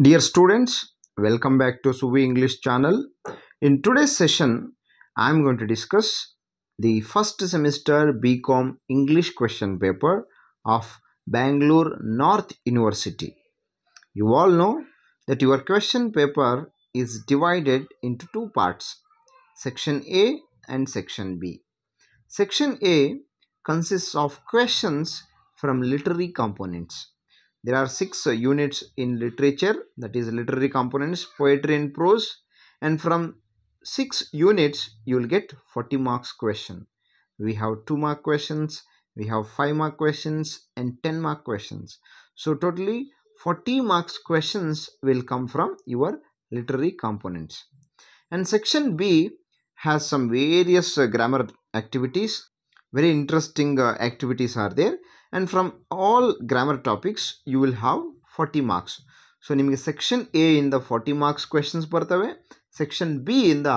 Dear students, welcome back to Suvi English channel. In today's session, I am going to discuss the first semester BCom English question paper of Bangalore North University. You all know that your question paper is divided into two parts, Section A and Section B. Section A consists of questions from literary components. There are 6 units in literature, that is literary components, poetry and prose, and from 6 units you will get 40 marks question. We have 2 mark questions, we have 5 mark questions and 10 mark questions. So totally 40 marks questions will come from your literary components. And section B has some various grammar activities. Very interesting activities are there, and from all grammar topics you will have 40 marks. So ನಿಮಗೆ section A ಇಂದ 40 marks questions ಬರ್ತವೆ, section B ಇಂದ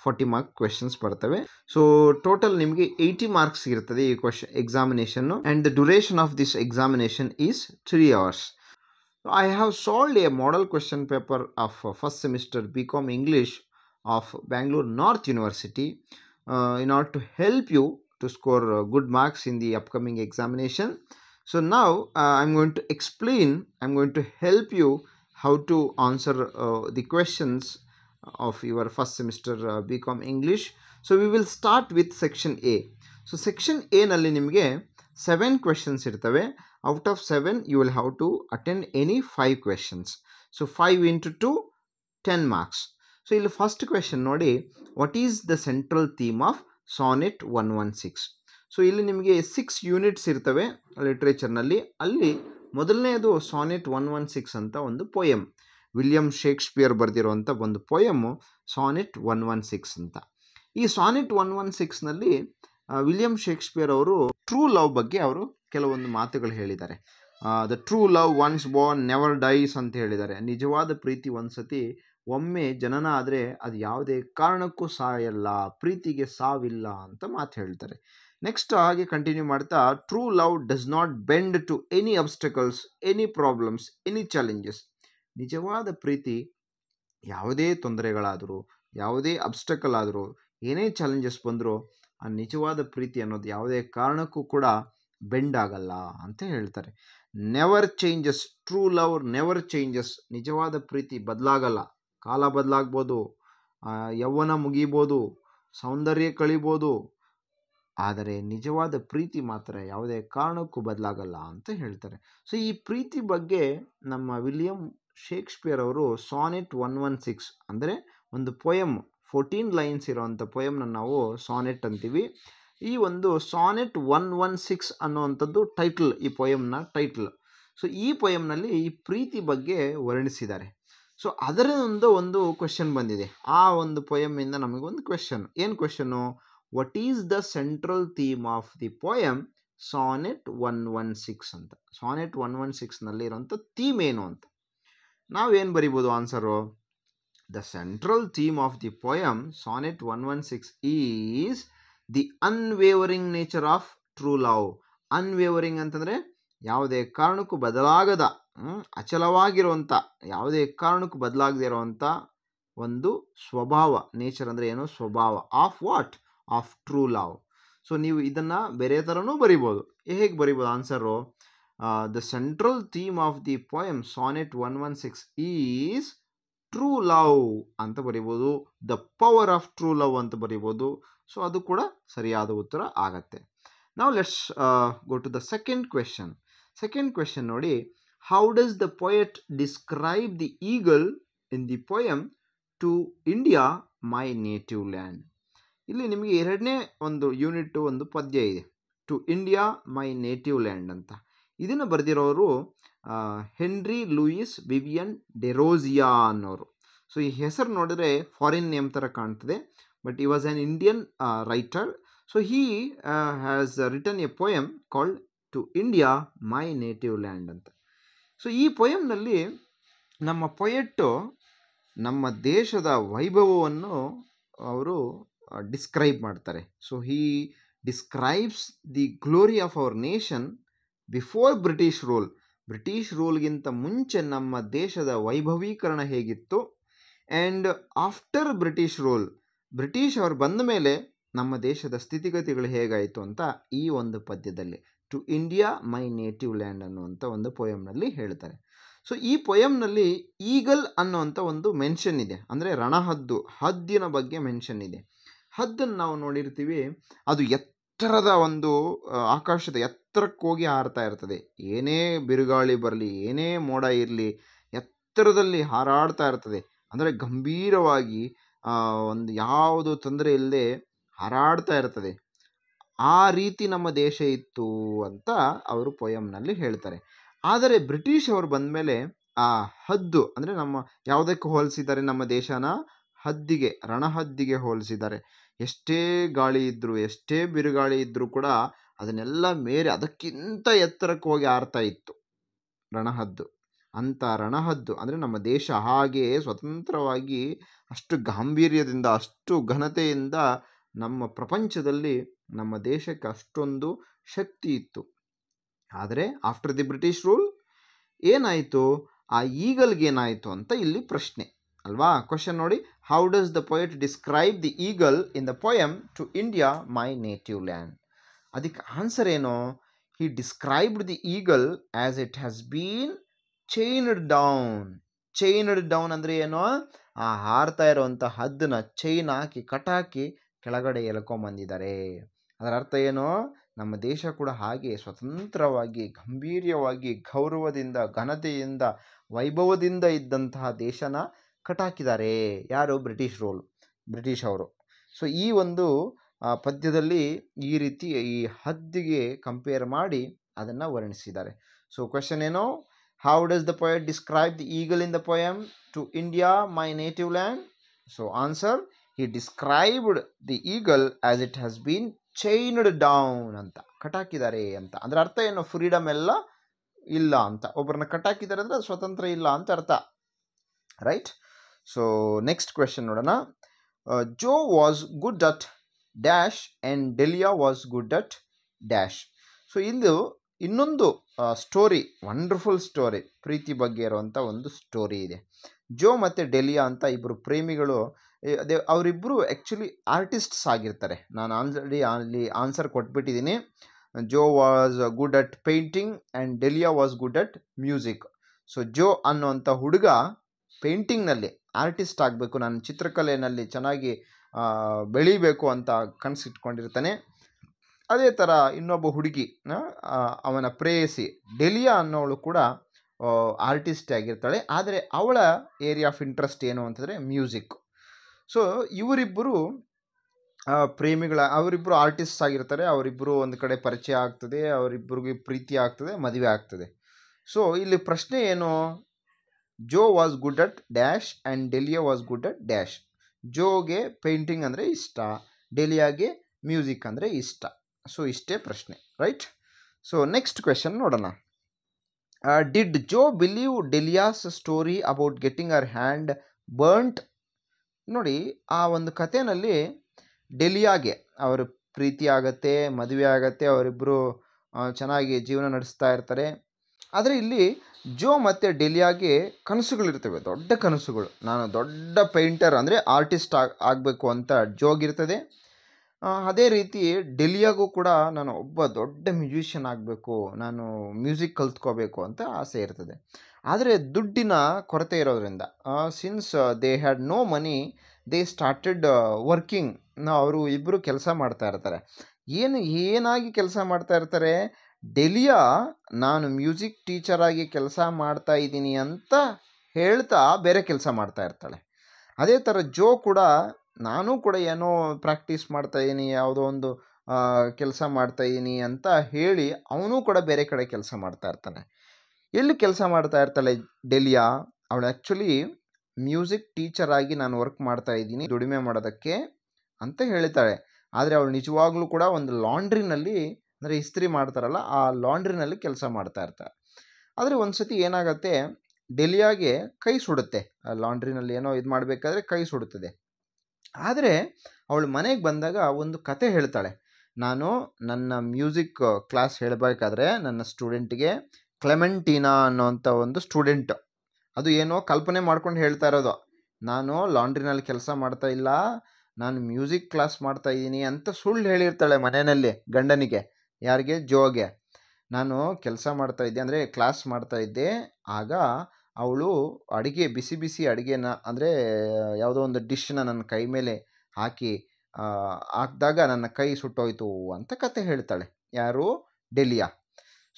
40 mark questions ಬರ್ತವೆ. So total ನಿಮಗೆ 80 marks ಇರ್ತದೆ ಈ question examination, and the duration of this examination is 3 hours. I have solved a model question paper of first semester BCom English of Bangalore North University in order to help you to score good marks in the upcoming examination. So now I'm going to help you how to answer the questions of your first semester BCom English. So we will start with section A. So section A nalli nimage 7 questions irtave. Out of 7 you will have to attend any 5 questions. So 5 into 2, 10 marks. So ಇಲ್ಲಿ first question ನೋಡಿ, what is the central theme of sonnet 116. So ಇಲ್ಲಿ ನಿಮಗೆ 6 units ಇರ್ತವೆ ಲಿಟ್ರೇಚರ್ನಲ್ಲಿ. ಅಲ್ಲಿ ಮೊದಲನೇದು sonnet 116 ಅಂತ ಒಂದು poem, William Shakespeare ಬರೆದಿರುವಂಥ ಒಂದು ಪೋಯಮ್ಮು ಸಾನೆಟ್ 116 ಅಂತ. ಈ ಸಾನೆಟ್ 116ನಲ್ಲಿ ವಿಲಿಯಂ ಶೇಕ್ಸ್ಪಿಯರ್ ಅವರು ಟ್ರೂ ಲವ್ ಬಗ್ಗೆ ಅವರು ಕೆಲವೊಂದು ಮಾತುಗಳು ಹೇಳಿದ್ದಾರೆ. The true love once born never dies ಅಂತ ಹೇಳಿದ್ದಾರೆ. ನಿಜವಾದ ಪ್ರೀತಿ ಒಂದ್ಸತಿ ಒಮ್ಮೆ ಜನನ ಆದರೆ ಅದು ಯಾವುದೇ ಕಾರಣಕ್ಕೂ ಸಾಯಲ್ಲ, ಪ್ರೀತಿಗೆ ಸಾವಿಲ್ಲ ಅಂತ ಮಾತು ಹೇಳ್ತಾರೆ. ನೆಕ್ಸ್ಟ್ ಹಾಗೆ ಕಂಟಿನ್ಯೂ ಮಾಡ್ತಾ, true love does not bend to any obstacles, any problems, any challenges. ನಿಜವಾದ ಪ್ರೀತಿ ಯಾವುದೇ ತೊಂದರೆಗಳಾದರೂ, ಯಾವುದೇ ಅಬ್ಸ್ಟಕಲ್ ಆದರೂ, ಏನೇ ಚಾಲೆಂಜಸ್ ಬಂದರೂ ಆ ನಿಜವಾದ ಪ್ರೀತಿ ಅನ್ನೋದು ಯಾವುದೇ ಕಾರಣಕ್ಕೂ ಕೂಡ ಬೆಂಡ್ ಆಗಲ್ಲ ಅಂತ ಹೇಳ್ತಾರೆ. Never changes, true love never changes. ನಿಜವಾದ ಪ್ರೀತಿ ಬದಲಾಗಲ್ಲ. ಕಾಲ ಬದಲಾಗ್ಬೋದು, ಯೌವನ ಮುಗಿಬೋದು, ಸೌಂದರ್ಯ ಕಳಿಬೋದು, ಆದರೆ ನಿಜವಾದ ಪ್ರೀತಿ ಮಾತ್ರ ಯಾವುದೇ ಕಾರಣಕ್ಕೂ ಬದಲಾಗಲ್ಲ ಅಂತ ಹೇಳ್ತಾರೆ. ಸೊ ಈ ಪ್ರೀತಿ ಬಗ್ಗೆ ನಮ್ಮ ವಿಲಿಯಂ ಶೇಕ್ಸ್ಪಿಯರ್ ಅವರು ಸಾನೆಟ್ 116 ಅಂದರೆ ಒಂದು ಪೋಯಮ್, 14 ಲೈನ್ಸ್ ಇರೋವಂಥ ಪೋಯಮ್ನ ನಾವು ಸಾನೆಟ್ ಅಂತೀವಿ. ಈ ಒಂದು ಸಾನೆಟ್ 116 ಅನ್ನೋವಂಥದ್ದು ಟೈಟಲ್, ಈ ಪೋಯಮ್ನ ಟೈಟಲ್. ಸೊ ಈ ಪೋಯಮ್ನಲ್ಲಿ ಈ ಪ್ರೀತಿ ಬಗ್ಗೆ ವರ್ಣಿಸಿದ್ದಾರೆ. ಸೊ ಅದರ ಒಂದು ಕ್ವೆಶನ್ ಬಂದಿದೆ. ಆ ಒಂದು ಪೋಯಮಿಂದ ನಮಗೊಂದು ಕ್ವೆಶನ್. ಏನು question? What is the central theme of the poem sonnet 116 ಅಂತ. ಸಾನೆಟ್ 116ನಲ್ಲಿ ಇರೋಂಥ ಥೀಮ್ ಏನು ಅಂತ ನಾವೇನು ಬರಿಬೋದು answer? The central theme of the poem sonnet 116 is the unwavering nature of true love. Unwavering ಅಂತಂದರೆ ಯಾವುದೇ ಕಾರಣಕ್ಕೂ ಬದಲಾಗದ, ಅಚಲವಾಗಿರುವಂಥ, ಯಾವುದೇ ಕಾರಣಕ್ಕೂ ಬದಲಾಗದೇ ಇರುವಂಥ ಒಂದು ಸ್ವಭಾವ. ನೇಚರ್ ಅಂದರೆ ಏನು? ಸ್ವಭಾವ. Of what? Of true love. So ನೀವು ಇದನ್ನು ಬೇರೆ ಥರನೂ ಬರಿಬೋದು. ಹೇಗೆ ಬರಿಬೋದು answer? The central theme of the poem sonnet 116 is true love ಅಂತ ಬರಿಬೋದು, the power of true love ಅಂತ ಬರಿಬೋದು. ಸೊ ಅದು ಕೂಡ ಸರಿಯಾದ ಉತ್ತರ ಆಗತ್ತೆ. ನಾವು let's go to the second question. Second question ನೋಡಿ, how does the poet describe the eagle in the poem to India my native land. ಇಲ್ಲಿ ನಿಮಗೆ ಎರಡನೇ ಒಂದು ಯೂನಿಟ್ ಒಂದು ಪದ್ಯ ಇದೆ, to India my native land ಅಂತ. ಇದನ್ನು ಬರೆದಿರೋರು ಹೆನ್ರಿ ಲೂಯಿಸ್ ವಿವಿಯನ್ ಡೆರೋಜಿಯಾ ಅನ್ನೋರು. ಸೊ ಈ ಹೆಸರು ನೋಡಿದ್ರೆ ಫಾರಿನ್ ನೇಮ್ ಥರ ಕಾಣ್ತದೆ, but he was an Indian writer. So he has written a poem called to India my native land ಅಂತ. ಸೊ ಈ ಪೊಯಮ್ನಲ್ಲಿ ನಮ್ಮ ಪೊಯೆಟ್ಟು ನಮ್ಮ ದೇಶದ ವೈಭವವನ್ನು ಅವರು ಡಿಸ್ಕ್ರೈಬ್ ಮಾಡ್ತಾರೆ. So he describes the glory of our nation before British rule. British ರೂಲ್ಗಿಂತ ಮುಂಚೆ ನಮ್ಮ ದೇಶದ ವೈಭವೀಕರಣ ಹೇಗಿತ್ತು, and after British rule, British ಅವರು ಬಂದ ಮೇಲೆ ನಮ್ಮ ದೇಶದ ಸ್ಥಿತಿಗತಿಗಳು ಹೇಗಾಯಿತು ಅಂತ ಈ ಒಂದು ಪದ್ಯದಲ್ಲಿ to India my native land ಅನ್ನುವಂಥ ಒಂದು ಪೊಯಮ್ನಲ್ಲಿ ಹೇಳ್ತಾರೆ. ಸೊ ಈ ಪೊಯಮ್ನಲ್ಲಿ ಈಗಲ್ ಅನ್ನುವಂಥ ಒಂದು ಮೆನ್ಷನ್ ಇದೆ, ಅಂದರೆ ರಣಹದ್ದು, ಹದ್ದಿನ ಬಗ್ಗೆ ಮೆನ್ಷನ್ ಇದೆ. ಹದ್ದನ್ನು ನಾವು ನೋಡಿರ್ತೀವಿ, ಅದು ಎತ್ತರದ ಒಂದು ಆಕಾಶದ ಎತ್ತರಕ್ಕೆ ಹೋಗಿ ಹಾರ್ತಾ ಇರ್ತದೆ. ಏನೇ ಬಿರುಗಾಳಿ ಬರಲಿ, ಏನೇ ಮೋಡ ಇರಲಿ, ಎತ್ತರದಲ್ಲಿ ಹಾರಾಡ್ತಾ ಇರ್ತದೆ. ಅಂದರೆ ಗಂಭೀರವಾಗಿ ಒಂದು ಯಾವುದು ತೊಂದರೆ ಇಲ್ಲದೆ ಹಾರಾಡ್ತಾ ಇರ್ತದೆ. ಆ ರೀತಿ ನಮ್ಮ ದೇಶ ಇತ್ತು ಅಂತ ಅವರು ಪೊಯಮ್ನಲ್ಲಿ ಹೇಳ್ತಾರೆ. ಆದರೆ ಬ್ರಿಟಿಷ್ ಅವರು ಬಂದ ಮೇಲೆ ಆ ಹದ್ದು, ಅಂದರೆ ನಮ್ಮ ಯಾವುದಕ್ಕೆ ಹೋಲಿಸಿದ್ದಾರೆ, ನಮ್ಮ ದೇಶನ ಹದ್ದಿಗೆ, ರಣಹದ್ದಿಗೆ ಹೋಲಿಸಿದ್ದಾರೆ. ಎಷ್ಟೇ ಗಾಳಿ ಇದ್ದರೂ, ಎಷ್ಟೇ ಬಿರುಗಾಳಿ ಇದ್ದರೂ ಕೂಡ ಅದನ್ನೆಲ್ಲ ಮೇರೆ ಅದಕ್ಕಿಂತ ಎತ್ತರಕ್ಕೆ ಹೋಗಿ ಹಾರ್ತಾ ಇತ್ತು ರಣಹದ್ದು. ಅಂಥ ರಣಹದ್ದು ಅಂದರೆ ನಮ್ಮ ದೇಶ ಹಾಗೆ ಸ್ವತಂತ್ರವಾಗಿ ಅಷ್ಟು ಗಾಂಭೀರ್ಯದಿಂದ, ಅಷ್ಟು ಘನತೆಯಿಂದ ನಮ್ಮ ಪ್ರಪಂಚದಲ್ಲಿ ನಮ್ಮ ದೇಶಕ್ಕೆ ಅಷ್ಟೊಂದು ಶಕ್ತಿ ಇತ್ತು. ಆದರೆ ಆಫ್ಟರ್ ದಿ ಬ್ರಿಟಿಷ್ ರೂಲ್ ಏನಾಯಿತು, ಆ ಈಗಲ್ಗೆ ಏನಾಯಿತು ಅಂತ ಇಲ್ಲಿ ಪ್ರಶ್ನೆ ಅಲ್ವಾ. ಕ್ವಶನ್ ನೋಡಿ, how does the poet describe the eagle in the poem to India my native land? ಅದಕ್ಕೆ ಆನ್ಸರ್ ಏನು, he described the eagle as it has been chained down. Chained down ಅಂದರೆ ಏನು, ಆ ಹಾರ್ತಾ ಇರೋವಂಥ ಹದ್ದನ್ನ ಚೈನ್ ಹಾಕಿ ಕಟಾಕಿ ಕೆಳಗಡೆ ಎಳ್ಕೊಂಬಂದಿದ್ದಾರೆ. ಅದರ ಅರ್ಥ ಏನು, ನಮ್ಮ ದೇಶ ಕೂಡ ಹಾಗೆ ಸ್ವತಂತ್ರವಾಗಿ, ಗಂಭೀರ್ಯವಾಗಿ, ಗೌರವದಿಂದ, ಘನತೆಯಿಂದ, ವೈಭವದಿಂದ ಇದ್ದಂತಹ ದೇಶನ ಕಟಾಕಿದ್ದಾರೆ. ಯಾರು, ಬ್ರಿಟಿಷ್ ಅವರು. ಸೊ ಈ ಒಂದು ಪದ್ಯದಲ್ಲಿ ಈ ರೀತಿ ಈ ಹದ್ದಿಗೆ ಕಂಪೇರ್ ಮಾಡಿ ಅದನ್ನು ವರ್ಣಿಸಿದ್ದಾರೆ. ಸೊ ಕ್ವೆಶನ್ ಏನು, how does the poet describe the eagle in the poem to India my native land? So answer, he described the eagle as it has been chained down ಅಂತ, ಕಟಾಕಿದ್ದಾರೆ ಅಂತ. ಅದರ ಅರ್ಥ ಏನು, ಫ್ರೀಡಮ್ ಎಲ್ಲ ಇಲ್ಲ ಅಂತ. ಒಬ್ಬರನ್ನ ಕಟಾಕಿದ್ದಾರೆ ಅಂದರೆ ಸ್ವತಂತ್ರ ಇಲ್ಲ ಅಂತ ಅರ್ಥ, ರೈಟ್? ಸೊ ನೆಕ್ಸ್ಟ್ ಕ್ವೆಶನ್ ನೋಡೋಣ. Joe was good at dash and Delia was good at dash. So ಇದು ಇನ್ನೊಂದು ಸ್ಟೋರಿ, ವಂಡರ್ಫುಲ್ ಸ್ಟೋರಿ, ಪ್ರೀತಿ ಬಗ್ಗೆ ಇರುವಂಥ ಒಂದು ಸ್ಟೋರಿ ಇದೆ. ಜೋ ಮತ್ತು ಡೆಲಿಯಾ ಅಂತ ಇಬ್ಬರು ಪ್ರೇಮಿಗಳು, ಅವರಿಬ್ಬರು ಆ್ಯಕ್ಚುಲಿ ಆರ್ಟಿಸ್ಟ್ಸ್ ಆಗಿರ್ತಾರೆ. ನಾನು ಆಲ್ರೆಡಿ ಅಲ್ಲಿ ಆನ್ಸರ್ ಕೊಟ್ಬಿಟ್ಟಿದ್ದೀನಿ. Joe was good at painting and Delia was good at music. So Joe ಅನ್ನುವಂಥ ಹುಡುಗ ಪೇಂಟಿಂಗ್ನಲ್ಲಿ ಆರ್ಟಿಸ್ಟ್ ಆಗಬೇಕು, ನಾನು ಚಿತ್ರಕಲೆಯಲ್ಲಿ ಚೆನ್ನಾಗಿ ಬೆಳೀಬೇಕು ಅಂತ ಕನಸಿಟ್ಕೊಂಡಿರ್ತಾನೆ. ಅದೇ ಥರ ಇನ್ನೊಬ್ಬ ಹುಡುಗಿ, ಅವನ ಪ್ರೇಯಸಿ ಡೆಲಿಯಾ ಅನ್ನೋಳು ಕೂಡ ಆರ್ಟಿಸ್ಟ್ ಆಗಿರ್ತಾಳೆ. ಆದರೆ ಅವಳ ಏರಿಯಾ ಆಫ್ ಇಂಟ್ರೆಸ್ಟ್ ಏನು ಅಂತಂದರೆ ಮ್ಯೂಸಿಕ್. ಸೊ ಇವರಿಬ್ಬರು ಅವರಿಬ್ಬರು ಆರ್ಟಿಸ್ಟ್ ಆಗಿರ್ತಾರೆ. ಅವರಿಬ್ಬರು ಒಂದು ಕಡೆ ಪರಿಚಯ ಆಗ್ತದೆ, ಅವರಿಬ್ಬರಿಗೆ ಪ್ರೀತಿ ಆಗ್ತದೆ, ಮದುವೆ ಆಗ್ತದೆ. ಸೊ ಇಲ್ಲಿ ಪ್ರಶ್ನೆ ಏನು, Joe was good at dash and Delia was good at dash. ಜೋಗೆ ಪೇಂಟಿಂಗ್ ಅಂದರೆ ಇಷ್ಟ, ಡೆಲಿಯಾಗೆ ಮ್ಯೂಸಿಕ್ ಅಂದರೆ ಇಷ್ಟ. ಸೊ ಇಷ್ಟೇ ಪ್ರಶ್ನೆ, ರೈಟ್? ಸೊ ನೆಕ್ಸ್ಟ್ ಕ್ವೆಶನ್ ನೋಡೋಣ. Did Joe believe Delia's story about getting our hand burnt? ನೋಡಿ, ಆ ಒಂದು ಕಥೆಯಲ್ಲಿ ಡೆಲಿಯಾಗೆ ಅವರು ಪ್ರೀತಿ ಆಗತ್ತೆ, ಮದುವೆ ಆಗತ್ತೆ, ಅವರಿಬ್ಬರು ಚೆನ್ನಾಗಿ ಜೀವನ ನಡೆಸ್ತಾ ಇರ್ತಾರೆ. ಆದರೆ ಇಲ್ಲಿ ಜೋ ಮತ್ತು ಡೆಲಿಯಾಗೆ ಕನಸುಗಳಿರ್ತವೆ, ದೊಡ್ಡ ಕನಸುಗಳು. ನಾನು ದೊಡ್ಡ ಪೇಂಟರ್ ಅಂದರೆ ಆರ್ಟಿಸ್ಟ್ ಆಗಬೇಕು ಅಂತ ಜೋಗಿರ್ತದೆ. ಅದೇ ರೀತಿ ಡೆಲಿಯಾಗೂ ಕೂಡ ನಾನು ಒಬ್ಬ ದೊಡ್ಡ ಮ್ಯೂಸಿಷಿಯನ್ ಆಗಬೇಕು, ನಾನು ಮ್ಯೂಸಿಕ್ ಕಲ್ತ್ಕೋಬೇಕು ಅಂತ ಆಸೆ ಇರ್ತದೆ. ಆದರೆ ದುಡ್ಡಿನ ಕೊರತೆ ಇರೋದ್ರಿಂದ, since they had no money, they started working. ಅವರು ಇಬ್ಬರು ಕೆಲಸ ಮಾಡ್ತಾ ಇರ್ತಾರೆ. ಏನಾಗಿ ಕೆಲಸ ಮಾಡ್ತಾ ಇರ್ತಾರೆ, ಡೆಲಿಯಾ ನಾನು ಮ್ಯೂಸಿಕ್ ಟೀಚರಾಗಿ ಕೆಲಸ ಮಾಡ್ತಾ ಇದ್ದೀನಿ ಅಂತ ಹೇಳ್ತಾ ಬೇರೆ ಕೆಲಸ ಮಾಡ್ತಾ ಇರ್ತಾಳೆ. ಅದೇ ಥರ ಜೋ ಕೂಡ, ನಾನು ಕೂಡ ಏನೋ ಪ್ರಾಕ್ಟೀಸ್ ಮಾಡ್ತಾಯಿದ್ದೀನಿ, ಯಾವುದೋ ಒಂದು ಕೆಲಸ ಮಾಡ್ತಾಯಿದ್ದೀನಿ ಅಂತ ಹೇಳಿ ಅವನು ಕೂಡ ಬೇರೆ ಕಡೆ ಕೆಲಸ ಮಾಡ್ತಾ ಇರ್ತಾನೆ. ಎಲ್ಲಿ ಕೆಲಸ ಮಾಡ್ತಾ ಇರ್ತಾಳೆ ಡೆಲಿಯಾ? ಅವಳು ಆ್ಯಕ್ಚುಲಿ ಮ್ಯೂಸಿಕ್ ಟೀಚರಾಗಿ ನಾನು ವರ್ಕ್ ಮಾಡ್ತಾಯಿದ್ದೀನಿ, ದುಡಿಮೆ ಮಾಡೋದಕ್ಕೆ ಅಂತ ಹೇಳ್ತಾಳೆ. ಆದರೆ ಅವಳು ನಿಜವಾಗ್ಲೂ ಕೂಡ ಒಂದು ಲಾಂಡ್ರಿನಲ್ಲಿ, ಅಂದರೆ ಇಸ್ತ್ರಿ ಮಾಡ್ತಾರಲ್ಲ ಆ ಲಾಂಡ್ರಿನಲ್ಲಿ ಕೆಲಸ ಮಾಡ್ತಾ ಇರ್ತಾಳೆ. ಆದರೆ ಒಂದು ಸತಿ ಏನಾಗುತ್ತೆ, ಡೆಲಿಯಾಗೆ ಕೈ ಸುಡುತ್ತೆ. ಲಾಂಡ್ರಿನಲ್ಲಿ ಏನೋ ಇದು ಮಾಡಬೇಕಾದ್ರೆ ಕೈ ಸುಡುತ್ತದೆ. ಆದರೆ ಅವಳು ಮನೆಗೆ ಬಂದಾಗ ಒಂದು ಕತೆ ಹೇಳ್ತಾಳೆ. ನಾನು ನನ್ನ ಮ್ಯೂಸಿಕ್ ಕ್ಲಾಸ್ ಹೇಳಬೇಕಾದ್ರೆ ನನ್ನ ಸ್ಟೂಡೆಂಟಿಗೆ ಕ್ಲೆಮೆಂಟೀನಾ ಅನ್ನೋಂಥ ಒಂದು ಸ್ಟೂಡೆಂಟ್. ಅದು ಏನೋ ಕಲ್ಪನೆ ಮಾಡ್ಕೊಂಡು ಹೇಳ್ತಾ ಇರೋದು, ನಾನು ಲಾಂಡ್ರಿನಲ್ಲಿ ಕೆಲಸ ಮಾಡ್ತಾ ಇಲ್ಲ, ನಾನು ಮ್ಯೂಸಿಕ್ ಕ್ಲಾಸ್ ಮಾಡ್ತಾ ಇದ್ದೀನಿ ಅಂತ ಸುಳ್ಳು ಹೇಳಿರ್ತಾಳೆ ಮನೆಯಲ್ಲಿ ಗಂಡನಿಗೆ. ಯಾರಿಗೆ? ಜೋಗೆ. ನಾನು ಕೆಲಸ ಮಾಡ್ತಾ ಇದ್ದೆ, ಅಂದರೆ ಕ್ಲಾಸ್ ಮಾಡ್ತಾ ಇದ್ದೆ, ಆಗ ಅವಳು ಅಡುಗೆ ಬಿಸಿ ಬಿಸಿ ಅಡುಗೆನ, ಅಂದರೆ ಯಾವುದೋ ಒಂದು ಡಿಶ್ನ ನನ್ನ ಕೈ ಮೇಲೆ ಹಾಕಿದಾಗ ನನ್ನ ಕೈ ಸುಟ್ಟೋಯ್ತು ಅಂತ ಕತೆ ಹೇಳ್ತಾಳೆ. ಯಾರು? ಡೆಲಿಯಾ.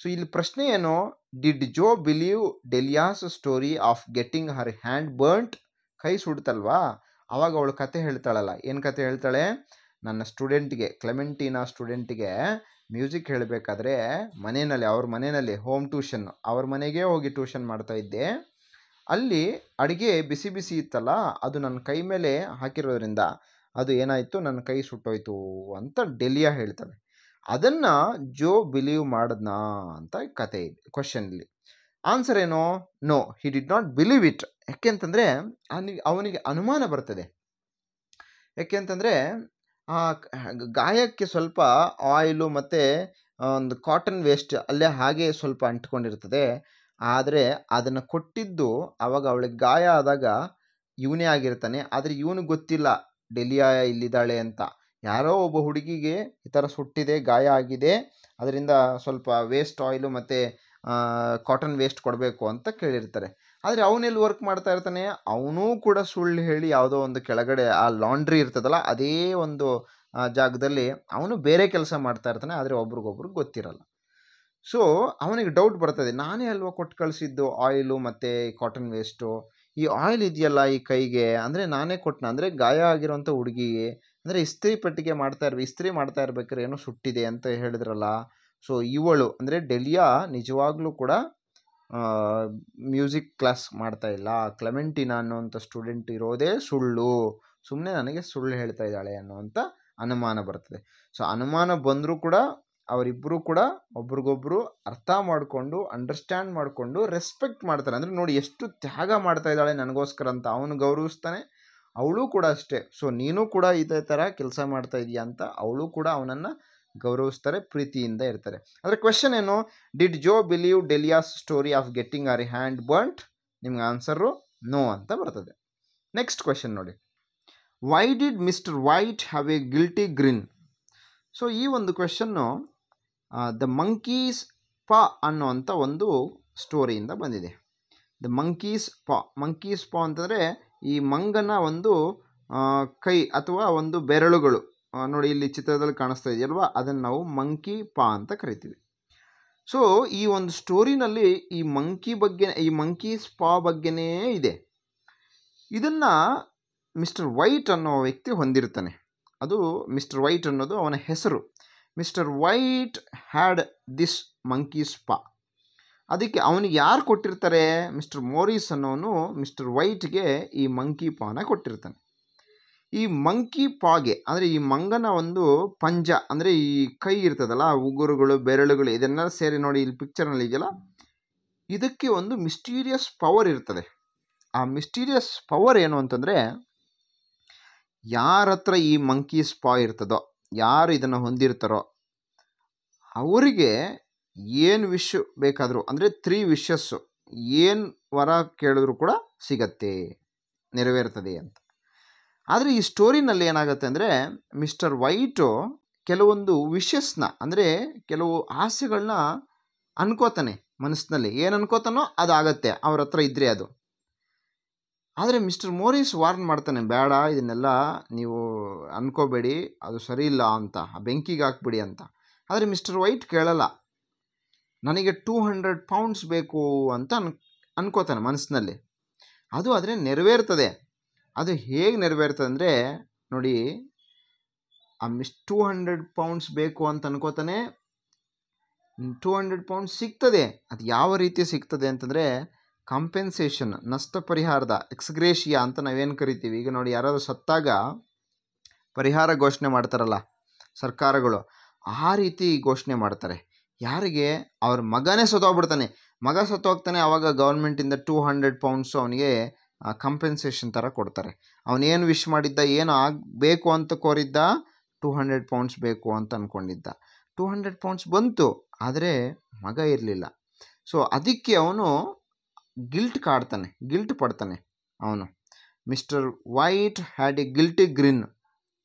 ಸೊ ಇಲ್ಲಿ ಪ್ರಶ್ನೆ ಏನು? Did Joe believe Delia's story of getting her hand burnt? ಕೈ ಸುಡ್ತಲ್ವಾ, ಆವಾಗ ಅವಳು ಕತೆ ಹೇಳ್ತಾಳಲ್ಲ. ಏನು ಕತೆ ಹೇಳ್ತಾಳೆ? ನನ್ನ ಸ್ಟೂಡೆಂಟ್ಗೆ, ಕ್ಲೆಮೆಂಟೀನಾ ಸ್ಟೂಡೆಂಟಿಗೆ ಮ್ಯೂಸಿಕ್ ಹೇಳಬೇಕಾದ್ರೆ ಅವ್ರ ಮನೆಯಲ್ಲಿ ಹೋಮ್ ಟ್ಯೂಷನ್, ಅವ್ರ ಮನೆಗೆ ಹೋಗಿ ಟ್ಯೂಷನ್ ಮಾಡ್ತಾ ಇದ್ದೆ. ಅಲ್ಲಿ ಅಡುಗೆ ಬಿಸಿ ಬಿಸಿ ಇತ್ತಲ್ಲ, ಅದು ನನ್ನ ಕೈ ಮೇಲೆ ಹಾಕಿರೋದ್ರಿಂದ ಅದು ಏನಾಯಿತು, ನನ್ನ ಕೈ ಸುಟ್ಟೋಯ್ತು ಅಂತ ಡೆಲಿಯಾ ಹೇಳ್ತಾಳೆ. ಅದನ್ನು ಜೋ ಬಿಲೀವ್ ಮಾಡಿದ್ನಾ ಅಂತ ಕತೆ ಇದೆ ಕ್ವಶನಲ್ಲಿ. ಆನ್ಸರ್ ಏನೋ? No, he did not believe it. ಯಾಕೆಂತಂದರೆ ಅವನಿಗೆ ಅನುಮಾನ ಬರ್ತದೆ. ಯಾಕೆಂತಂದರೆ ಆ ಗಾಯಕ್ಕೆ ಸ್ವಲ್ಪ ಆಯಿಲು ಮತ್ತು ಒಂದು ಕಾಟನ್ ವೇಸ್ಟ್ ಅಲ್ಲೇ ಹಾಗೆ ಸ್ವಲ್ಪ ಅಂಟ್ಕೊಂಡಿರ್ತದೆ. ಆದರೆ ಅದನ್ನು ಕೊಟ್ಟಿದ್ದು ಆವಾಗ ಅವಳಿಗೆ ಗಾಯ ಆದಾಗ ಇವನೇ ಆಗಿರ್ತಾನೆ. ಆದರೆ ಇವನಿಗೆ ಗೊತ್ತಿಲ್ಲ ಡೆಲಿಯಾ ಇಲ್ಲಿದ್ದಾಳೆ ಅಂತ. ಯಾರೋ ಒಬ್ಬ ಹುಡುಗಿಗೆ ಈ ಥರ ಸುಟ್ಟಿದೆ, ಗಾಯ ಆಗಿದೆ, ಅದರಿಂದ ಸ್ವಲ್ಪ ವೇಸ್ಟ್ ಆಯಿಲು ಮತ್ತು ಕಾಟನ್ ವೇಸ್ಟ್ ಕೊಡಬೇಕು ಅಂತ ಕೇಳಿರ್ತಾರೆ. ಆದರೆ ಅವನೆಲ್ಲಿ ವರ್ಕ್ ಮಾಡ್ತಾ ಇರ್ತಾನೆ? ಅವನೂ ಕೂಡ ಸುಳ್ಳು ಹೇಳಿ ಯಾವುದೋ ಒಂದು ಕೆಳಗಡೆ ಆ ಲಾಂಡ್ರಿ ಇರ್ತದಲ್ಲ, ಅದೇ ಒಂದು ಜಾಗದಲ್ಲಿ ಅವನು ಬೇರೆ ಕೆಲಸ ಮಾಡ್ತಾ ಇರ್ತಾನೆ. ಆದರೆ ಒಬ್ರಿಗೊಬ್ರಿಗೆ ಗೊತ್ತಿರಲ್ಲ. ಸೊ ಅವನಿಗೆ ಡೌಟ್ ಬರ್ತದೆ, ನಾನೇ ಅಲ್ವಾ ಕೊಟ್ಟು ಕಳಿಸಿದ್ದು ಆಯಿಲು ಮತ್ತು ಕಾಟನ್ ವೇಸ್ಟು, ಈ ಆಯಿಲ್ ಇದೆಯಲ್ಲ ಈ ಕೈಗೆ, ಅಂದರೆ ನಾನೇ ಕೊಟ್ಟನ, ಅಂದರೆ ಗಾಯ ಆಗಿರೋಂಥ ಹುಡುಗಿಗೆ, ಅಂದರೆ ಇಸ್ತ್ರಿ ಮಾಡ್ತಾ ಇರ್ಬೇಕಾದ್ರೆ ಏನೋ ಸುಟ್ಟಿದೆ ಅಂತ ಹೇಳಿದ್ರಲ್ಲ. ಸೊ ಇವಳು ಅಂದರೆ ಡೆಲಿಯಾ ನಿಜವಾಗ್ಲೂ ಕೂಡ ಮ್ಯೂಸಿಕ್ ಕ್ಲಾಸ್ ಮಾಡ್ತಾ ಇಲ್ಲ, ಕ್ಲೆಮೆಂಟಿನಾ ಅನ್ನೋಂಥ ಸ್ಟೂಡೆಂಟ್ ಇರೋದೇ ಸುಳ್ಳು, ಸುಮ್ಮನೆ ನನಗೆ ಸುಳ್ಳು ಹೇಳ್ತಾ ಇದ್ದಾಳೆ ಅನ್ನೋವಂಥ ಅನುಮಾನ ಬರ್ತದೆ. ಸೊ ಅನುಮಾನ ಬಂದರೂ ಕೂಡ ಅವರಿಬ್ಬರು ಕೂಡ ಒಬ್ರಿಗೊಬ್ರು ಅರ್ಥ ಮಾಡಿಕೊಂಡು, ಅಂಡರ್ಸ್ಟ್ಯಾಂಡ್ ಮಾಡಿಕೊಂಡು ರೆಸ್ಪೆಕ್ಟ್ ಮಾಡ್ತಾರೆ. ಅಂದರೆ ನೋಡಿ ಎಷ್ಟು ತ್ಯಾಗ ಮಾಡ್ತಾ ಇದ್ದಾಳೆ ನನಗೋಸ್ಕರ ಅಂತ ಅವನು ಗೌರವಿಸ್ತಾನೆ, ಅವಳು ಕೂಡ ಅಷ್ಟೇ. ಸೊ ನೀನು ಕೂಡ ಇದೇ ಥರ ಕೆಲಸ ಮಾಡ್ತಾ ಇದೀಯ ಅಂತ ಅವಳು ಕೂಡ ಅವನನ್ನು ಗೌರವಿಸ್ತಾರೆ, ಪ್ರೀತಿಯಿಂದ ಇರ್ತಾರೆ. ಅಂದರೆ ಕ್ವೆಶನ್ ಏನು? Did Joe believe Delia's story of getting her hand burnt? ನಿಮ್ಗೆ ಆನ್ಸರು ನೋ ಅಂತ ಬರ್ತದೆ. ನೆಕ್ಸ್ಟ್ ಕ್ವೆಶನ್ ನೋಡಿ, why did mister White have a guilty grin? So ಈ ಒಂದು ಕ್ವೆಶನ್ನು ದ ಮಂಕೀಸ್ ಪಾ ಅನ್ನೋವಂಥ ಒಂದು ಸ್ಟೋರಿಯಿಂದ ಬಂದಿದೆ. ದ ಮಂಕೀಸ್ ಪಾ ಅಂತಂದರೆ ಈ ಮಂಗನ ಒಂದು ಕೈ ಅಥವಾ ಒಂದು ಬೆರಳುಗಳು, ನೋಡಿ ಇಲ್ಲಿ ಚಿತ್ರದಲ್ಲಿ ಕಾಣಿಸ್ತಾ ಇದೆಯಲ್ವಾ, ಅದನ್ನು ನಾವು ಮಂಕಿ ಪಾ ಅಂತ ಕರಿತೀವಿ. ಸೊ ಈ ಒಂದು ಸ್ಟೋರಿನಲ್ಲಿ ಈ ಮಂಕೀಸ್ ಪಾ ಬಗ್ಗೆನೇ ಇದೆ. ಇದನ್ನು ಮಿಸ್ಟರ್ ವೈಟ್ ಅನ್ನೋ ವ್ಯಕ್ತಿ ಹೊಂದಿರ್ತಾನೆ. ಅದು ಮಿಸ್ಟರ್ ವೈಟ್ ಅನ್ನೋದು ಅವನ ಹೆಸರು. Mister White had this monkeys ಪಾ. ಅದಕ್ಕೆ ಅವನಿಗೆ ಯಾರು ಕೊಟ್ಟಿರ್ತಾರೆ? ಮಿಸ್ಟರ್ ಮೋರಿಸ್ ಅನ್ನೋನು ಮಿಸ್ಟರ್ ವೈಟ್ಗೆ ಈ ಮಂಕಿ ಪಾನ ಕೊಟ್ಟಿರ್ತಾನೆ. ಈ ಮಂಕಿ ಪಾಗೆ ಅಂದರೆ ಈ ಮಂಗನ ಒಂದು ಪಂಜ, ಅಂದರೆ ಈ ಕೈ ಇರ್ತದಲ್ಲ, ಉಗುರುಗಳು, ಬೆರಳುಗಳು, ಇದೆಲ್ಲ ಸೇರಿ ನೋಡಿ ಇಲ್ಲಿ ಪಿಕ್ಚರ್ನಲ್ಲಿ ಇದೆಯಲ್ಲ, ಇದಕ್ಕೆ ಒಂದು ಮಿಸ್ಟೀರಿಯಸ್ ಪವರ್ ಇರ್ತದೆ. ಆ ಮಿಸ್ಟೀರಿಯಸ್ ಪವರ್ ಏನು ಅಂತಂದರೆ, ಯಾರ ಹತ್ರ ಈ ಮಂಕೀಸ್ ಪಾ ಇರ್ತದೋ, ಯಾರು ಇದನ್ನು ಹೊಂದಿರ್ತಾರೋ ಅವರಿಗೆ ಏನು ವಿಶ್ ಬೇಕಾದರೂ, ಅಂದರೆ 3 ವಿಶಸ್ಸು, ಏನು ವರ ಕೇಳಿದ್ರು ಕೂಡ ಸಿಗತ್ತೆ, ನೆರವೇರ್ತದೆ ಅಂತ. ಆದರೆ ಈ ಸ್ಟೋರಿನಲ್ಲಿ ಏನಾಗುತ್ತೆ ಅಂದರೆ, ಮಿಸ್ಟರ್ ವೈಟು ಕೆಲವೊಂದು ವಿಶಸ್ನ, ಅಂದರೆ ಕೆಲವು ಆಸೆಗಳನ್ನ ಅನ್ಕೋತಾನೆ ಮನಸ್ಸಿನಲ್ಲಿ. ಏನು ಅನ್ಕೋತಾನೋ ಅದಾಗತ್ತೆ ಅವ್ರ ಹತ್ರ ಇದ್ದರೆ ಅದು. ಆದರೆ ಮಿಸ್ಟರ್ ಮೋರಿಸ್ ವಾರ್ನ್ ಮಾಡ್ತಾನೆ, ಬೇಡ ಇದನ್ನೆಲ್ಲ ನೀವು ಅನ್ಕೋಬೇಡಿ, ಅದು ಸರಿ ಇಲ್ಲ ಅಂತ, ಬೆಂಕಿಗೆ ಹಾಕ್ಬಿಡಿ ಅಂತ. ಆದರೆ ಮಿಸ್ಟರ್ ವೈಟ್ ಕೇಳಲ್ಲ. ನನಗೆ 200 ಪೌಂಡ್ಸ್ ಬೇಕು ಅಂತ ಅನ್ಕೋತಾನೆ ಮನಸ್ಸಿನಲ್ಲಿ. ಅದು ಆದರೆ ನೆರವೇರ್ತದೆ. ಅದು ಹೇಗೆ ನೆರವೇರ್ತದೆ ಅಂದರೆ ನೋಡಿ, ಆ 200 ಪೌಂಡ್ಸ್ ಬೇಕು ಅಂತ ಅನ್ಕೋತಾನೆ, 200 ಪೌಂಡ್ಸ್ ಸಿಗ್ತದೆ. ಅದು ಯಾವ ರೀತಿ ಸಿಗ್ತದೆ ಅಂತಂದರೆ, ಕಾಂಪೆನ್ಸೇಷನ್, ನಷ್ಟ ಪರಿಹಾರದ, ಎಕ್ಸ್ಗ್ರೇಷಿಯಾ ಅಂತ ನಾವೇನು ಕರಿತೀವಿ. ಈಗ ನೋಡಿ, ಯಾರಾದರೂ ಸತ್ತಾಗ ಪರಿಹಾರ ಘೋಷಣೆ ಮಾಡ್ತಾರಲ್ಲ ಸರ್ಕಾರಗಳು, ಆ ರೀತಿ ಘೋಷಣೆ ಮಾಡ್ತಾರೆ. ಯಾರಿಗೆ? ಅವ್ರ ಮಗನೇ ಸತ್ತೋಗ್ಬಿಡ್ತಾನೆ, ಮಗ ಸತ್ತೋಗ್ತಾನೆ, ಆವಾಗ ಗೌರ್ಮೆಂಟಿಂದ 200 ಪೌಂಡ್ಸು ಅವನಿಗೆ ಕಾಂಪೆನ್ಸೇಷನ್ ಥರ ಕೊಡ್ತಾರೆ. ಅವನೇನು ವಿಶ್ ಮಾಡಿದ್ದ, ಏನು ಆಗಬೇಕು ಅಂತ ಕೋರಿದ್ದ, 200 ಪೌಂಡ್ಸ್ ಬೇಕು ಅಂತ ಅಂದ್ಕೊಂಡಿದ್ದ. 200 ಪೌಂಡ್ಸ್ ಬಂತು, ಆದರೆ ಮಗ ಇರಲಿಲ್ಲ. ಸೊ ಅದಕ್ಕೆ ಅವನು ಗಿಲ್ಟ್ ಪಡ್ತಾನೆ ಅವನು. Mister White had a guilty grin.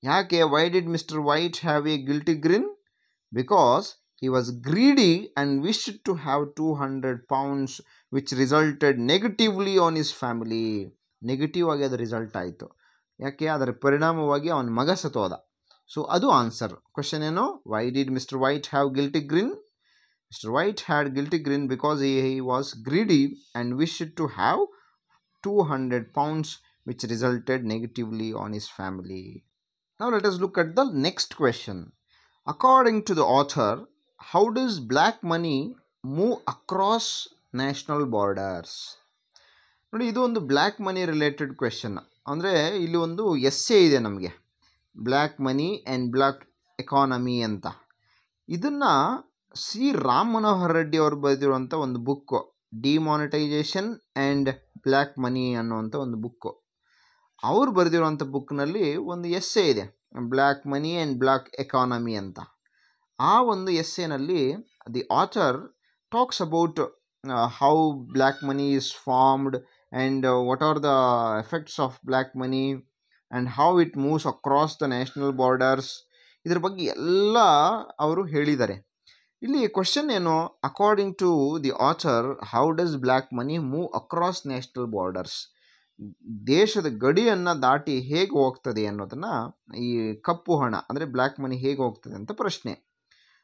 ಯಾಕೆ why did mister White have a guilty grin? Because he was greedy and wished to have 200 pounds which resulted negatively on his family. Negative ಆಗಿ ಅದು result ಆಯಿತು. ಯಾಕೆ? ಅದರ ಪರಿಣಾಮವಾಗಿ ಅವನ ಮಗ ಸತ್ತೋದ. So ಅದು ಆನ್ಸರ್. ಕ್ವಶನ್ ಏನು? Y did mister White have guilty grin? Mr. White had guilty grin because he was greedy and wished to have 200 pounds which resulted negatively on his family. Now let us look at the next question. According to the author, how does black money move across national borders? ನೋಡಿ, ಇದು ಒಂದು black money related question. ಅಂದರೆ ಇಲ್ಲಿ ಒಂದು essay ಇದೆ ನಮಗೆ, black money and black economy ಅಂತ. ಇದನ್ನು ಸಿ ರಾಮ್ ಮನೋಹರ್ ರೆಡ್ಡಿ ಅವರು ಬರೆದಿರುವಂಥ ಒಂದು book, demonetisation and black money ಅನ್ನುವಂಥ ಒಂದು ಬುಕ್ಕು. ಅವರು ಬರೆದಿರುವಂಥ ಬುಕ್ನಲ್ಲಿ ಒಂದು ಎಸ್ಸೆ ಇದೆ, black money and black economy ಅಂತ. ಆ ಒಂದು ಎಸ್ಸೆನಲ್ಲಿ the author talks about how black money is formed and what are the effects of black money and how it moves across the national borders. ಇದ್ರ ಬಗ್ಗೆ ಎಲ್ಲ ಅವರು ಹೇಳಿದ್ದಾರೆ. ಇಲ್ಲಿ ಕ್ವಶನ್ ಏನು? According to the author, how does black money move across national borders? ದೇಶದ ಗಡಿಯನ್ನು ದಾಟಿ ಹೇಗೆ ಹೋಗ್ತದೆ ಅನ್ನೋದನ್ನು, ಈ ಕಪ್ಪು ಹಣ ಅಂದರೆ ಬ್ಲ್ಯಾಕ್ ಮನಿ ಹೇಗೆ ಹೋಗ್ತದೆ ಅಂತ ಪ್ರಶ್ನೆ.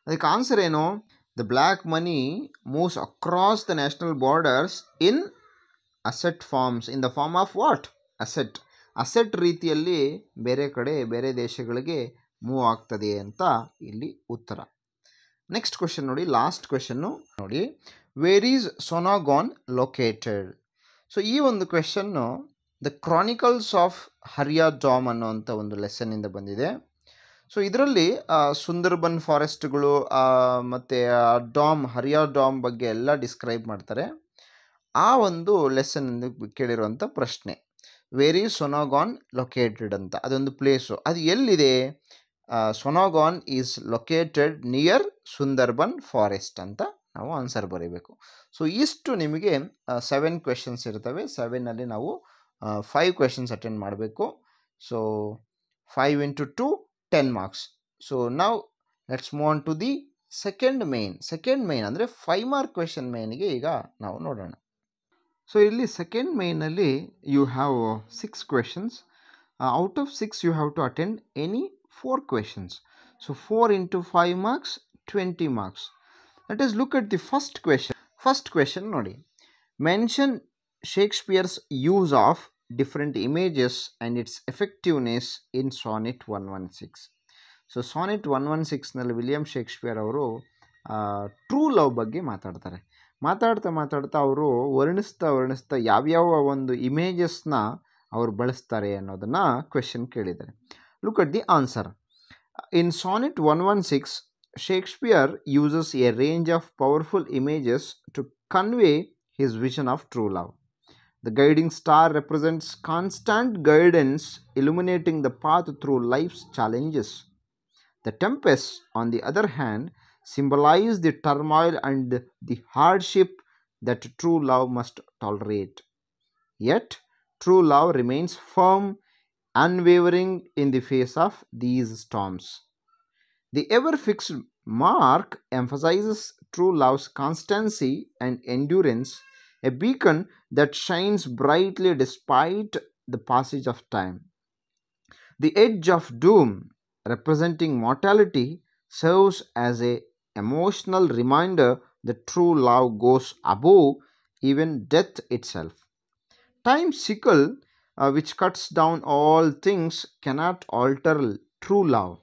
ಅದಕ್ಕೆ ಆನ್ಸರ್ ಏನು? The black money moves across the national borders in asset forms. In the form of what? Asset ರೀತಿಯಲ್ಲಿ ಬೇರೆ ಕಡೆ ಬೇರೆ ದೇಶಗಳಿಗೆ ಮೂವ್ ಆಗ್ತದೆ ಅಂತ ಇಲ್ಲಿ ಉತ್ತರ. ನೆಕ್ಸ್ಟ್ ಕ್ವೆಶನ್ ನೋಡಿ, ಲಾಸ್ಟ್ ಕ್ವೆಶನ್ನು ನೋಡಿ, where is Sonagaon located? So ಈ ಒಂದು question the chronicles of Hariya Dom ಅನ್ನೋವಂಥ ಒಂದು ಲೆಸನ್ನಿಂದ ಬಂದಿದೆ. ಸೊ ಇದರಲ್ಲಿ ಸುಂದರ್ಬನ್ ಫಾರೆಸ್ಟ್ಗಳು ಮತ್ತು ಡಾಮ್, ಹರಿಯಾ ಡಾಮ್ ಬಗ್ಗೆ ಎಲ್ಲ ಡಿಸ್ಕ್ರೈಬ್ ಮಾಡ್ತಾರೆ. ಆ ಒಂದು ಲೆಸನ್ನಿಂದ ಕೇಳಿರುವಂಥ ಪ್ರಶ್ನೆ, ವೇರ್ ಈಸ್ ಸೊನಾಗಾನ್ ಲೊಕೇಟೆಡ್ ಅಂತ. ಅದೊಂದು ಪ್ಲೇಸು, ಅದು ಎಲ್ಲಿದೆ? Sonagaon is located near Sundarban forest ಅಂತ ನಾವು ಆನ್ಸರ್ ಬರೀಬೇಕು. ಸೊ ಇಷ್ಟು ನಿಮಗೆ 7 ಕ್ವೆಶನ್ಸ್ ಇರ್ತವೆ. 7ನಲ್ಲಿ ನಾವು 5 ಕ್ವೆಶನ್ಸ್ ಅಟೆಂಡ್ ಮಾಡಬೇಕು. So 5 into 2 10 marks. ಸೊ ನಾವು let's move on to the second main ಅಂದರೆ 5 mark ಕ್ವೆಶನ್ ಮೇನ್ಗೆ ಈಗ ನಾವು ನೋಡೋಣ. ಸೊ ಇಲ್ಲಿ ಸೆಕೆಂಡ್ ಮೇನಲ್ಲಿ you have 6 questions. Out of 6 you have to attend any 4 questions. So 4 into 5 marks, 20 marks. Let us look at the first question. First question nodi. Mention Shakespeare's use of different images and its effectiveness in Sonnet 116. So Sonnet 116 ನಲ್ಲಿ William Shakespeare ಅವರು true love ಬಗ್ಗೆ ಮಾತಾಡ್ತಾ ಅವರು ವರ್ಣಿಸ್ತಾ ಯಾವ್ಯಾವ ಒಂದು ಇಮೇಜಸ್ನ ಅವರು ಬಳಸ್ತಾರೆ ಅನ್ನೋದನ್ನು ಕ್ವೆಶನ್ ಕೇಳಿದ್ದಾರೆ. Look at the answer. In Sonnet 116, Shakespeare uses a range of powerful images to convey his vision of true love. The guiding star represents constant guidance, illuminating the path through life's challenges. The tempests, on the other hand, symbolize the turmoil and the hardship that true love must tolerate. Yet, true love remains firm, unwavering in the face of these storms. The ever-fixed mark emphasizes true love's constancy and endurance, a beacon that shines brightly despite the passage of time. The edge of doom, representing mortality, serves as an emotional reminder that true love goes above even death itself. Time's sickle, which cuts down all things, cannot alter true love,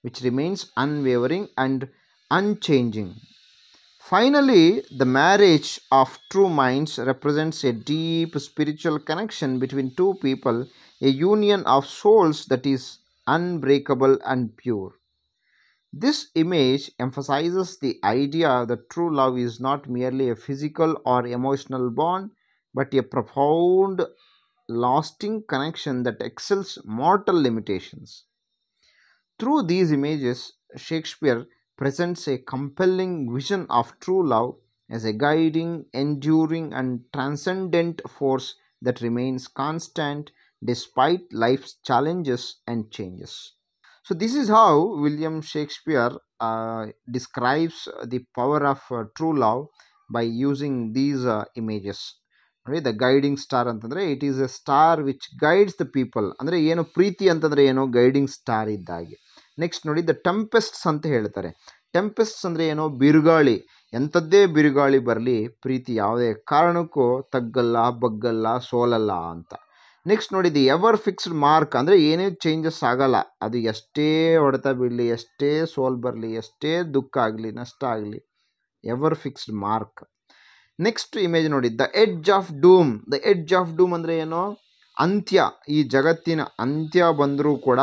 which remains unwavering and unchanging. Finally, the marriage of true minds represents a deep spiritual connection between two people, a union of souls that is unbreakable and pure. This image emphasizes the idea that true love is not merely a physical or emotional bond, but a profound, lasting connection that excels mortal limitations. Through these images, Shakespeare presents a compelling vision of true love, as a guiding, enduring, and transcendent force that remains constant despite life's challenges and changes. So, this is how William Shakespeare describes the power of true love by using these images. ನೋಡಿ, the guiding star ಅಂತಂದರೆ it is A star which guides the people. ಅಂದರೆ ಏನು, ಪ್ರೀತಿ ಅಂತಂದರೆ ಏನು, guiding star ಇದ್ದಾಗೆ. Next ನೋಡಿ, the ಟೆಂಪೆಸ್ಟ್ಸ್ ಅಂತ ಹೇಳ್ತಾರೆ. ಟೆಂಪೆಸ್ಟ್ಸ್ ಅಂದರೆ ಏನೋ, ಬಿರುಗಾಳಿ. ಎಂಥದ್ದೇ ಬಿರುಗಾಳಿ ಬರಲಿ, ಪ್ರೀತಿ ಯಾವುದೇ ಕಾರಣಕ್ಕೂ ತಗ್ಗಲ್ಲ, ಬಗ್ಗಲ್ಲ, ಸೋಲಲ್ಲ ಅಂತ. ನೆಕ್ಸ್ಟ್ ನೋಡಿ, ದಿ ಎವರ್ ಫಿಕ್ಸ್ಡ್ ಮಾರ್ಕ್ ಅಂದರೆ ಏನೇ ಚೇಂಜಸ್ ಆಗಲ್ಲ. ಅದು ಎಷ್ಟೇ ಹೊಡೆತ ಬೀಳಲಿ, ಎಷ್ಟೇ ಸೋಲ್ ಬರಲಿ, ಎಷ್ಟೇ ದುಃಖ ಆಗಲಿ, ನಷ್ಟ ಆಗಲಿ, ever fixed mark. Next image ನೋಡಿ, the edge of doom. The edge of doom ಅಂದರೆ ಏನೋ, ಅಂತ್ಯ. ಈ ಜಗತ್ತಿನ ಅಂತ್ಯ ಬಂದರೂ ಕೂಡ,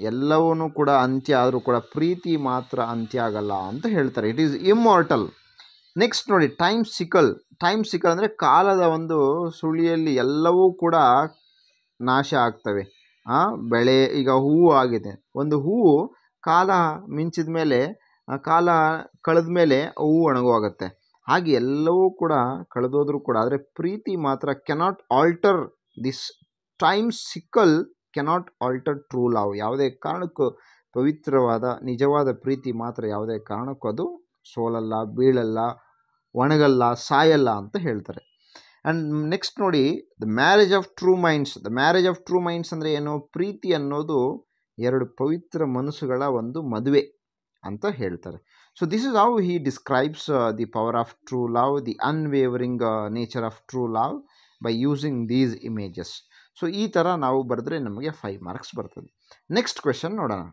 ಎಲ್ಲವೂ ಕೂಡ ಅಂತ್ಯ ಆದರೂ ಕೂಡ ಪ್ರೀತಿ ಮಾತ್ರ ಅಂತ್ಯ ಆಗಲ್ಲ ಅಂತ ಹೇಳ್ತಾರೆ. It is immortal. ನೆಕ್ಸ್ಟ್ ನೋಡಿ, ಟೈಮ್ ಸಿಕಲ್. ಟೈಮ್ ಸಿಕಲ್ ಅಂದರೆ ಕಾಲದ ಒಂದು ಸುಳಿಯಲ್ಲಿ ಎಲ್ಲವೂ ಕೂಡ ನಾಶ ಆಗ್ತವೆ. ಬೆಳೆ, ಈಗ ಹೂವು ಆಗಿದೆ, ಒಂದು ಹೂವು ಕಾಲ ಮಿಂಚಿದ ಮೇಲೆ, ಕಾಲ ಕಳೆದ ಮೇಲೆ ಹೂವು ಒಣಗೋಗುತ್ತೆ. ಹಾಗೆ ಎಲ್ಲವೂ ಕೂಡ ಕಳೆದೋದ್ರೂ ಕೂಡ, ಆದರೆ ಪ್ರೀತಿ ಮಾತ್ರ cannot alter this time sickle, cannot alter true love. ಯಾವುದೇ ಕಾರಣಕ್ಕೂ ಪವಿತ್ರವಾದ ನಿಜವಾದ ಪ್ರೀತಿ ಮಾತ್ರ ಯಾವುದೇ ಕಾರಣಕ್ಕೂ ಅದು ಸೋಲಲ್ಲ, ಬೀಳಲ್ಲ, ಒಣಗಲ್ಲ, ಸಾಯಲ್ಲ ಅಂತ ಹೇಳ್ತಾರೆ. ಆ್ಯಂಡ್ ನೆಕ್ಸ್ಟ್ ನೋಡಿ, the marriage of true minds. The marriage of true minds ಅಂದರೆ ಏನು, ಪ್ರೀತಿ ಅನ್ನೋದು ಎರಡು ಪವಿತ್ರ ಮನಸ್ಸುಗಳ ಒಂದು ಮದುವೆ ಅಂತ ಹೇಳ್ತಾರೆ. So this is how he describes the power of true love, the unwavering nature of true love by using these images. So ಈ ಥರ ನಾವು ಬರೆದ್ರೆ ನಮಗೆ 5 ಮಾರ್ಕ್ಸ್ ಬರ್ತದೆ. ನೆಕ್ಸ್ಟ್ ಕ್ವೆಶನ್ ನೋಡೋಣ.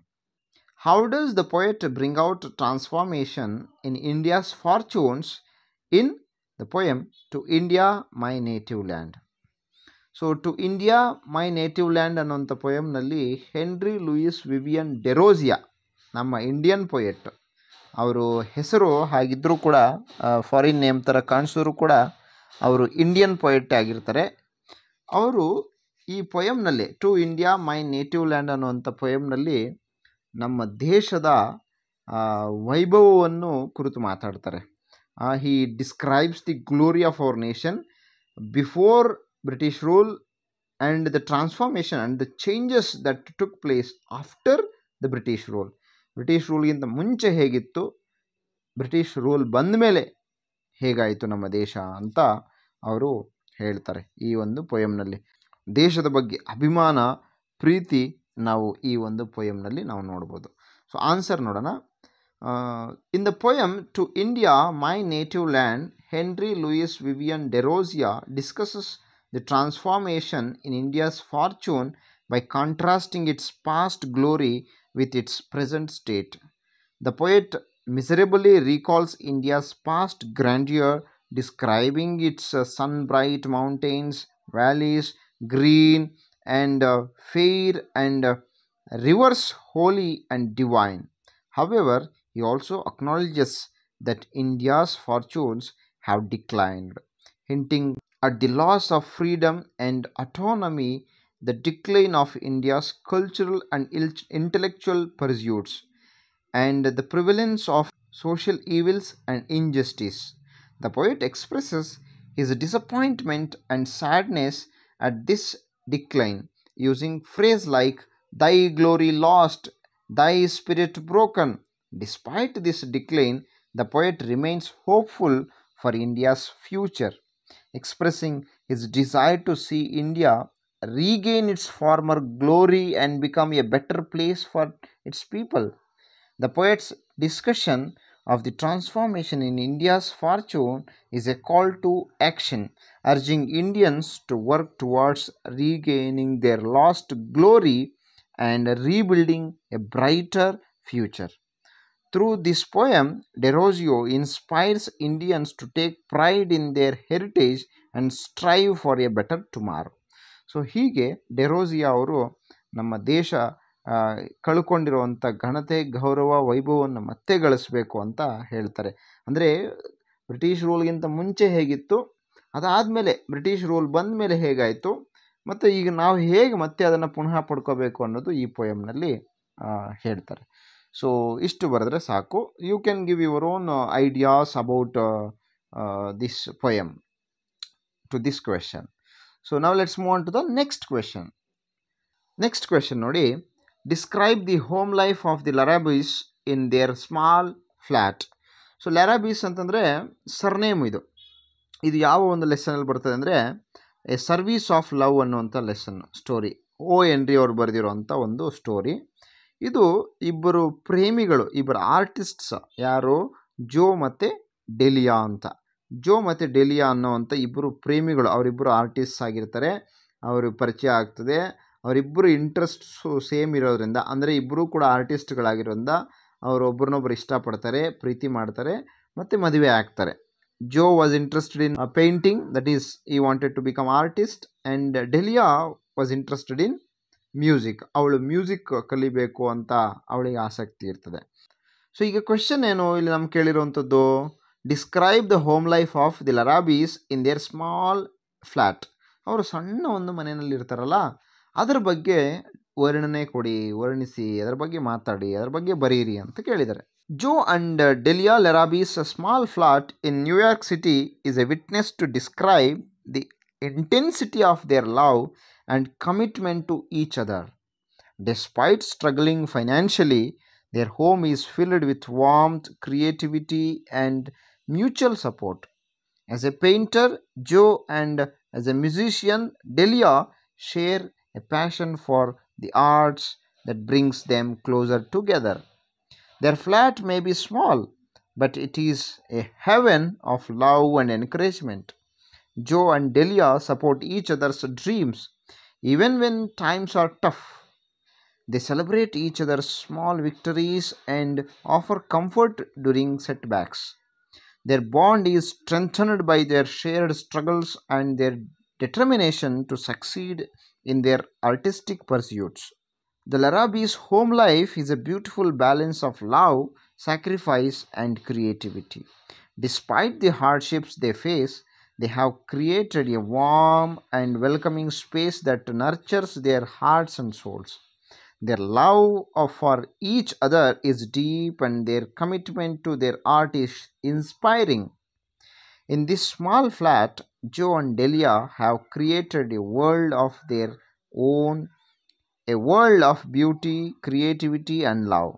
How does the poet bring out transformation in India's fortunes in the poem to India my native land? So to India my native land ಅನ್ನೋಂಥ ಪೊಯಮ್ನಲ್ಲಿ Henry Louis Vivian Derozio, ನಮ್ಮ Indian poet, ಅವರು ಹೆಸರು ಹಾಗಿದ್ದರೂ ಕೂಡ foreign name ಥರ ಕಾಣಿಸಿದ್ರು ಕೂಡ ಅವರು ಇಂಡಿಯನ್ ಪೊಯೆಟ್ ಆಗಿರ್ತಾರೆ. ಅವರು ಈ ಪೊಯಮ್ನಲ್ಲಿ, to India my native land ಅನ್ನುವಂಥ ಪೊಯಮ್ನಲ್ಲಿ ನಮ್ಮ ದೇಶದ ವೈಭವವನ್ನು ಕುರಿತು ಮಾತಾಡ್ತಾರೆ. he describes the glory of our nation before British rule and the transformation and the changes that took place after the British rule. British ರೂಲ್ಗಿಂತ ಮುಂಚೆ ಹೇಗಿತ್ತು, ಬ್ರಿಟಿಷ್ ರೂಲ್ ಬಂದ ಮೇಲೆ ಹೇಗಾಯಿತು ನಮ್ಮ ದೇಶ ಅಂತ ಅವರು ಹೇಳ್ತಾರೆ ಈ ಒಂದು ಪೊಯಮ್ನಲ್ಲಿ. ದೇಶದ ಬಗ್ಗೆ ಅಭಿಮಾನ, ಪ್ರೀತಿ ನಾವು ಈ ಒಂದು ಪೊಯಮ್ನಲ್ಲಿ ನಾವು ನೋಡ್ಬೋದು. ಸೊ ಆನ್ಸರ್ ನೋಡೋಣ. In the poem To India, My Native Land, Henry Louis Vivian Desrosiers discusses the transformation in India's fortune by contrasting its past glory with its present state. The poet miserably recalls India's past grandeur, describing its sun-bright mountains, valleys, green and fair, and rivers holy and divine. However, he also acknowledges that India's fortunes have declined, hinting at the loss of freedom and autonomy, the decline of India's cultural and intellectual pursuits, and the prevalence of social evils and injustice. The poet expresses his disappointment and sadness at this decline, using phrases like "Thy glory lost, thy spirit broken." Despite this decline, the poet remains hopeful for India's future, expressing his desire to see India regain its former glory and become a better place for its people. The poet's discussion of the transformation in India's fortune is a call to action, urging Indians to work towards regaining their lost glory and rebuilding a brighter future. Through this poem, Desrosiers inspires Indians to take pride in their heritage and strive for a better tomorrow. So ಹೀಗೆ ಡೆರೋಜಿಯಾ ಅವರು ನಮ್ಮ ದೇಶ ಕಳ್ಕೊಂಡಿರುವಂಥ ಘನತೆ, ಗೌರವ, ವೈಭವವನ್ನು ಮತ್ತೆ ಗಳಿಸಬೇಕು ಅಂತ ಹೇಳ್ತಾರೆ. ಅಂದರೆ ಬ್ರಿಟಿಷ್ ರೂಲ್ಗಿಂತ ಮುಂಚೆ ಹೇಗಿತ್ತು, ಅದಾದಮೇಲೆ ಬ್ರಿಟಿಷ್ ರೂಲ್ ಬಂದ ಮೇಲೆ ಹೇಗಾಯಿತು, ಮತ್ತು ಈಗ ನಾವು ಹೇಗೆ ಮತ್ತೆ ಅದನ್ನು ಪುನಃ ಪಡ್ಕೋಬೇಕು ಅನ್ನೋದು ಈ ಪೊಯಮ್ನಲ್ಲಿ ಹೇಳ್ತಾರೆ. ಸೊ ಇಷ್ಟು ಬರೆದ್ರೆ ಸಾಕು. You can give your own ideas about this poem to this question. So now let's move on to the next question. Next question ನೋಡಿ, describe the home life of the Larrabis in their small flat. So Larrabees ಅಂತಂದರೆ surname ಇದು. ಇದು ಯಾವ ಒಂದು ಲೆಸನಲ್ಲಿ ಬರ್ತದೆ ಅಂದರೆ a service of love ಅನ್ನುವಂಥ ಲೆಸನ್ ಸ್ಟೋರಿ. ಹೆನ್ರಿ ಅವರು ಬರೆದಿರುವಂಥ ಒಂದು ಸ್ಟೋರಿ. ಇದು ಇಬ್ಬರು ಪ್ರೇಮಿಗಳು, ಇಬ್ಬರು ಆರ್ಟಿಸ್ಟ್ಸ್, ಯಾರು ಜೋ ಮತ್ತು ಡೆಲಿಯಾ ಅಂತ. ಜೋ ಮತ್ತು ಡೆಲಿಯಾ ಅನ್ನೋವಂಥ ಇಬ್ಬರು ಪ್ರೇಮಿಗಳು, ಅವರಿಬ್ಬರು ಆರ್ಟಿಸ್ಟ್ಸ್ ಆಗಿರ್ತಾರೆ. ಅವರು ಪರಿಚಯ ಆಗ್ತದೆ. ಅವರಿಬ್ಬರು ಇಂಟ್ರೆಸ್ಟ್ಸು ಸೇಮ್ ಇರೋದ್ರಿಂದ, ಅಂದರೆ ಇಬ್ಬರೂ ಕೂಡ ಆರ್ಟಿಸ್ಟ್ಗಳಾಗಿರೋದ್ರಿಂದ ಅವರು ಒಬ್ರನ್ನೊಬ್ರು ಇಷ್ಟಪಡ್ತಾರೆ, ಪ್ರೀತಿ ಮಾಡ್ತಾರೆ ಮತ್ತು ಮದುವೆ ಆಗ್ತಾರೆ. Joe was interested in painting, that is he wanted to become artist, and Delia was interested in music. ಅವಳು ಮ್ಯೂಸಿಕ್ ಕಲಿಬೇಕು ಅಂತ ಅವಳಿಗೆ ಆಸಕ್ತಿ ಇರ್ತದೆ. ಸೊ ಈಗ ಕ್ವೆಶನ್ ಏನು ಇಲ್ಲಿ ನಮ್ಗೆ ಕೇಳಿರುವಂಥದ್ದು, describe the home life of the Larrabees in their small flat. ಅವರು ಸಣ್ಣ ಒಂದು ಮನೆಯಲ್ಲಿ ಇರ್ತಾರಲ್ಲ, ಅದರ ಬಗ್ಗೆ ವರ್ಣನೆ ಕೊಡಿ, ವರ್ಣಿಸಿ, ಅದರ ಬಗ್ಗೆ ಮಾತಾಡಿ, ಅದರ ಬಗ್ಗೆ ಬರೀರಿ ಅಂತ ಕೇಳಿದ್ದಾರೆ. Joe and Delia Larrabees small flat in New York city is a witness to describe the intensity of their love and commitment to each other. Despite struggling financially, their home is filled with warmth, creativity, and mutual support. As a painter, Joe, and as a musician, Delia share a passion for the arts that brings them closer together. Their flat may be small, but it is a heaven of love and encouragement. Joe and Delia support each other's dreams even when times are tough. They celebrate each other's small victories and offer comfort during setbacks. Their bond is strengthened by their shared struggles and their determination to succeed in their artistic pursuits. The Larrabis' home life is a beautiful balance of love, sacrifice, and creativity. Despite the hardships they face, they have created a warm and welcoming space that nurtures their hearts and souls. Their love for each other is deep, and their commitment to their art is inspiring. In this small flat, Joe and Delia have created a world of their own, a world of beauty, creativity, and love.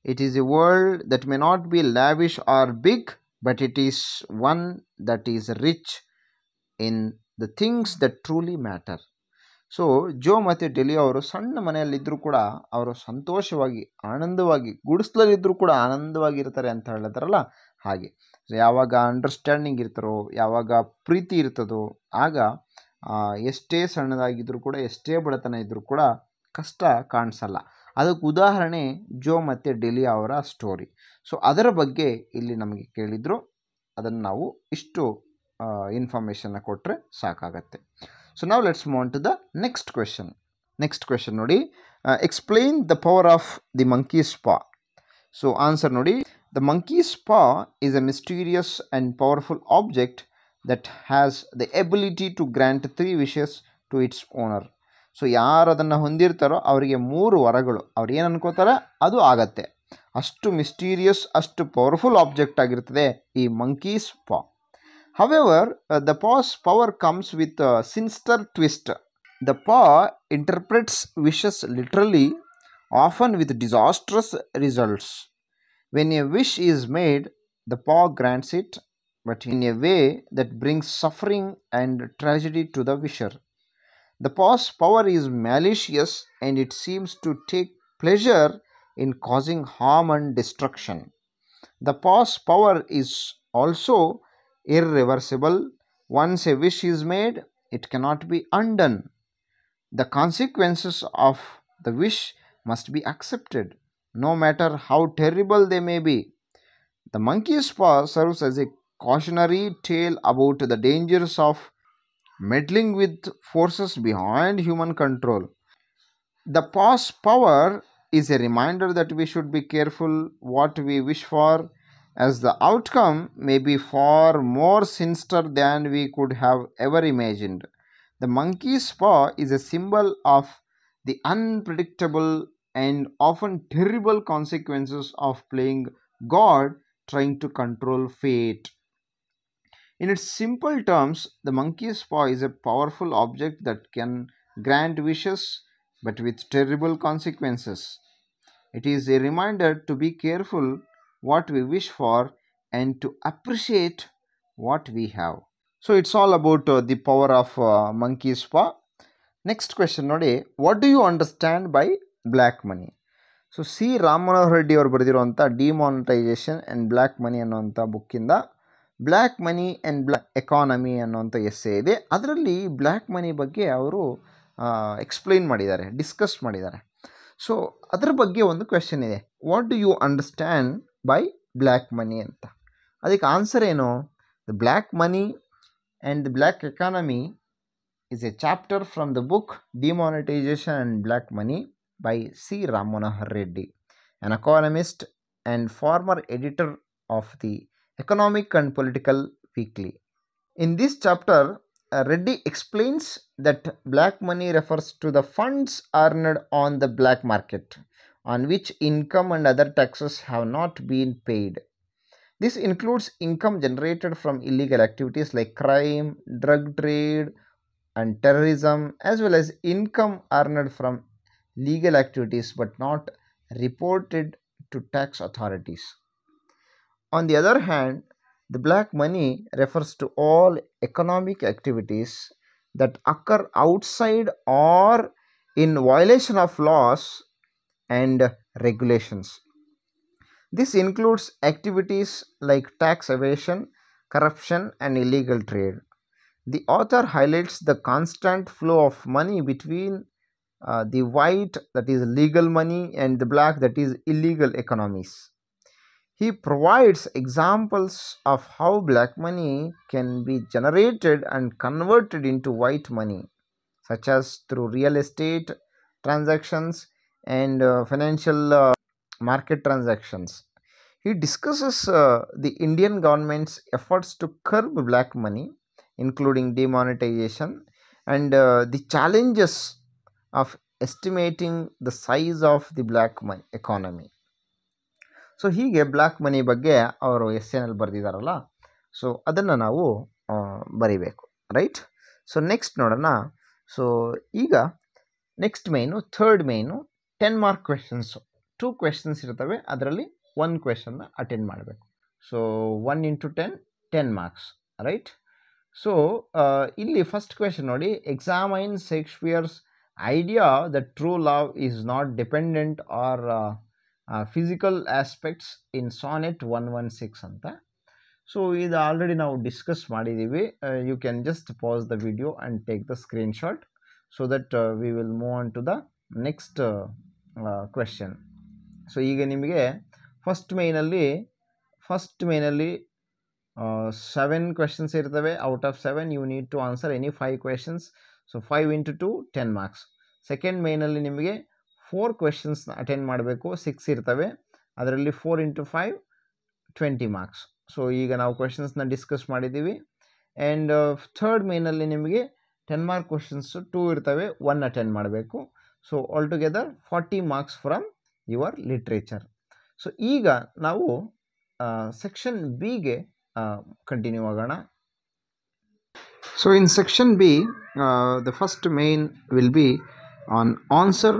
It is a world that may not be lavish or big, but it is one that is rich in the things that truly matter. So Joe ಮತ್ತು Delia ಅವರು ಸಣ್ಣ ಮನೆಯಲ್ಲಿದ್ದರೂ ಕೂಡ ಅವರು ಸಂತೋಷವಾಗಿ, ಆನಂದವಾಗಿ, ಗುಡಿಸ್ಲಲ್ಲಿದ್ದರೂ ಕೂಡ ಆನಂದವಾಗಿರ್ತಾರೆ ಅಂತ ಹೇಳಿದಾರಲ್ಲ ಹಾಗೆ. ಯಾವಾಗ ಅಂಡರ್ಸ್ಟ್ಯಾಂಡಿಂಗ್ ಇರ್ತಾರೋ, ಯಾವಾಗ ಪ್ರೀತಿ ಇರ್ತದೋ, ಆಗ ಎಷ್ಟೇ ಸಣ್ಣದಾಗಿದ್ದರೂ ಕೂಡ, ಎಷ್ಟೇ ಬಡತನ ಇದ್ದರೂ ಕೂಡ ಕಷ್ಟ ಕಾಣಿಸಲ್ಲ. ಅದಕ್ಕೆ ಉದಾಹರಣೆ ಜೋ ಮತ್ತು ಡೆಲಿಯಾ ಅವರ ಸ್ಟೋರಿ. ಸೊ ಅದರ ಬಗ್ಗೆ ಇಲ್ಲಿ ನಮಗೆ ಕೇಳಿದರು, ಅದನ್ನು ನಾವು ಇಷ್ಟು ಇನ್ಫಾರ್ಮೇಷನ್ನ ಕೊಟ್ಟರೆ ಸಾಕಾಗತ್ತೆ. ಸೊ ನಾವು let's move on to the next question. Next question ನೋಡಿ, explain the power of the monkey's paw. So answer ನೋಡಿ, the monkey's paw is a mysterious and powerful object that has the ability to grant 3 wishes to its owner. So ಯಾರು ಅದನ್ನು ಹೊಂದಿರ್ತಾರೋ ಅವರಿಗೆ 3 ವರಗಳು, ಅವ್ರು ಏನು ಅನ್ಕೋತಾರೆ ಅದು ಆಗತ್ತೆ. ಅಷ್ಟು ಮಿಸ್ಟೀರಿಯಸ್, ಅಷ್ಟು ಪವರ್ಫುಲ್ ಆಬ್ಜೆಕ್ಟ್ ಆಗಿರ್ತದೆ ಈ ಮಂಕೀಸ್ ಪಾ. However, the paw's power comes with a sinister twist. The paw interprets wishes literally, often with disastrous results. When a wish is made, the paw grants it, but in a way that brings suffering and tragedy to the wisher. The paw's power is malicious, and it seems to take pleasure in causing harm and destruction. The paw's power is also irreversible. Once a wish is made, it cannot be undone. The consequences of the wish must be accepted, no matter how terrible they may be. The monkey's paw serves as a cautionary tale about the dangers of meddling with forces beyond human control. The paw's power is a reminder that we should be careful what we wish for, as the outcome may be far more sinister than we could have ever imagined. The monkey's paw is a symbol of the unpredictable and often terrible consequences of playing God, trying to control fate. In its simple terms, the monkey's paw is a powerful object that can grant wishes but with terrible consequences. It is a reminder to be careful what we wish for and to appreciate what we have. So it's all about the power of monkey's paw. Next question ನೋಡಿ, what do you understand by black money? So C Ram Manohar Reddy ಅವರು ಬರೆದಿರುವಂಥ demonetisation and black money ಅನ್ನುವಂಥ ಬುಕ್ಕಿಂದ black money and black economy ಅನ್ನುವಂಥ essay ಇದೆ. ಅದರಲ್ಲಿ black money ಬಗ್ಗೆ ಅವರು ಎಕ್ಸ್ಪ್ಲೈನ್ ಮಾಡಿದ್ದಾರೆ, ಡಿಸ್ಕಸ್ ಮಾಡಿದ್ದಾರೆ. ಸೊ ಅದ್ರ ಬಗ್ಗೆ ಒಂದು ಕ್ವೆಶನ್ ಇದೆ, what do you understand by black money ಅಂತ. ಅದಕ್ಕೆ ಆನ್ಸರ್ ಏನು? The black money and the black economy is a chapter from the book Demonetization and Black Money by C. Ram Manohar Reddy, an economist and former editor of the Economic and Political Weekly. In this chapter, Reddy explains that black money refers to the funds earned on the black market, on which income and other taxes have not been paid. This includes income generated from illegal activities like crime, drug trade, and terrorism, as well as income earned from legal activities but not reported to tax authorities. On the other hand, the black money refers to all economic activities that occur outside or in violation of laws and regulations. This includes activities like tax evasion, corruption, and illegal trade. The author highlights the constant flow of money between the white, that is legal money, and the black, that is illegal economies. He provides examples of how black money can be generated and converted into white money, such as through real estate transactions and financial market transactions. He discusses the Indian government's efforts to curb black money, including demonetization, and the challenges of estimating the size of the black money economy. So ಹೀಗೆ black money ಬಗ್ಗೆ ಅವರು ಎಸ್ಸೆನಲ್ಲಿ ಬರೆದಿದ್ದಾರಲ್ಲ, so ಅದನ್ನು ನಾವು ಬರಿಬೇಕು, right. So next ನೋಡೋಣ. So ಈಗ next main, third main 10 mark questions. 2 questions ಇರ್ತವೆ, ಅದರಲ್ಲಿ 1 ಕ್ವೆಶನ್ನ ಅಟೆಂಡ್ ಮಾಡಬೇಕು. So 1 into 10, 10 marks, right. So ಇಲ್ಲಿ ಫಸ್ಟ್ ಕ್ವೆಶನ್ ನೋಡಿ, examine Shakespeare's idea that true love is not dependent or physical aspects in sonnet 116 ಅಂತ. So ಇದು already ನಾವು discuss ಮಾಡಿದ್ದೀವಿ. You can just pass the video and take the screenshot so that we will move on to the next question. So ಈಗ ನಿಮಗೆ first ಮೇನಲ್ಲಿ 7 questions ಇರ್ತವೆ. Out of 7 you need to answer any 5 questions. So 5 into 2, 10 marks. Second ಮೇನಲ್ಲಿ ನಿಮಗೆ 4 ಕ್ವೆಶನ್ಸ್ನ attend ಮಾಡಬೇಕು, 6 ಇರ್ತವೆ. ಅದರಲ್ಲಿ 4 into 5, 20 marks. So ಈಗ ನಾವು ಕ್ವೆಶನ್ಸ್ನ ಡಿಸ್ಕಸ್ ಮಾಡಿದ್ದೀವಿ. ಆ್ಯಂಡ್ ಥರ್ಡ್ ಮೇನಲ್ಲಿ ನಿಮಗೆ 10 ಮಾರ್ಕ್ ಕ್ವೆಶನ್ಸು 2 ಇರ್ತವೆ, 1 ಅಟೆಂಡ್ ಮಾಡಬೇಕು. So all together 40 marks from your literature. So ಈಗ ನಾವು ಸೆಕ್ಷನ್ ಬಿಗೆ ಕಂಟಿನ್ಯೂ ಆಗೋಣ. So in section B, the first main will be on answer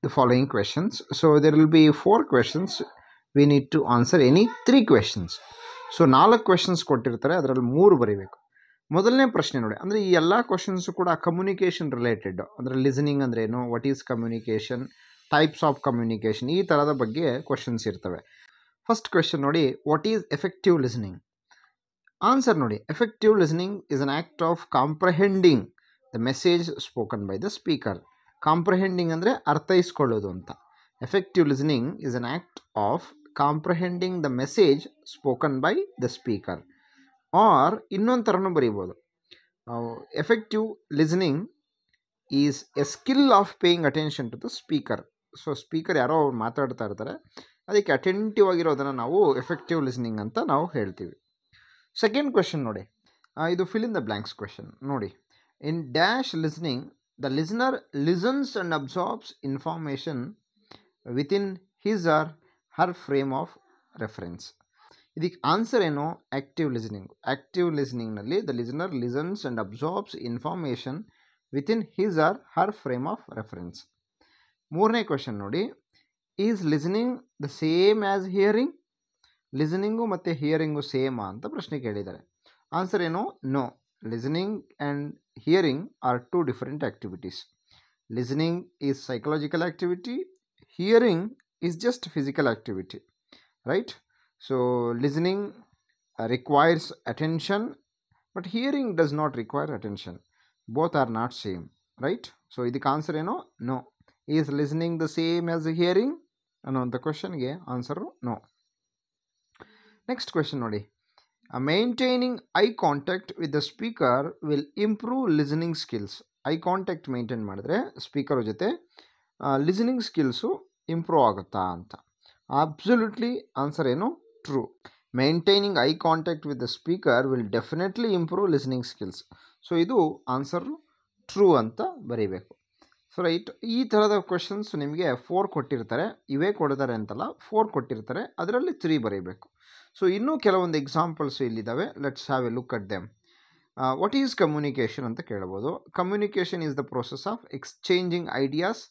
the following questions. So there will be 4 questions. We need to answer any 3 questions. So 4 questions ಕೊಟ್ಟಿರ್ತಾರೆ, ಅದರಲ್ಲಿ 3 ಬರೀಬೇಕು. ಮೊದಲನೇ ಪ್ರಶ್ನೆ ನೋಡಿ, ಅಂದರೆ ಈ ಎಲ್ಲ ಕ್ವೆಶನ್ಸು ಕೂಡ ಕಮ್ಯುನಿಕೇಷನ್ ರಿಲೇಟೆಡ್. ಅಂದರೆ ಲಿಸನಿಂಗ್ ಅಂದರೆ ಏನು, what is communication, types of communication, ಈ ಥರದ ಬಗ್ಗೆ ಕ್ವೆಶನ್ಸ್ ಇರ್ತವೆ. ಫಸ್ಟ್ ಕ್ವೆಶನ್ ನೋಡಿ, what is effective listening? Answer ನೋಡಿ, effective listening is an act of comprehending the message spoken by the speaker. Comprehending ಅಂದರೆ ಅರ್ಥೈಸ್ಕೊಳ್ಳೋದು ಅಂತ. Effective listening is an act of comprehending the message spoken by the speaker. Or ಇನ್ನೊಂದು ಥರನೂ ಬರೀಬೋದು, effective listening is a skill of paying attention to the speaker. So speaker ಯಾರೋ ಅವ್ರು ಮಾತಾಡ್ತಾ ಇರ್ತಾರೆ, ಅದಕ್ಕೆ ಅಟೆಂಟಿವ್ ಆಗಿರೋದನ್ನು ನಾವು ಎಫೆಕ್ಟಿವ್ ಲಿಸನಿಂಗ್ ಅಂತ ನಾವು ಹೇಳ್ತೀವಿ. ಸೆಕೆಂಡ್ ಕ್ವೆಶನ್ ನೋಡಿ, ಇದು fill in the blanks question ನೋಡಿ. In dash listening the listener listens and absorbs information within his or her frame of reference. ಇದಕ್ಕೆ ಆನ್ಸರ್ ಏನು? Active listening. ಆ್ಯಕ್ಟಿವ್ ಲಿಸನಿಂಗ್ನಲ್ಲಿ the listener listens and absorbs information within his or her frame of reference. ಮೂರನೇ question ನೋಡಿ, is listening the same as hearing? Listening ಮತ್ತು hearing ಸೇಮಾ ಅಂತ ಪ್ರಶ್ನೆ ಕೇಳಿದ್ದಾರೆ. ಆನ್ಸರ್ ಏನು? No. Listening and hearing are two different activities. Listening is psychological activity, hearing is just physical activity, right? So listening requires attention, but hearing does not require attention. Both are not same, right? So ಇದಕ್ಕೆ answer ಏನು? No. Is listening the same as hearing ಅನ್ನೋಂಥ ಕ್ವೆಶನ್ಗೆ answer no. Next question ನೋಡಿ, maintaining eye contact with the speaker will improve listening skills. Eye contact maintain ಮಾಡಿದ್ರೆ speaker ಜೊತೆ listening skills improve ಆಗುತ್ತಾ ಅಂತ. Absolutely answer ಏನು? True. Maintaining eye contact with the speaker will definitely improve listening skills. So ಇದು answer true ಅಂತ ಬರೀಬೇಕು. So right, ಈ ಥರದ ಕ್ವೆಶನ್ಸ್ ನಿಮಗೆ 4 ಕೊಟ್ಟಿರ್ತಾರೆ, ಇವೇ ಕೊಡ್ತಾರೆ ಅಂತಲ್ಲ, 4 ಕೊಟ್ಟಿರ್ತಾರೆ, ಅದರಲ್ಲಿ 3 ಬರೀಬೇಕು. ಸೊ ಇನ್ನೂ ಕೆಲವೊಂದು ಎಕ್ಸಾಂಪಲ್ಸು ಇಲ್ಲಿದ್ದಾವೆ. Let's have a look at them. What is communication ಅಂತ ಕೇಳ್ಬೋದು. Communication is the process of exchanging ideas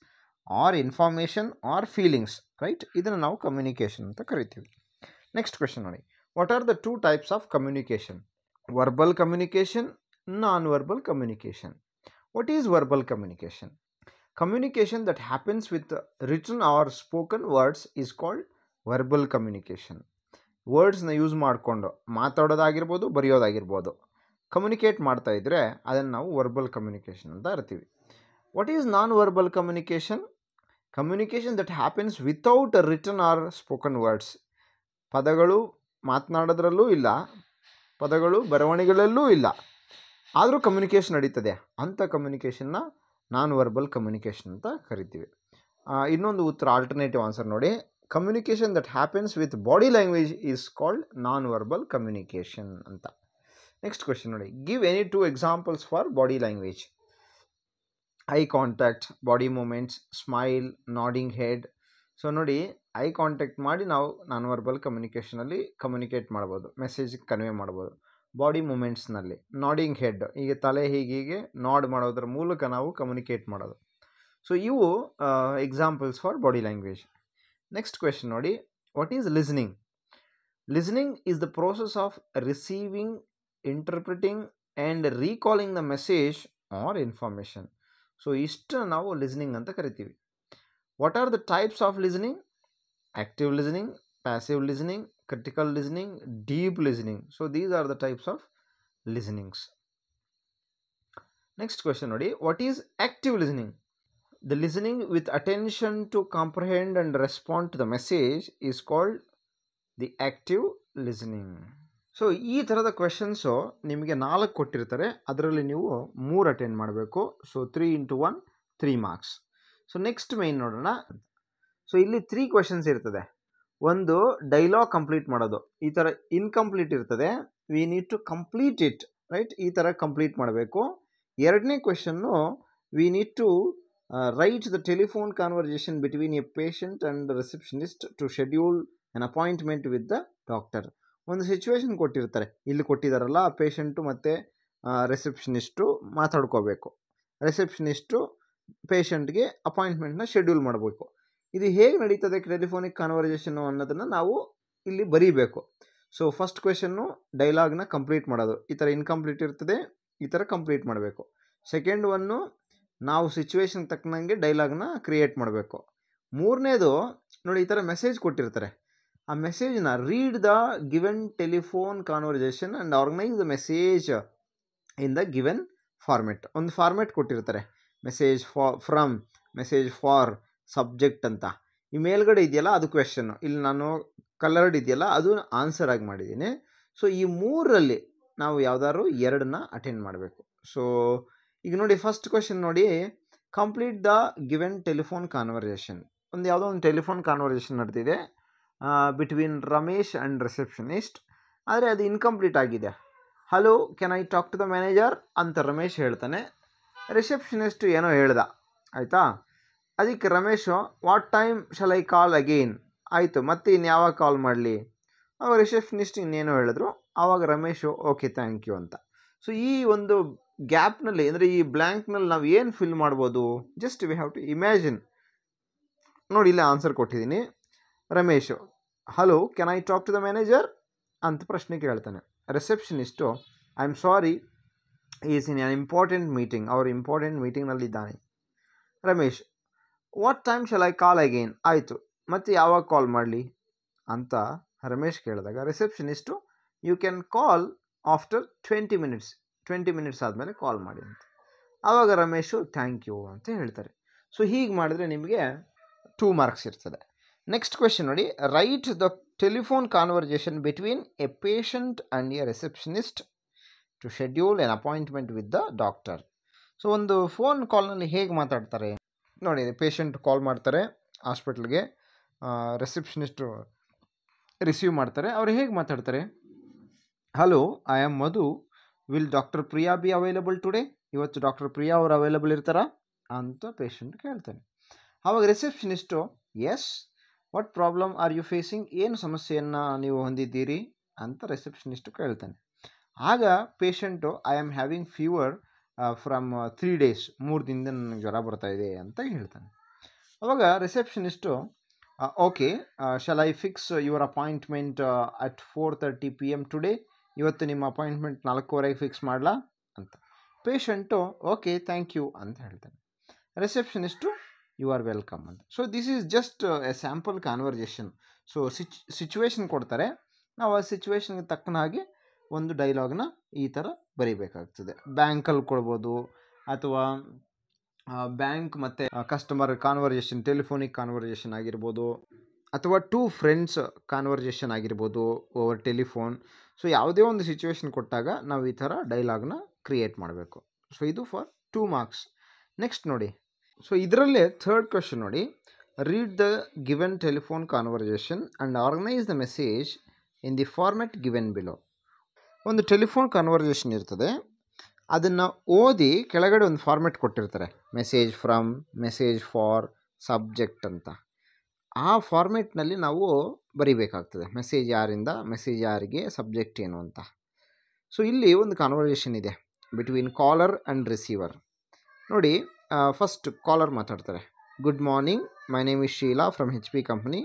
or information or feelings, right? ಇದನ್ನು ನಾವು ಕಮ್ಯುನಿಕೇಷನ್ ಅಂತ ಕರಿತೀವಿ. ನೆಕ್ಸ್ಟ್ ಕ್ವೆಶನ್ ನೋಡಿ, what are the 2 types of communication? Verbal communication, non verbal communication. What is verbal communication? Communication that happens with written or spoken words is called verbal communication. ವರ್ಡ್ಸ್ನ use ಮಾಡಿಕೊಂಡು ಮಾತಾಡೋದಾಗಿರ್ಬೋದು, ಬರೆಯೋದಾಗಿರ್ಬೋದು, communicate ಮಾಡ್ತಾ ಇದ್ದರೆ ಅದನ್ನು ನಾವು verbal communication ಅಂತ ಇರ್ತೀವಿ. What is non verbal communication? Communication that happens without written or spoken words. ಪದಗಳು ಮಾತನಾಡೋದ್ರಲ್ಲೂ ಇಲ್ಲ, ಪದಗಳು ಬರವಣಿಗೆಗಳಲ್ಲೂ ಇಲ್ಲ, ಆದರೂ ಕಮ್ಯುನಿಕೇಷನ್ ನಡೀತದೆ. ಅಂಥ ಕಮ್ಯುನಿಕೇಷನ್ನ ನಾನ್ ವರ್ಬಲ್ ಕಮ್ಯುನಿಕೇಷನ್ ಅಂತ ಕರಿತೀವಿ. ಇನ್ನೊಂದು ಉತ್ತರ, ಆಲ್ಟರ್ನೇಟಿವ್ ಆನ್ಸರ್ ನೋಡಿ, communication that happens with body language is called non verbal communication ಅಂತ. ನೆಕ್ಸ್ಟ್ ಕ್ವೆಶನ್ ನೋಡಿ, give any 2 examples for body language. Eye contact, body moments, smile, ನಾಡಿಂಗ್ head. So ನೋಡಿ, ಐ ಕಾಂಟ್ಯಾಕ್ಟ್ ಮಾಡಿ ನಾವು ನಾನ್ ವರ್ಬಲ್ ಕಮ್ಯುನಿಕೇಷನಲ್ಲಿ ಕಮ್ಯುನಿಕೇಟ್ ಮಾಡ್ಬೋದು, message convey ಮಾಡ್ಬೋದು. Body ಮೂಮೆಂಟ್ಸ್ನಲ್ಲಿ ನಾಡಿಂಗ್ head, ಈಗ ತಲೆ ಹೀಗೆ ನಾಡ್ ಮಾಡೋದ್ರ ಮೂಲಕ ನಾವು ಕಮ್ಯುನಿಕೇಟ್ ಮಾಡೋದು. ಸೊ ಇವು examples for body language. Next question ನೋಡಿ, what is listening? Listening is the process of receiving, interpreting and recalling the message or information. So ಇಷ್ಟು ನಾವು ಲಿಸ್ನಿಂಗ್ ಅಂತ ಕರಿತೀವಿ. What are the types of listening? Active listening, passive listening, critical listening, deep listening. So these are the types of listenings. Next question nodi, what is active listening? The listening with attention to comprehend and respond to the message is called the active listening. So ಈ ಥರದ questions ನಿಮಗೆ 4 ಕೊಟ್ಟಿರ್ತಾರೆ, ಅದರಲ್ಲಿ ನೀವು 3 attend ಮಾಡಬೇಕು. So 3 into 1 3 marks. So next main ನೋಡೋಣ. So ಇಲ್ಲಿ 3 questions ಇರ್ತದೆ. ಒಂದು ಡೈಲಾಗ್ ಕಂಪ್ಲೀಟ್ ಮಾಡೋದು, ಈ ಥರ ಇನ್ಕಂಪ್ಲೀಟ್ ಇರ್ತದೆ, we need to complete it, right? ಈ ಥರ ಕಂಪ್ಲೀಟ್ ಮಾಡಬೇಕು. ಎರಡನೇ question, we need to write the telephone conversation between a patient and receptionist to schedule an appointment with the doctor. ಒಂದು ಸಿಚುವೇಶನ್ ಕೊಟ್ಟಿರ್ತಾರೆ, ಇಲ್ಲಿ ಕೊಟ್ಟಿದ್ದಾರಲ್ಲ, ಪೇಷಂಟು ಮತ್ತು ರಿಸೆಪ್ಷನಿಸ್ಟು ಮಾತಾಡ್ಕೋಬೇಕು, ರಿಸೆಪ್ಷನಿಸ್ಟು ಪೇಷಂಟ್ಗೆ ಅಪಾಯಿಂಟ್ಮೆಂಟ್ನ ಶೆಡ್ಯೂಲ್ ಮಾಡಬೇಕು. ಇದು ಹೇಗೆ ನಡೀತದೆ ಟೆಲಿಫೋನಿಕ್ ಕಾನ್ವರ್ಸೇಷನ್ನು ಅನ್ನೋದನ್ನು ನಾವು ಇಲ್ಲಿ ಬರೀಬೇಕು. ಸೊ ಫಸ್ಟ್ ಕ್ವೆಶನ್ನು ಡೈಲಾಗ್ನ ಕಂಪ್ಲೀಟ್ ಮಾಡೋದು, ಈ ಥರ ಇನ್ಕಂಪ್ಲೀಟ್ ಇರ್ತದೆ, ಈ ಥರ ಕಂಪ್ಲೀಟ್ ಮಾಡಬೇಕು. ಸೆಕೆಂಡ್ ಒನ್ನು, ನಾವು ಸಿಚುವೇಶನ್ ತಕ್ಕನಂಗೆ ಡೈಲಾಗ್ನ ಕ್ರಿಯೇಟ್ ಮಾಡಬೇಕು. ಮೂರನೇದು ನೋಡಿ, ಈ ಥರ ಮೆಸೇಜ್ ಕೊಟ್ಟಿರ್ತಾರೆ, ಆ ಮೆಸೇಜ್ನ read the given telephone conversation and organise the message in the given format. ಒಂದು ಫಾರ್ಮೆಟ್ ಕೊಟ್ಟಿರ್ತಾರೆ, message from, message for, subject ಅಂತ. ಈ ಮೇಲ್ಗಡೆ ಇದೆಯಲ್ಲ ಅದು ಕ್ವೆಶನ್ನು, ಇಲ್ಲಿ ನಾನು ಕಲರ್ಡ್ ಇದೆಯಲ್ಲ ಅದು ಆನ್ಸರ್ ಆಗಿ ಮಾಡಿದ್ದೀನಿ. ಸೊ ಈ 3ರಲ್ಲಿ ನಾವು ಯಾವ್ದಾದ್ರು 2ನ್ನ ಅಟೆಂಡ್ ಮಾಡಬೇಕು. ಸೊ ಈಗ ನೋಡಿ, ಫಸ್ಟ್ ಕ್ವೆಶನ್ ನೋಡಿ, complete the given telephone conversation. ಒಂದು ಯಾವುದೋ ಒಂದು ಟೆಲಿಫೋನ್ ಕಾನ್ವರ್ಸೇಷನ್ ನಡೆದಿದೆ ಬಿಟ್ವೀನ್ ರಮೇಶ್ ಆ್ಯಂಡ್ ರಿಸೆಪ್ಷನಿಸ್ಟ್, ಆದರೆ ಅದು ಇನ್ಕಂಪ್ಲೀಟ್ ಆಗಿದೆ. Hello, can I talk to the manager ಅಂತ ರಮೇಶ್ ಹೇಳ್ತಾನೆ, ರಿಸೆಪ್ಷನಿಸ್ಟು ಏನೋ ಹೇಳ್ದ, ಆಯಿತಾ? ಅದಕ್ಕೆ Ramesh what time shall I call again, ಆಯಿತು ಮತ್ತೆ ಇನ್ನು ಯಾವಾಗ ಕಾಲ್ ಮಾಡಲಿ? ಅವಾಗ ರಿಸೆಪ್ಷನಿಸ್ಟ್ ಇನ್ನೇನೋ ಹೇಳಿದ್ರು. ಆವಾಗ ರಮೇಶು ಓಕೆ ಥ್ಯಾಂಕ್ ಯು ಅಂತ. ಸೊ ಈ ಒಂದು ಗ್ಯಾಪ್ನಲ್ಲಿ ಅಂದರೆ ಈ ಬ್ಲ್ಯಾಂಕ್ನಲ್ಲಿ ನಾವು ಏನು ಫಿಲ್ ಮಾಡ್ಬೋದು, just we have to imagine. ನೋಡಿ ಇಲ್ಲೇ ಆನ್ಸರ್ ಕೊಟ್ಟಿದ್ದೀನಿ. Ramesh hello can I talk to the manager ಅಂತ ಪ್ರಶ್ನೆ ಕೇಳ್ತಾನೆ. Receptionist I am sorry is in an important meeting, ಅವರು ಇಂಪಾರ್ಟೆಂಟ್ ಮೀಟಿಂಗ್ನಲ್ಲಿದ್ದಾನೆ. Ramesh what time shall I call again, ಆಯಿತು ಮತ್ತು ಯಾವಾಗ ಕಾಲ್ ಮಾಡಲಿ ಅಂತ ರಮೇಶ್ ಕೇಳಿದಾಗ receptionist you can call after 20 minutes, 20 minutes ಆದಮೇಲೆ ಕಾಲ್ ಮಾಡಿ ಅಂತ. ಆವಾಗ ರಮೇಶು ಥ್ಯಾಂಕ್ ಯು ಅಂತ ಹೇಳ್ತಾರೆ. ಸೊ ಹೀಗೆ ಮಾಡಿದ್ರೆ ನಿಮಗೆ 2 ಮಾರ್ಕ್ಸ್ ಇರ್ತದೆ. ನೆಕ್ಸ್ಟ್ ಕ್ವೆಶನ್ ನೋಡಿ, write the telephone conversation between a patient and a receptionist to schedule an appointment with the doctor. So ಒಂದು ಫೋನ್ ಕಾಲ್ನಲ್ಲಿ ಹೇಗೆ ಮಾತಾಡ್ತಾರೆ ನೋಡಿ. ಪೇಷಂಟ್ ಕಾಲ್ ಮಾಡ್ತಾರೆ ಹಾಸ್ಪಿಟ್ಲ್ಗೆ, ರಿಸೆಪ್ಷನಿಸ್ಟು ರಿಸೀವ್ ಮಾಡ್ತಾರೆ. ಅವ್ರು ಹೇಗೆ ಮಾತಾಡ್ತಾರೆ, hello I am Madhu, will doctor Priya be available today, ಇವತ್ತು ಡಾಕ್ಟರ್ ಪ್ರಿಯಾ ಅವರು ಅವೈಲಬಲ್ ಇರ್ತಾರಾ ಅಂತ ಪೇಷಂಟ್ ಕೇಳ್ತಾನೆ. ಆವಾಗ receptionist yes what problem are you facing, ಏನು ಸಮಸ್ಯೆಯನ್ನು ನೀವು ಹೊಂದಿದ್ದೀರಿ ಅಂತ ರಿಸೆಪ್ಷನಿಸ್ಟು ಕೇಳ್ತಾನೆ. ಆಗ patient I am having fever from 3 days, 3 ದಿನದಿಂದ ನನಗೆ ಜ್ವರ ಬರ್ತಾ ಇದೆ ಅಂತ ಹೇಳ್ತಾನೆ. ಆವಾಗ receptionist okay shall I fix your appointment at 4:30 PM today, ಇವತ್ತು ನಿಮ್ಮ ಅಪಾಯಿಂಟ್ಮೆಂಟ್ 4:15 ಫಿಕ್ಸ್ ಮಾಡಲಾ ಅಂತ. ಪೇಷಂಟು ಓಕೆ ಥ್ಯಾಂಕ್ ಯು ಅಂತ ಹೇಳ್ತಾನೆ. ರಿಸೆಪ್ಷನಿಸ್ಟು ಯು ಆರ್ ವೆಲ್ಕಮ್ ಅಂತ. So this is just A sample conversation. So situation ಕೊಡ್ತಾರೆ, ನಾವು ಆ ಸಿಚುವೇಶನ್ಗೆ ತಕ್ಕನ ಹಾಗೆ ಒಂದು ಡೈಲಾಗ್ನ ಈ ಥರ ಬರೀಬೇಕಾಗ್ತದೆ. ಬ್ಯಾಂಕಲ್ಲಿ ಕೊಡ್ಬೋದು, ಅಥವಾ ಬ್ಯಾಂಕ್ ಮತ್ತು ಕಸ್ಟಮರ್ ಕಾನ್ವರ್ಜೇಷನ್, ಟೆಲಿಫೋನಿಕ್ ಕಾನ್ವರ್ಜೇಷನ್ ಆಗಿರ್ಬೋದು, ಅಥವಾ 2 ಫ್ರೆಂಡ್ಸ್ ಕಾನ್ವರ್ಜೇಷನ್ ಆಗಿರ್ಬೋದು ಓವರ್ ಟೆಲಿಫೋನ್. ಸೊ ಯಾವುದೇ ಒಂದು ಸಿಚುವೇಶನ್ ಕೊಟ್ಟಾಗ ನಾವು ಈ ಥರ ಡೈಲಾಗ್ನ ಕ್ರಿಯೇಟ್ ಮಾಡಬೇಕು. ಸೊ ಇದು ಫಾರ್ 2 ಮಾರ್ಕ್ಸ್. ನೆಕ್ಸ್ಟ್ ನೋಡಿ, ಸೊ ಇದರಲ್ಲೇ ಥರ್ಡ್ ಕ್ವೆಶನ್ ನೋಡಿ, read the given telephone conversation and organise the message in the format given below. ಒಂದು ಟೆಲಿಫೋನ್ ಕಾನ್ವರ್ಜೇಷನ್ ಇರ್ತದೆ, ಅದನ್ನು ಓದಿ ಕೆಳಗಡೆ ಒಂದು ಫಾರ್ಮ್ಯಾಟ್ ಕೊಟ್ಟಿರ್ತಾರೆ, message from, message for, subject ಅಂತ. ಆ ಫಾರ್ಮ್ಯಾಟ್ನಲ್ಲಿ ನಾವು ಬರಿಬೇಕಾಗ್ತದೆ, ಮೆಸೇಜ್ ಯಾರಿಂದ, ಮೆಸೇಜ್ ಯಾರಿಗೆ, ಸಬ್ಜೆಕ್ಟ್ ಏನು ಅಂತ. ಸೊ ಇಲ್ಲಿ ಒಂದು ಕಾನ್ವರ್ಜೇಷನ್ ಇದೆ ಬಿಟ್ವೀನ್ ಕಾಲರ್ ಆ್ಯಂಡ್ ರಿಸೀವರ್. ನೋಡಿ ಫಸ್ಟ್ ಕಾಲರ್ ಮಾತಾಡ್ತಾರೆ, good morning, my name is Sheela from HP company,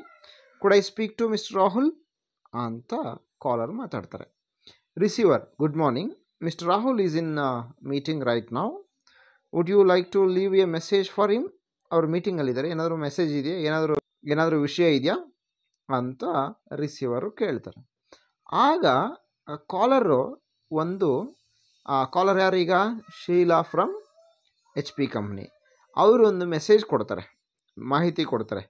could I speak to mister Rahul ಅಂತ ಕಾಲರ್ ಮಾತಾಡ್ತಾರೆ. Receiver, good morning, mister Rahul is in meeting right now, would you like to leave a message for him, ಅವ್ರು ಮೀಟಿಂಗಲ್ಲಿದ್ದಾರೆ, ಏನಾದರೂ message ಇದೆಯಾ, ಏನಾದರೂ ವಿಷಯ ಇದೆಯಾ ಅಂತ ರಿಸೀವರು ಕೇಳ್ತಾರೆ. ಆಗ ಕಾಲರು ಕಾಲರ್ ಯಾರೀಗ, ಶೀಲಾ ಫ್ರಮ್ HP ಕಂಪ್ನಿ, ಅವರು ಒಂದು ಮೆಸೇಜ್ ಕೊಡ್ತಾರೆ, ಮಾಹಿತಿ ಕೊಡ್ತಾರೆ.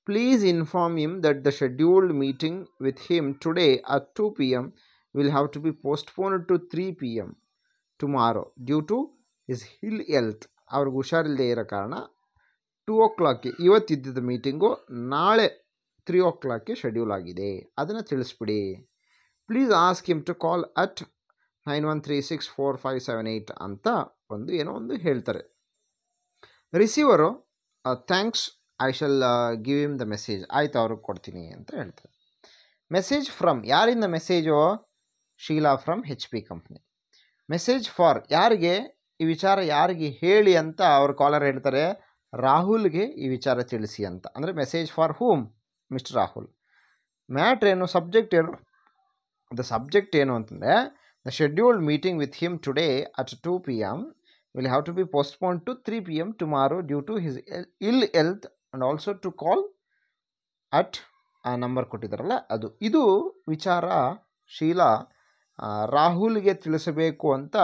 Please inform him that the scheduled meeting with him today at 2 PM will have to be postponed to 3 PM tomorrow due to his ill health. ಅವ್ರಿಗೆ ಹುಷಾರಿಲ್ಲದೆ ಇರೋ ಕಾರಣ 2 o'clock ಇವತ್ತಿದ್ದ meeting ನಾಳೆ 3 o'clock schedule ಆಗಿದೆ, ಅದನ್ನು ತಿಳಿಸ್ಬಿಡಿ. Please ask him to call at 91364578 ಅಂತ ಏನೋ ಒಂದು ಹೇಳ್ತಾರೆ. Receiver thanks, I shall give him the message, ಆಯ್ತು ಅವ್ರಿಗೆ ಕೊಡ್ತೀನಿ ಅಂತ ಹೇಳ್ತಾರೆ. ಮೆಸೇಜ್ ಫ್ರಮ್, ಯಾರಿಂದ message, Sheela from HP company. Message for, ಯಾರಿಗೆ ಈ ವಿಚಾರ ಯಾರಿಗೆ ಹೇಳಿ ಅಂತ ಅವ್ರ ಕಾಲರ್ ಹೇಳ್ತಾರೆ, ರಾಹುಲ್ಗೆ ಈ ವಿಚಾರ ತಿಳಿಸಿ ಅಂತ. ಅಂದರೆ message for whom, mister Rahul. Matter ಏನು, ಸಬ್ಜೆಕ್ಟ್ ಏನು, ದ ಸಬ್ಜೆಕ್ಟ್ ಏನು ಅಂತಂದರೆ the scheduled meeting with him today at 2 PM will have to be postponed to 3 PM tomorrow due to his ill health and also to call at ಆ number ಕೊಟ್ಟಿದ್ದಾರಲ್ಲ ಅದು. ಇದು ವಿಚಾರ ಶೀಲಾ ರಾಹುಲ್ಗೆ ತಿಳಿಸಬೇಕು ಅಂತ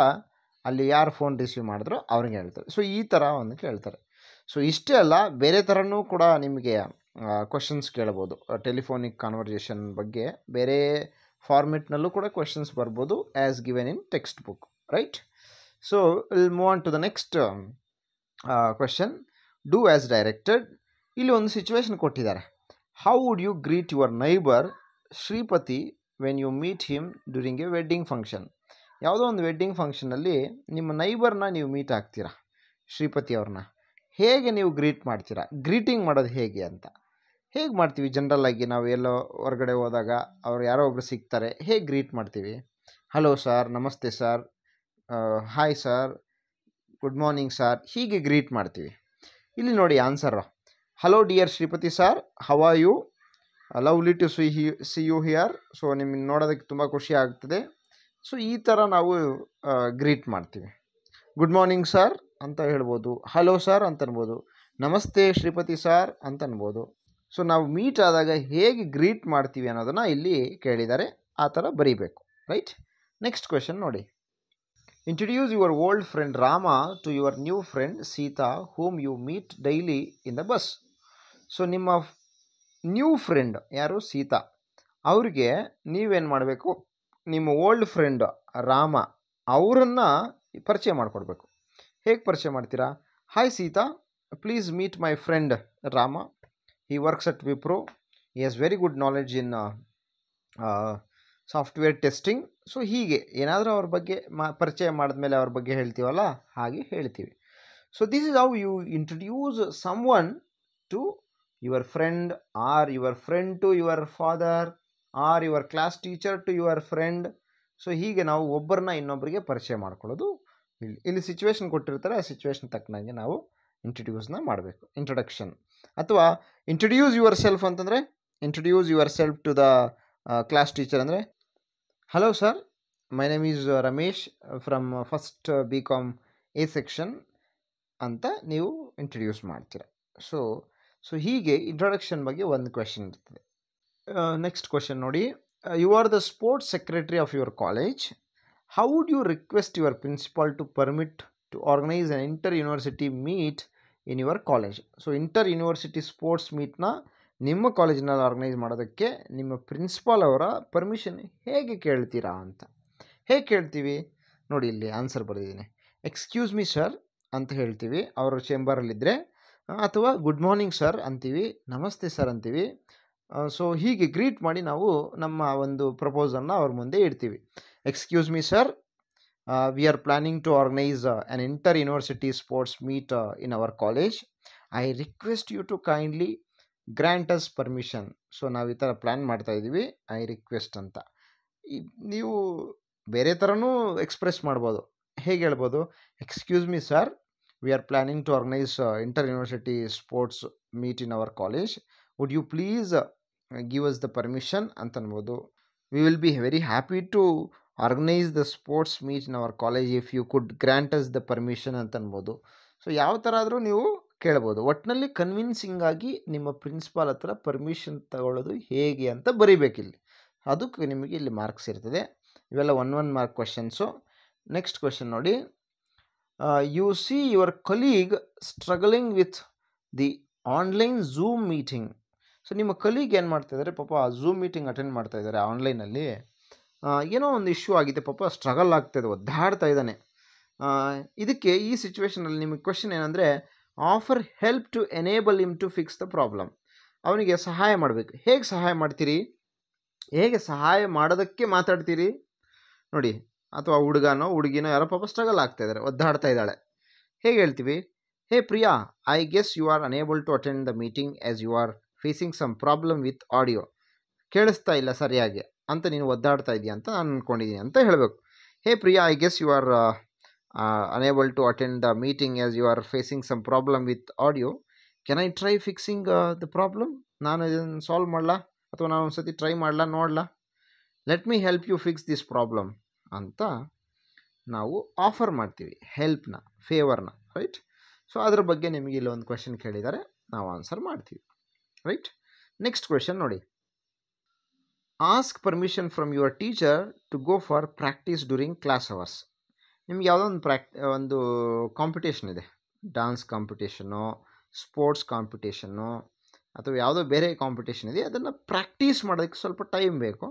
ಅಲ್ಲಿ ಯಾರು ಫೋನ್ ರಿಸೀವ್ ಮಾಡಿದ್ರೋ ಅವ್ರಿಗೆ ಹೇಳ್ತಾರೆ. ಸೊ ಈ ಥರ ಒಂದು ಕೇಳ್ತಾರೆ. ಸೊ ಇಷ್ಟೇ ಅಲ್ಲ, ಬೇರೆ ಥರನೂ ಕೂಡ ನಿಮಗೆ ಕ್ವೆಶನ್ಸ್ ಕೇಳ್ಬೋದು. ಟೆಲಿಫೋನಿಕ್ ಕಾನ್ವರ್ಜೇಷನ್ ಬಗ್ಗೆ ಬೇರೆ ಫಾರ್ಮೆಟ್ನಲ್ಲೂ ಕೂಡ ಕ್ವೆಶನ್ಸ್ ಬರ್ಬೋದು, as given in text book, right? So will move on to the next question, do as directed. ಇಲ್ಲಿ ಒಂದು ಸಿಚುವೇಶನ್ ಕೊಟ್ಟಿದ್ದಾರೆ. How would you greet your neighbour Shripati when you meet him during a wedding function. ಯಾವುದೋ ಒಂದು wedding ಫಂಕ್ಷನಲ್ಲಿ ನಿಮ್ಮ ನೈಬರ್ನ ನೀವು meet ಆಗ್ತೀರಾ, ಶ್ರೀಪತಿ ಅವ್ರನ್ನ. ಹೇಗೆ ನೀವು ಗ್ರೀಟ್ ಮಾಡ್ತೀರಾ, ಗ್ರೀಟಿಂಗ್ ಮಾಡೋದು ಹೇಗೆ ಅಂತ. ಹೇಗೆ ಮಾಡ್ತೀವಿ ಜನರಲ್ ಆಗಿ ನಾವು ಎಲ್ಲೋ ಹೊರಗಡೆ ಹೋದಾಗ ಅವ್ರು ಯಾರೋ ಒಬ್ರು ಸಿಗ್ತಾರೆ, ಹೇಗೆ ಗ್ರೀಟ್ ಮಾಡ್ತೀವಿ? ಹಲೋ ಸರ್, ನಮಸ್ತೆ sir, hi sir, good morning sir, ಹೀಗೆ ಗ್ರೀಟ್ ಮಾಡ್ತೀವಿ. ಇಲ್ಲಿ ನೋಡಿ answer. Hello dear Shripati sir, how are you? Lovely to see you here. So ನಿಮಗೆ ನೋಡೋದಕ್ಕೆ ತುಂಬ ಖುಷಿ ಆಗ್ತದೆ. ಸೊ ಈ ಥರ ನಾವು ಗ್ರೀಟ್ ಮಾಡ್ತೀವಿ. ಗುಡ್ ಮಾರ್ನಿಂಗ್ ಸರ್ ಅಂತ ಹೇಳ್ಬೋದು, ಹಲೋ ಸರ್ ಅಂತ ಅನ್ಬೋದು, ನಮಸ್ತೆ ಶ್ರೀಪತಿ ಸರ್ ಅಂತ ಅನ್ಬೋದು. ಸೊ ನಾವು ಮೀಟ್ ಆದಾಗ ಹೇಗೆ ಗ್ರೀಟ್ ಮಾಡ್ತೀವಿ ಅನ್ನೋದನ್ನು ಇಲ್ಲಿ ಕೇಳಿದ್ದಾರೆ, ಆ ಥರ ಬರೀಬೇಕು. ರೈಟ್. ನೆಕ್ಸ್ಟ್ ಕ್ವೆಶನ್ ನೋಡಿ. Introduce your old friend Rama to your new friend Sita whom you meet daily in the bus. So ನಿಮ್ಮ ನ್ಯೂ ಫ್ರೆಂಡ್ ಯಾರು? ಸೀತಾ. ಅವ್ರಿಗೆ ನೀವೇನು ಮಾಡಬೇಕು? ನಿಮ್ಮ ಓಲ್ಡ್ ಫ್ರೆಂಡ್ ರಾಮ ಅವರನ್ನು ಪರಿಚಯ ಮಾಡಿಕೊಡ್ಬೇಕು. ಹೇಗೆ ಪರಿಚಯ ಮಾಡ್ತೀರಾ? Hi Sita, please meet my friend Rama. He works at Wipro. He has very good knowledge in software testing. So ಹೀಗೆ ಏನಾದರೂ ಅವ್ರ ಬಗ್ಗೆ ಪರಿಚಯ ಮಾಡಿದ್ಮೇಲೆ ಅವ್ರ ಬಗ್ಗೆ ಹೇಳ್ತೀವಲ್ಲ, ಹಾಗೆ ಹೇಳ್ತೀವಿ. So this is how you introduce someone to your friend, or your friend to your father, or your class teacher to your friend. So ಹೀಗೆ ನಾವು ಒಬ್ಬರನ್ನ ಇನ್ನೊಬ್ಬರಿಗೆ ಪರಿಚಯ ಮಾಡ್ಕೊಳ್ಳೋದು. ಇಲ್ಲಿ ಸಿಚುವೇಶನ್ ಕೊಟ್ಟಿರ್ತಾರೆ, ಆ ಸಿಚುವೇಶನ್ ತಕ್ಕನಾಗೆ ನಾವು ಇಂಟ್ರಡ್ಯೂಸ್ನ ಮಾಡಬೇಕು. ಇಂಟ್ರೊಡಕ್ಷನ್ ಅಥವಾ ಇಂಟ್ರಡ್ಯೂಸ್ ಯುವರ್ ಸೆಲ್ಫ್ ಅಂತಂದರೆ, introduce yourself to the class teacher ಅಂದರೆ, hello sir, my name is Ramesh from first BCom A section ಅಂತ ನೀವು ಇಂಟ್ರಡ್ಯೂಸ್ ಮಾಡ್ತೀರ. ಸೊ ಹೀಗೆ ಇಂಟ್ರೊಡಕ್ಷನ್ ಬಗ್ಗೆ ಒಂದು ಕ್ವೆಶನ್ ಇರ್ತದೆ. ನೆಕ್ಸ್ಟ್ ಕ್ವೆಶನ್ ನೋಡಿ. You are the sports secretary of your college. How would you request your principal to permit to organise an inter university meet in your college. So inter university sports ಮೀಟ್ನ ನಿಮ್ಮ ಕಾಲೇಜಿನಲ್ಲಿ organise ಮಾಡೋದಕ್ಕೆ ನಿಮ್ಮ principal ಅವರ permission ಹೇಗೆ ಕೇಳ್ತೀರಾ ಅಂತ. ಹೇಗೆ ಕೇಳ್ತೀವಿ ನೋಡಿ, ಇಲ್ಲಿ ಆನ್ಸರ್ ಬರೆದಿದ್ದೀನಿ. ಎಕ್ಸ್ಕ್ಯೂಸ್ ಮೀ ಸರ್ ಅಂತ ಹೇಳ್ತೀವಿ ಅವರು ಚೇಂಬರಲ್ಲಿದ್ದರೆ, ಅಥವಾ ಗುಡ್ ಮಾರ್ನಿಂಗ್ ಸರ್ ಅಂತೀವಿ, ನಮಸ್ತೆ ಸರ್ ಅಂತೀವಿ. ಸೊ ಹೀಗೆ ಗ್ರೀಟ್ ಮಾಡಿ ನಾವು ನಮ್ಮ ಒಂದು ಪ್ರಪೋಸಲ್ನ ಅವ್ರ ಮುಂದೆ ಇಡ್ತೀವಿ. Excuse me sir, we are planning to organise an inter university sports meet in our college. I request you to kindly grant us permission. So ನಾವು ಈ ಥರ ಪ್ಲ್ಯಾನ್ ಮಾಡ್ತಾಯಿದ್ದೀವಿ, ಐ ರಿಕ್ವೆಸ್ಟ್ ಅಂತ. ನೀವು ಬೇರೆ ಥರನೂ ಎಕ್ಸ್ಪ್ರೆಸ್ ಮಾಡ್ಬೋದು. ಹೇಗೆ ಹೇಳ್ಬೋದು? Excuse me sir, we are planning to organise inter university sports meet in our college. Would you please give us the permission ಅಂತ ಅನ್ಬೋದು. We will be very happy to organise the sports meet in our college if you could grant us the permission ಅಂತ ಅನ್ಬೋದು. So ಯಾವ ಥರ ಆದರೂ ನೀವು ಕೇಳ್ಬೋದು. ಒಟ್ಟಿನಲ್ಲಿ ಕನ್ವಿನ್ಸಿಂಗ್ ಆಗಿ ನಿಮ್ಮ ಪ್ರಿನ್ಸಿಪಾಲ್ ಹತ್ರ ಪರ್ಮಿಷನ್ ತಗೊಳ್ಳೋದು ಹೇಗೆ ಅಂತ ಬರೀಬೇಕಿಲ್ಲಿ. ಅದಕ್ಕೆ ನಿಮಗೆ ಇಲ್ಲಿ ಮಾರ್ಕ್ಸ್ ಇರ್ತದೆ. ಇವೆಲ್ಲ 1 ಮಾರ್ಕ್ ಕ್ವೆಶನ್ಸು. ನೆಕ್ಸ್ಟ್ ಕ್ವೆಶನ್ ನೋಡಿ. U see your colleague struggling with the online zoom meeting. So ನಿಮ್ಮ ಕಲೀಗ್ ಏನು ಮಾಡ್ತಾಯಿದ್ದಾರೆ? ಪಾಪ ಝೂಮ್ ಮೀಟಿಂಗ್ ಅಟೆಂಡ್ ಮಾಡ್ತಾಯಿದ್ದಾರೆ ಆನ್ಲೈನಲ್ಲಿ. ಏನೋ ಒಂದು ಇಶ್ಯೂ ಆಗಿದೆ, ಪಾಪ ಸ್ಟ್ರಗಲ್ ಆಗ್ತಾಯಿದೆ, ಒದ್ದಾಡ್ತಾ ಇದ್ದಾನೆ. ಇದಕ್ಕೆ ಈ ಸಿಚುವೇಷನಲ್ಲಿ ನಿಮಗೆ ಕ್ವೆಶನ್ ಏನಂದರೆ, offer help to enable him to fix the problem. ಅವನಿಗೆ ಸಹಾಯ ಮಾಡಬೇಕು. ಹೇಗೆ ಸಹಾಯ ಮಾಡ್ತೀರಿ? ಹೇಗೆ ಸಹಾಯ ಮಾಡೋದಕ್ಕೆ ಮಾತಾಡ್ತೀರಿ ನೋಡಿ. ಅಥವಾ ಹುಡುಗನೋ ಹುಡುಗಿನೋ ಯಾರೋ ಪಾಪ ಸ್ಟ್ರಗಲ್ ಆಗ್ತಾಯಿದ್ದಾರೆ, ಒದ್ದಾಡ್ತಾ ಇದ್ದಾಳೆ. ಹೇಗೆ ಹೇಳ್ತೀವಿ? Hey Priya, I guess you are unable to attend the meeting as you are facing some problem with audio. ಕೇಳಿಸ್ತಾ ಇಲ್ಲ ಸರಿಯಾಗಿ ಅಂತ ನೀನು ಒದ್ದಾಡ್ತಾ ಇದೆಯಾ ಅಂತ ನಾನು ಅಂದ್ಕೊಂಡಿದ್ದೀನಿ ಅಂತ ಹೇಳಬೇಕು. Hey Priya, I guess you are unable to attend the meeting as you are facing some problem with audio. Can I try fixing the problem? ನಾನು ಇದನ್ನು ಸಾಲ್ವ್ ಮಾಡಲಾ, ಅಥವಾ ನಾನು ಒಂದು ಸತಿ ಟ್ರೈ ಮಾಡಲಾ, ನೋಡಲಾ? Let me help you fix this problem ಅಂತ ನಾವು ಆಫರ್ ಮಾಡ್ತೀವಿ, ಹೆಲ್ಪ್ನ, ಫೇವರ್ನ. ರೈಟ್. ಸೊ ಅದ್ರ ಬಗ್ಗೆ ನಿಮಗೆ ಇಲ್ಲಿ ಒಂದು ಕ್ವೆಶನ್ ಕೇಳಿದ್ದಾರೆ, ನಾವು ಆನ್ಸರ್ ಮಾಡ್ತೀವಿ. ರೈಟ್. ನೆಕ್ಸ್ಟ್ ಕ್ವೆಶನ್ ನೋಡಿ. Ask permission from your teacher to go for practice during class hours. ನಿಮ್ಗೆ ಯಾವುದೋ ಒಂದು ಕಾಂಪಿಟೇಷನ್ ಇದೆ, ಡಾನ್ಸ್ ಕಾಂಪಿಟೇಷನ್ನು, ಸ್ಪೋರ್ಟ್ಸ್ ಕಾಂಪಿಟೇಷನ್ನು, ಅಥವಾ ಯಾವುದೋ ಬೇರೆ ಕಾಂಪಿಟೇಷನ್ ಇದೆ. ಅದನ್ನು ಪ್ರಾಕ್ಟೀಸ್ ಮಾಡೋದಕ್ಕೆ ಸ್ವಲ್ಪ ಟೈಮ್ ಬೇಕು,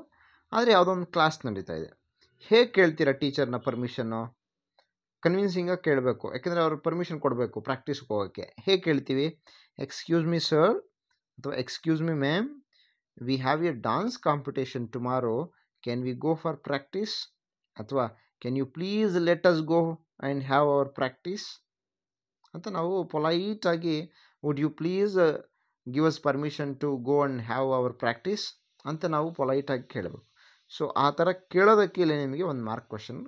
ಆದರೆ ಯಾವುದೋ ಒಂದು ಕ್ಲಾಸ್ ನಡೀತಾ ಇದೆ. ಹೇಗೆ ಕೇಳ್ತೀರಾ ಟೀಚರ್ನ ಪರ್ಮಿಷನ್ನು? ಕನ್ವಿನ್ಸಿಂಗಾಗಿ ಕೇಳಬೇಕು, ಯಾಕೆಂದರೆ ಅವ್ರು ಪರ್ಮಿಷನ್ ಕೊಡಬೇಕು ಪ್ರಾಕ್ಟೀಸ್ಗೆ ಹೋಗೋಕ್ಕೆ. ಹೇಗೆ ಕೇಳ್ತೀವಿ? ಎಕ್ಸ್ಕ್ಯೂಸ್ ಮೀ ಸರ್, ಅಥವಾ excuse me ma'am, we have a dance competition tomorrow, can we go for practice? ಅಥವಾ can you please let us go and have our practice ಅಂತ ನಾವು ಪೊಲೈಟಾಗಿ would you please give us permission to go and have our practice ಅಂತ ನಾವು ಪೊಲೈಟಾಗಿ ಕೇಳಬೇಕು. So ಆ ಥರ ಕೇಳೋದಕ್ಕೆ ಇಲ್ಲಿ ನಿಮಗೆ ಒಂದು ಮಾರ್ಕ್ ಕ್ವಶನ್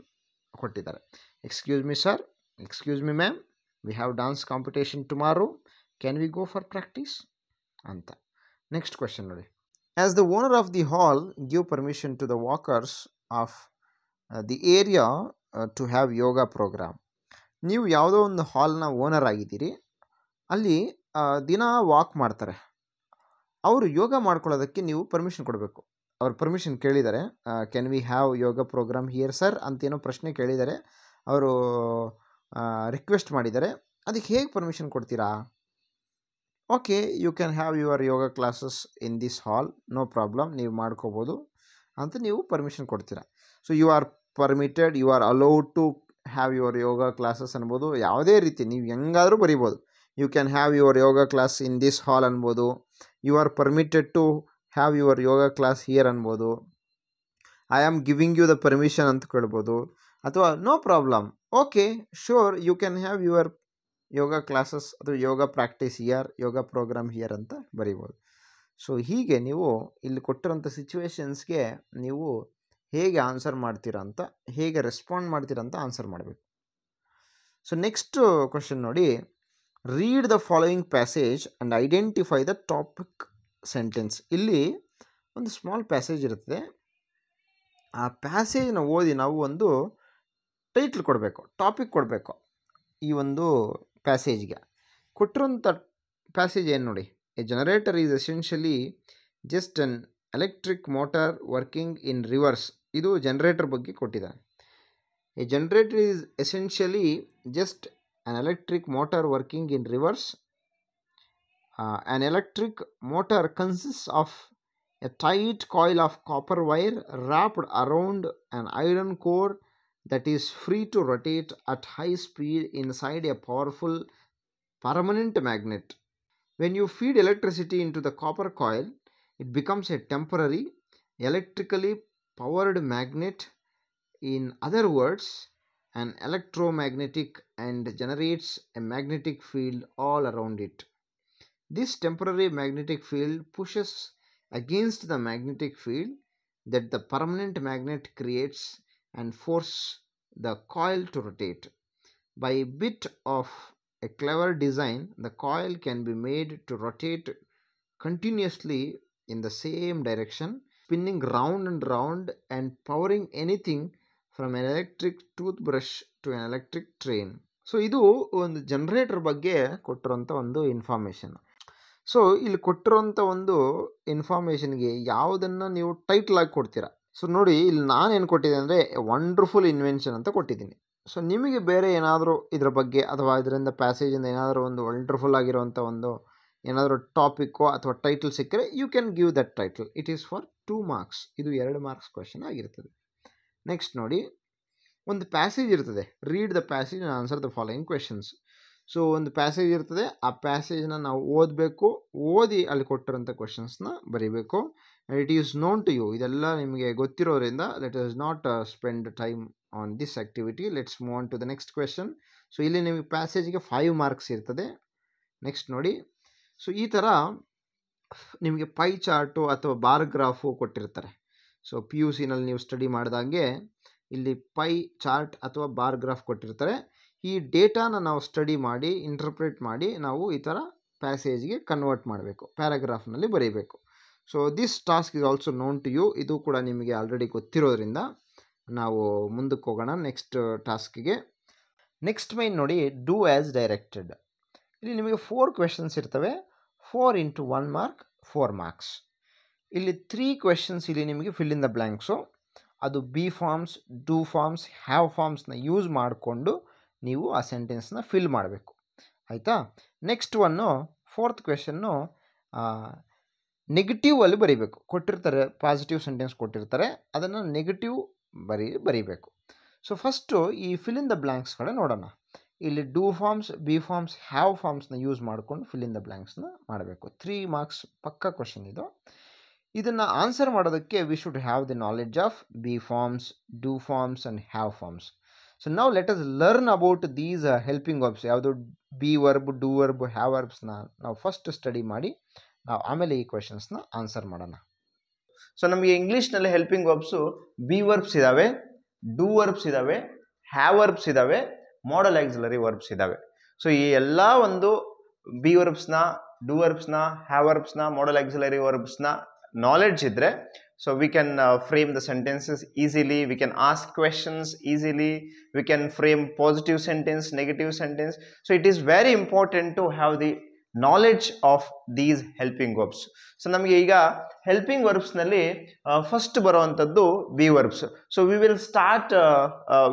ಕೊಟ್ಟಿದ್ದಾರೆ. Excuse me sir, excuse me ma'am, we have dance competition tomorrow, can we go for practice ಅಂತ. ನೆಕ್ಸ್ಟ್ ಕ್ವಶನ್ ನೋಡಿ. As the owner of the hall give permission to the walkers of the area to have yoga programme. ನೀವು ಯಾವುದೋ ಒಂದು ಹಾಲ್ನ owner ಆಗಿದ್ದೀರಿ, ಅಲ್ಲಿ ದಿನ walk ಮಾಡ್ತಾರೆ, ಅವರು ಯೋಗ ಮಾಡ್ಕೊಳ್ಳೋದಕ್ಕೆ ನೀವು ಪರ್ಮಿಷನ್ ಕೊಡಬೇಕು. ಅವ್ರು ಪರ್ಮಿಷನ್ ಕೇಳಿದ್ದಾರೆ, can we have yoga program here sir ಅಂತೇನೋ ಪ್ರಶ್ನೆ ಕೇಳಿದ್ದಾರೆ, ಅವರು ರಿಕ್ವೆಸ್ಟ್ ಮಾಡಿದ್ದಾರೆ. ಅದಕ್ಕೆ ಹೇಗೆ ಪರ್ಮಿಷನ್ ಕೊಡ್ತೀರಾ? Okay, you can have your yoga classes in this hall, no problem, ನೀವು ಮಾಡ್ಕೋಬೋದು ಅಂತ ನೀವು ಪರ್ಮಿಷನ್ ಕೊಡ್ತೀರಾ. So you are permitted, you are allowed to have your yoga classes ಅನ್ಬೋದು. ಯಾವುದೇ ರೀತಿ ನೀವು ಹೆಂಗಾದರೂ ಬರಿಬೋದು. You can have your yoga class in this hall ಅನ್ಬೋದು, you are permitted to have your yoga class here ಅನ್ಬೋದು, I am giving you the permission ಅಂತ ಕೇಳ್ಬೋದು, ಅಥವಾ no problem, okay sure you can have your yoga classes ಅಥವಾ yoga practice here, yoga program here ಅಂತ ಬರಿಬೋದು. So ಹೀಗೆ ನೀವು ಇಲ್ಲಿ ಕೊಟ್ಟಿರೋಂಥ ಸಿಚುವೇಶನ್ಸ್ಗೆ ನೀವು ಹೇಗೆ ಆನ್ಸರ್ ಮಾಡ್ತೀರಾ ಅಂತ, ಹೇಗೆ ರೆಸ್ಪಾಂಡ್ ಮಾಡ್ತೀರಾ ಅಂತ ಆನ್ಸರ್ ಮಾಡಬೇಕು. ಸೊ ನೆಕ್ಸ್ಟ್ ಕ್ವಶನ್ ನೋಡಿ. Read the following passage and identify the topic sentence. ಇಲ್ಲಿ ಒಂದು ಸ್ಮಾಲ್ ಪ್ಯಾಸೇಜ್ ಇರ್ತದೆ, ಆ ಪ್ಯಾಸೇಜ್ನ ಓದಿ ನಾವು ಒಂದು ಟೈಟ್ಲ್ ಕೊಡಬೇಕು, ಟಾಪಿಕ್ ಕೊಡಬೇಕು. ಈ ಒಂದು ಪ್ಯಾಸೇಜ್ಗೆ ಕೊಟ್ಟಿರೋಂಥ ಪ್ಯಾಸೇಜ್ ಏನು ನೋಡಿ. A generator is essentially just an electric motor working in reverse. ಇದು ಜನರೇಟರ್ ಬಗ್ಗೆ ಕೊಟ್ಟಿದ್ದಾರೆ. A generator is essentially just an electric motor working in reverse. An electric motor consists of a tight coil of copper wire wrapped around an iron core that is free to rotate at high speed inside a powerful permanent magnet. When you feed electricity into the copper coil, it becomes a temporary electrically powered magnet. In other words, an electromagnetic, and generates a magnetic field all around it. This temporary magnetic field pushes against the magnetic field that the permanent magnet creates and forces the coil to rotate. By a bit of a clever design, the coil can be made to rotate continuously in the same direction, spinning round and round and powering anything from an electric toothbrush to an electric train. So ಇದು ಒಂದು generator ಬಗ್ಗೆ ಕೊಟ್ಟಿರೋಂಥ ಒಂದು information. So ಇಲ್ಲಿ ಕೊಟ್ಟಿರೋಂಥ ಒಂದು ಇನ್ಫಾರ್ಮೇಷನ್ಗೆ ಯಾವುದನ್ನು ನೀವು title ಆಗಿ ಕೊಡ್ತೀರಾ. ಸೊ ನೋಡಿ, ಇಲ್ಲಿ ನಾನೇನು ಕೊಟ್ಟಿದ್ದೆ ಅಂದರೆ ವಂಡರ್ಫುಲ್ ಇನ್ವೆನ್ಷನ್ ಅಂತ ಕೊಟ್ಟಿದ್ದೀನಿ. ಸೊ ನಿಮಗೆ ಬೇರೆ ಏನಾದರೂ ಇದರ ಬಗ್ಗೆ ಅಥವಾ ಇದರಿಂದ ಪ್ಯಾಸೇಜಿಂದ ಏನಾದರೂ ಒಂದು ವಂಡರ್ಫುಲ್ ಆಗಿರೋಂಥ ಒಂದು ಏನಾದರೂ ಟಾಪಿಕ್ಕೋ ಅಥವಾ ಟೈಟಲ್ ಸಿಕ್ಕರೆ you can give that title. It is for 2 marks. ಇದು 2 ಮಾರ್ಕ್ಸ್ ಕ್ವೆಶನ್ ಆಗಿರ್ತದೆ. ನೆಕ್ಸ್ಟ್ ನೋಡಿ, ಒಂದು ಪ್ಯಾಸೇಜ್ ಇರ್ತದೆ. Read the passage and answer the following questions. So ಒಂದು ಪ್ಯಾಸೇಜ್ ಇರ್ತದೆ, ಆ ಪ್ಯಾಸೇಜ್ನ ನಾವು ಓದಬೇಕು, ಓದಿ ಅಲ್ಲಿ ಕೊಟ್ಟಿರೋಂಥ ಕ್ವೆಶನ್ಸ್ನ ಬರೀಬೇಕು. And it is known to you. ಇದೆಲ್ಲ ನಿಮಗೆ ಗೊತ್ತಿರೋದ್ರಿಂದ let us not spend time on this activity. Let's move on to the next question. So ಇಲ್ಲಿ ನಿಮಗೆ ಪ್ಯಾಸೇಜ್ಗೆ 5 ಮಾರ್ಕ್ಸ್ ಇರ್ತದೆ. ನೆಕ್ಸ್ಟ್ ನೋಡಿ, ಸೊ ಈ ಥರ ನಿಮಗೆ ಪೈ ಚಾರ್ಟು ಅಥವಾ ಬಾರ್ ಗ್ರಾಫು ಕೊಟ್ಟಿರ್ತಾರೆ. ಸೊ ಪಿ ಯು ಸಿನಲ್ಲಿ ನೀವು ಸ್ಟಡಿ ಮಾಡಿದಾಗೆ ಇಲ್ಲಿ ಪೈ ಚಾರ್ಟ್ ಅಥವಾ ಬಾರ್ ಗ್ರಾಫ್ ಕೊಟ್ಟಿರ್ತಾರೆ. ಈ ಡೇಟಾನ ನಾವು ಸ್ಟಡಿ ಮಾಡಿ ಇಂಟರ್ಪ್ರೇಟ್ ಮಾಡಿ ನಾವು ಈ ಥರ ಪ್ಯಾಸೇಜ್ಗೆ ಕನ್ವರ್ಟ್ ಮಾಡಬೇಕು, ಪ್ಯಾರಾಗ್ರಾಫ್ನಲ್ಲಿ ಬರೀಬೇಕು. So this task is also known to you. ಇದು ಕೂಡ ನಿಮಗೆ ಆಲ್ರೆಡಿ ಗೊತ್ತಿರೋದ್ರಿಂದ ನಾವು ಮುಂದಕ್ಕೆ ಹೋಗೋಣ ನೆಕ್ಸ್ಟ್ ಟಾಸ್ಕಿಗೆ. ನೆಕ್ಸ್ಟ್ ಮೈನ್ ನೋಡಿ, ಡೂ ಆ್ಯಸ್ ಡೈರೆಕ್ಟೆಡ್. ಇಲ್ಲಿ ನಿಮಗೆ 4 ಕ್ವೆಶನ್ಸ್ ಇರ್ತವೆ. 4 into 1 mark 4 ಮಾರ್ಕ್ಸ್. ಇಲ್ಲಿ 3 ಕ್ವೆಶನ್ಸ್ ಇಲ್ಲಿ ನಿಮಗೆ ಫಿಲ್ ಇನ್ ದ ಬ್ಲ್ಯಾಂಕ್ಸು. ಅದು be forms, do forms, have ಫಾರ್ಮ್ಸ್ನ ಯೂಸ್ ಮಾಡಿಕೊಂಡು ನೀವು ಆ ಸೆಂಟೆನ್ಸ್ನ ಫಿಲ್ ಮಾಡಬೇಕು, ಆಯಿತಾ. ನೆಕ್ಸ್ಟ್ ಒನ್ನು 4th ಕ್ವೆಶನ್ನು ನೆಗೆಟಿವಲ್ಲಿ ಬರೀಬೇಕು. ಕೊಟ್ಟಿರ್ತಾರೆ ಪಾಸಿಟಿವ್ ಸೆಂಟೆನ್ಸ್ ಕೊಟ್ಟಿರ್ತಾರೆ, ಅದನ್ನು ನೆಗೆಟಿವ್ ಬರೀಬೇಕು. ಸೊ ಫಸ್ಟು ಈ ಫಿಲ್ ಇನ್ ದ ಬ್ಲ್ಯಾಂಕ್ಸ್ ಕಡೆ ನೋಡೋಣ. ಇಲ್ಲಿ do forms, be forms, have ಫಾರ್ಮ್ಸ್ನ ಯೂಸ್ ಮಾಡಿಕೊಂಡು ಫಿಲ್ ಇನ್ ದ ಬ್ಲ್ಯಾಂಕ್ಸ್ನ ಮಾಡಬೇಕು. 3 ಮಾರ್ಕ್ಸ್ ಪಕ್ಕ ಕ್ವೆಶನ್ ಇದು. ಇದನ್ನು ಆನ್ಸರ್ ಮಾಡೋದಕ್ಕೆ we should have the knowledge of be forms, do forms and have forms. So ನಾವು let us learn about these helping verbs. ಯಾವುದು be verb, do verb, have ವರ್ಬ್ಸ್ನ ನಾವು ಫಸ್ಟ್ ಸ್ಟಡಿ ಮಾಡಿ ನಾವು ಆಮೇಲೆ ಈ ಕ್ವೆಶನ್ಸ್ನ ಆನ್ಸರ್ ಮಾಡೋಣ. ಸೊ ನಮಗೆ ಇಂಗ್ಲೀಷ್ನಲ್ಲಿ ಹೆಲ್ಪಿಂಗ್ ವರ್ಬ್ಸು ಬಿ ವರ್ಬ್ಸ್ ಇದ್ದಾವೆ, ಡೂ ವರ್ಬ್ಸ್ ಇದ್ದಾವೆ, ಹ್ಯಾವ್ ವರ್ಬ್ಸ್ ಇದ್ದಾವೆ, ಮಾಡಲ್ ಆಕ್ಸಿಲರಿ ವರ್ಬ್ಸ್ ಇದ್ದಾವೆ. ಸೊ ಈ ಎಲ್ಲ ಒಂದು ಬಿ ವರ್ಬ್ಸ್ನ, ಡೂ ವರ್ಬ್ಸ್ನ, ಹ್ಯಾವ್ ವರ್ಬ್ಸ್ನ, ಮಾಡಲ್ ಆಕ್ಸಿಲರಿ ವರ್ಬ್ಸ್ನ ನಾಲೆಡ್ಜ್ ಇದ್ದರೆ so we can frame the sentences easily, we can ask questions easily, we can frame positive sentence, negative sentence. So it is very important to have the knowledge of these helping verbs. So ನಮಗೆ ಈಗ helping ವರ್ಬ್ಸ್ನಲ್ಲಿ first ಬರುವಂಥದ್ದು B verbs. So we will start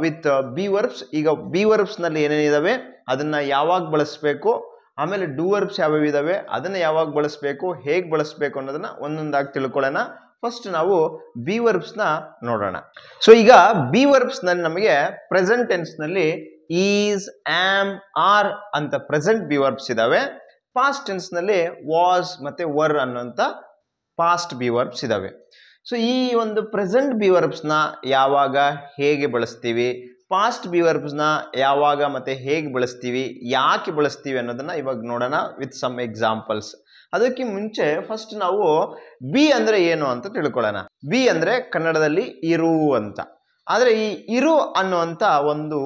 with B verbs. ಈಗ B ವರ್ಬ್ಸ್ನಲ್ಲಿ ಏನೇನಿದಾವೆ ಅದನ್ನು ಯಾವಾಗ ಬಳಸಬೇಕು, ಆಮೇಲೆ do verbs ಯಾವ್ಯಾವ ಇದಾವೆ ಅದನ್ನು ಯಾವಾಗ ಬಳಸಬೇಕು, ಹೇಗೆ ಬಳಸಬೇಕು ಅನ್ನೋದನ್ನ ಒಂದೊಂದಾಗಿ ತಿಳ್ಕೊಳ್ಳೋಣ. ಫಸ್ಟ್ ನಾವು ಬಿ ವರ್ಬ್ಸ್ನ ನೋಡೋಣ. ಸೊ ಈಗ ಬಿ ವರ್ಬ್ಸ್ನಲ್ಲಿ ನಮಗೆ ಪ್ರೆಸೆಂಟ್ ಟೆನ್ಸ್ನಲ್ಲಿ ಈಸ್, ಆಮ್, ಆರ್ ಅಂತ ಪ್ರೆಸೆಂಟ್ ಬಿ ವರ್ಬ್ಸ್ ಇದಾವೆ. ಪಾಸ್ಟ್ ಟೆನ್ಸ್ನಲ್ಲಿ ವಾಸ್ ಮತ್ತೆ ವರ್ ಅನ್ನುವಂಥ ಪಾಸ್ಟ್ ಬಿ ವರ್ಬ್ಸ್ ಇದಾವೆ. ಸೊ ಈ ಒಂದು ಪ್ರೆಸೆಂಟ್ ಬಿ ವರ್ಬ್ಸ್ನ ಯಾವಾಗ ಹೇಗೆ ಬಳಸ್ತೀವಿ, ಪಾಸ್ಟ್ ಬಿ ವರ್ಬ್ಸ್ನ ಯಾವಾಗ ಮತ್ತೆ ಹೇಗೆ ಬಳಸ್ತೀವಿ, ಯಾಕೆ ಬಳಸ್ತೀವಿ ಅನ್ನೋದನ್ನ ಇವಾಗ ನೋಡೋಣ ವಿತ್ ಸಮ್ ಎಕ್ಸಾಂಪಲ್ಸ್. ಅದಕ್ಕೆ ಮುಂಚೆ ಫಸ್ಟ್ ನಾವು ಬಿ ಅಂದ್ರೆ ಏನು ಅಂತ ತಿಳ್ಕೊಳ್ಳೋಣ. ಬಿ ಅಂದ್ರೆ ಕನ್ನಡದಲ್ಲಿ ಇರು ಅಂತ. ಆದರೆ ಈ ಇರು ಅನ್ನುವಂಥ ಒಂದು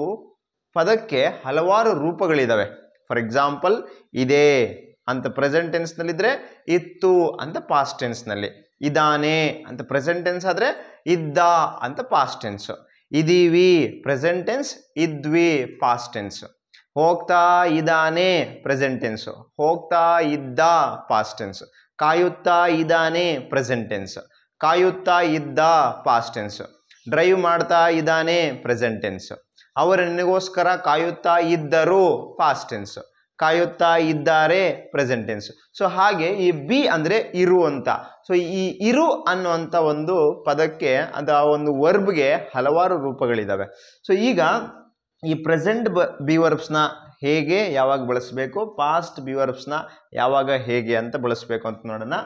ಪದಕ್ಕೆ ಹಲವಾರು ರೂಪಗಳಿದಾವೆ. ಫಾರ್ ಎಕ್ಸಾಂಪಲ್ ಇದೆ ಅಂತ ಪ್ರೆಸೆಂಟ್ ಟೆನ್ಸ್ ನಲ್ಲಿದ್ರೆ, ಇತ್ತು ಅಂತ ಪಾಸ್ಟ್ ಟೆನ್ಸ್ ನಲ್ಲಿ, ಇದಾನೆ ಅಂತ ಪ್ರೆಸೆಂಟ್ ಟೆನ್ಸ್ ಆದ್ರೆ, ಇದ್ದ ಅಂತ ಪಾಸ್ಟ್ ಟೆನ್ಸ್, ಇದೀವಿ ಪ್ರೆಸೆಂಟ್ ಟೆನ್ಸ್, ಇದ್ವಿ ಪಾಸ್ಟ್ ಟೆನ್ಸ್, ಹೋಗ್ತಾ ಇದ್ದಾನೆ ಪ್ರೆಸೆಂಟ್ ಟೆನ್ಸ್, ಹೋಗ್ತಾ ಇದ್ದ ಪಾಸ್ಟ್ ಟೆನ್ಸ್, ಕಾಯುತ್ತಾ ಇದ್ದಾನೆ ಪ್ರೆಸೆಂಟ್ ಟೆನ್ಸ್, ಕಾಯುತ್ತಾ ಇದ್ದ ಪಾಸ್ಟ್ ಟೆನ್ಸ್, ಡ್ರೈವ್ ಮಾಡ್ತಾ ಇದ್ದಾನೆ ಪ್ರೆಸೆಂಟ್ ಟೆನ್ಸ್, ಅವರು ನಿನಗೋಸ್ಕರ ಕಾಯುತ್ತಾ ಇದ್ದರು ಪಾಸ್ಟ್ ಟೆನ್ಸ್, ಕಾಯುತ್ತಾ ಇದ್ದಾರೆ ಪ್ರೆಸೆಂಟ್ ಟೆನ್ಸ್. ಸೊ ಹಾಗೆ ಈ ಬಿ ಅಂದ್ರೆ ಇರು ಅಂತ. ಸೊ ಈ ಇರು ಅನ್ನುವಂಥ ಒಂದು ಪದಕ್ಕೆ ಅದು ಆ ಒಂದು ವರ್ಬ್ಗೆ ಹಲವಾರು ರೂಪಗಳಿದಾವೆ. ಸೊ ಈಗ ಈ ಪ್ರೆಸೆಂಟ್ ಬಿ ವರ್ಬ್ಸ್ನ ಹೇಗೆ ಯಾವಾಗ ಬಳಸಬೇಕು, ಪಾಸ್ಟ್ ಬಿ ವರ್ಬ್ಸ್ನ ಯಾವಾಗ ಹೇಗೆ ಅಂತ ಬಳಸಬೇಕು ಅಂತ ನೋಡೋಣ.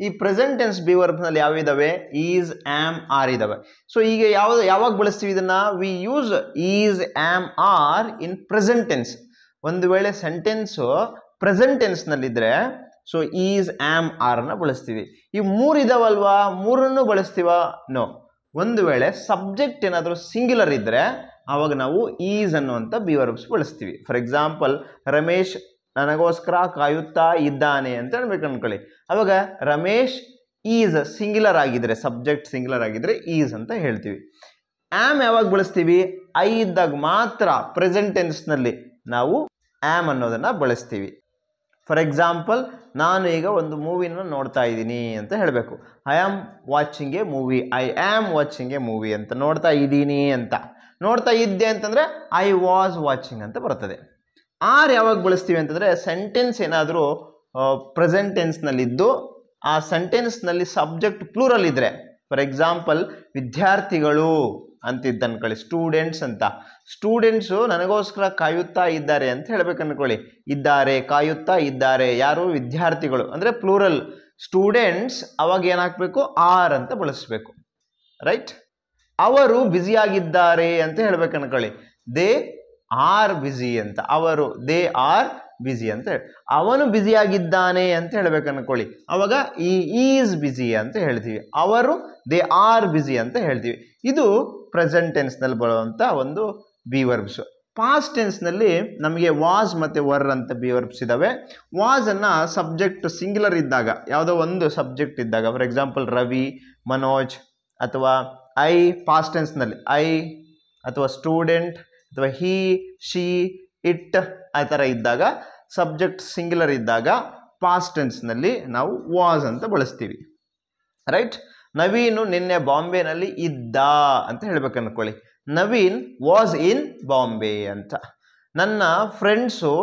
ಈ ಪ್ರೆಸೆಂಟ್ ಟೆನ್ಸ್ ಬಿ ವರ್ಬ್ಸ್ನಲ್ಲಿ ಯಾವ ಇದಾವೆ, ಈಸ್, ಆಮ್, ಆರ್ ಇದಾವೆ. ಸೊ ಈಗ ಯಾವಾಗ ಬಳಸ್ತೀವಿ ಇದನ್ನ, we use is, am, are in present tense. ಒಂದು ವೇಳೆ ಸೆಂಟೆನ್ಸು ಪ್ರೆಸೆಂಟ್ ಟೆನ್ಸ್ನಲ್ಲಿದ್ದರೆ ಸೊ ಈಸ್, ಆಮ್, ಆರ್ನ ಬಳಸ್ತೀವಿ. ಈ ಮೂರು ಇದಾವಲ್ವಾ, ಮೂರನ್ನು ಬಳಸ್ತೀವ? ನೋ. ಒಂದು ವೇಳೆ ಸಬ್ಜೆಕ್ಟ್ ಏನಾದರೂ ಸಿಂಗ್ಯುಲರ್ ಇದ್ದರೆ ಆವಾಗ ನಾವು ಈಸ್ ಅನ್ನುವಂಥ ಬಿ ವರ್ಬ್ಸ್ ಬಳಸ್ತೀವಿ. ಫಾರ್ ಎಕ್ಸಾಂಪಲ್, ರಮೇಶ್ ನನಗೋಸ್ಕರ ಕಾಯುತ್ತಾ ಇದ್ದಾನೆ ಅಂತ ಹೇಳ್ಬೇಕು ಅನ್ಕೊಳ್ಳಿ. ಅವಾಗ ರಮೇಶ್ ಈಸ್ ಸಿಂಗ್ಯುಲರ್ ಆಗಿದ್ರೆ, ಸಬ್ಜೆಕ್ಟ್ ಸಿಂಗ್ಯುಲರ್ ಆಗಿದ್ರೆ ಈಸ್ ಅಂತ ಹೇಳ್ತೀವಿ. ಆಮ್ ಯಾವಾಗ ಬಳಸ್ತೀವಿ, ಐ ಇದ್ದಾಗ ಮಾತ್ರ ಪ್ರೆಸೆಂಟ್ ಟೆನ್ಸ್ನಲ್ಲಿ ನಾವು ಆಮ್ ಅನ್ನೋದನ್ನು ಬಳಸ್ತೀವಿ. ಫಾರ್ ಎಕ್ಸಾಂಪಲ್, ನಾನು ಈಗ ಒಂದು ಮೂವಿನ ನೋಡ್ತಾ ಇದ್ದೀನಿ ಅಂತ ಹೇಳಬೇಕು. I am watching a movie, I am watching a movie ಅಂತ, ನೋಡ್ತಾ ಇದ್ದೀನಿ ಅಂತ. ನೋಡ್ತಾ ಇದ್ದೆ ಅಂತಂದರೆ ಐ ವಾಸ್ ವಾಚಿಂಗ್ ಅಂತ ಬರ್ತದೆ. ಆರ್ ಯಾವಾಗ ಬಳಸ್ತೀವಿ ಅಂತಂದರೆ, ಸೆಂಟೆನ್ಸ್ ಏನಾದರೂ ಪ್ರೆಸೆಂಟ್ ಟೆನ್ಸ್ನಲ್ಲಿದ್ದು ಆ ಸೆಂಟೆನ್ಸ್ನಲ್ಲಿ ಸಬ್ಜೆಕ್ಟ್ ಪ್ಲೂರಲ್ ಇದ್ದರೆ, ಫಾರ್ ಎಕ್ಸಾಂಪಲ್ ವಿದ್ಯಾರ್ಥಿಗಳು ಅಂತಿದ್ದ ಅನ್ಕೊಳ್ಳಿ, ಸ್ಟೂಡೆಂಟ್ಸ್ ಅಂತ. ಸ್ಟೂಡೆಂಟ್ಸು ನನಗೋಸ್ಕರ ಕಾಯುತ್ತಾ ಇದ್ದಾರೆ ಅಂತ ಹೇಳ್ಬೇಕು ಅನ್ಕೊಳ್ಳಿ. ಇದ್ದಾರೆ, ಕಾಯುತ್ತಾ ಇದ್ದಾರೆ, ಯಾರು? ವಿದ್ಯಾರ್ಥಿಗಳು ಅಂದರೆ ಪ್ಲೂರಲ್. ಸ್ಟೂಡೆಂಟ್ಸ್ ಅವಾಗ ಏನಾಗಬೇಕು, ಆರ್ ಅಂತ ಬಳಸಬೇಕು, ರೈಟ್? ಅವರು ಬ್ಯುಸಿಯಾಗಿದ್ದಾರೆ ಅಂತ ಹೇಳ್ಬೇಕು ಅನ್ಕೊಳ್ಳಿ, ದೇ ಆರ್ ಬ್ಯುಸಿ ಅಂತ. ಅವರು, ದೇ ಆರ್ ಬ್ಯುಸಿ ಅಂತ ಹೇಳಿ. ಅವನು ಬ್ಯುಸಿಯಾಗಿದ್ದಾನೆ ಅಂತ ಹೇಳ್ಬೇಕು ಅನ್ಕೊಳ್ಳಿ, ಅವಾಗ ಈ ಈಸ್ ಬ್ಯುಸಿ ಅಂತ ಹೇಳ್ತೀವಿ. ಅವರು, ದೇ ಆರ್ ಬ್ಯುಸಿ ಅಂತ ಹೇಳ್ತೀವಿ. ಇದು ಪ್ರೆಸೆಂಟ್ ಟೆನ್ಸ್ನಲ್ಲಿ ಬರುವಂಥ ಒಂದು ಬಿ ವರ್ಬ್ಸ್. ಪಾಸ್ಟ್ ಟೆನ್ಸ್ನಲ್ಲಿ ನಮಗೆ ವಾಸ್ ಮತ್ತು ವರ್ ಅಂತ ಬಿ ವರ್ಬ್ಸ್ ಇದ್ದಾವೆ. ವಾಸ್ ಅನ್ನು ಸಬ್ಜೆಕ್ಟ್ ಸಿಂಗ್ಯುಲರ್ ಇದ್ದಾಗ, ಯಾವುದೋ ಒಂದು ಸಬ್ಜೆಕ್ಟ್ ಇದ್ದಾಗ, ಫಾರ್ ಎಕ್ಸಾಂಪಲ್ ರವಿ, ಮನೋಜ್, ಅಥವಾ ಐ ಪಾಸ್ಟ್ ಟೆನ್ಸ್ನಲ್ಲಿ ಐ, ಅಥವಾ ಸ್ಟೂಡೆಂಟ್, ಅಥವಾ ಹಿ, ಶಿ, ಇಟ್ ಆ ಥರ ಇದ್ದಾಗ, ಸಬ್ಜೆಕ್ಟ್ ಸಿಂಗ್ಯುಲರ್ ಇದ್ದಾಗ ಪಾಸ್ಟ್ ಟೆನ್ಸ್ನಲ್ಲಿ ನಾವು ವಾಸ್ ಅಂತ ಬಳಸ್ತೀವಿ, ರೈಟ್? ನವೀನು ನಿನ್ನೆ ಬಾಂಬೆನಲ್ಲಿ ಇದ್ದ ಅಂತ ಹೇಳ್ಬೇಕು ಅನ್ಕೊಳ್ಳಿ, ನವೀನ್ ವಾಸ್ ಇನ್ ಬಾಂಬೆ ಅಂತ. ನನ್ನ ಫ್ರೆಂಡ್ಸು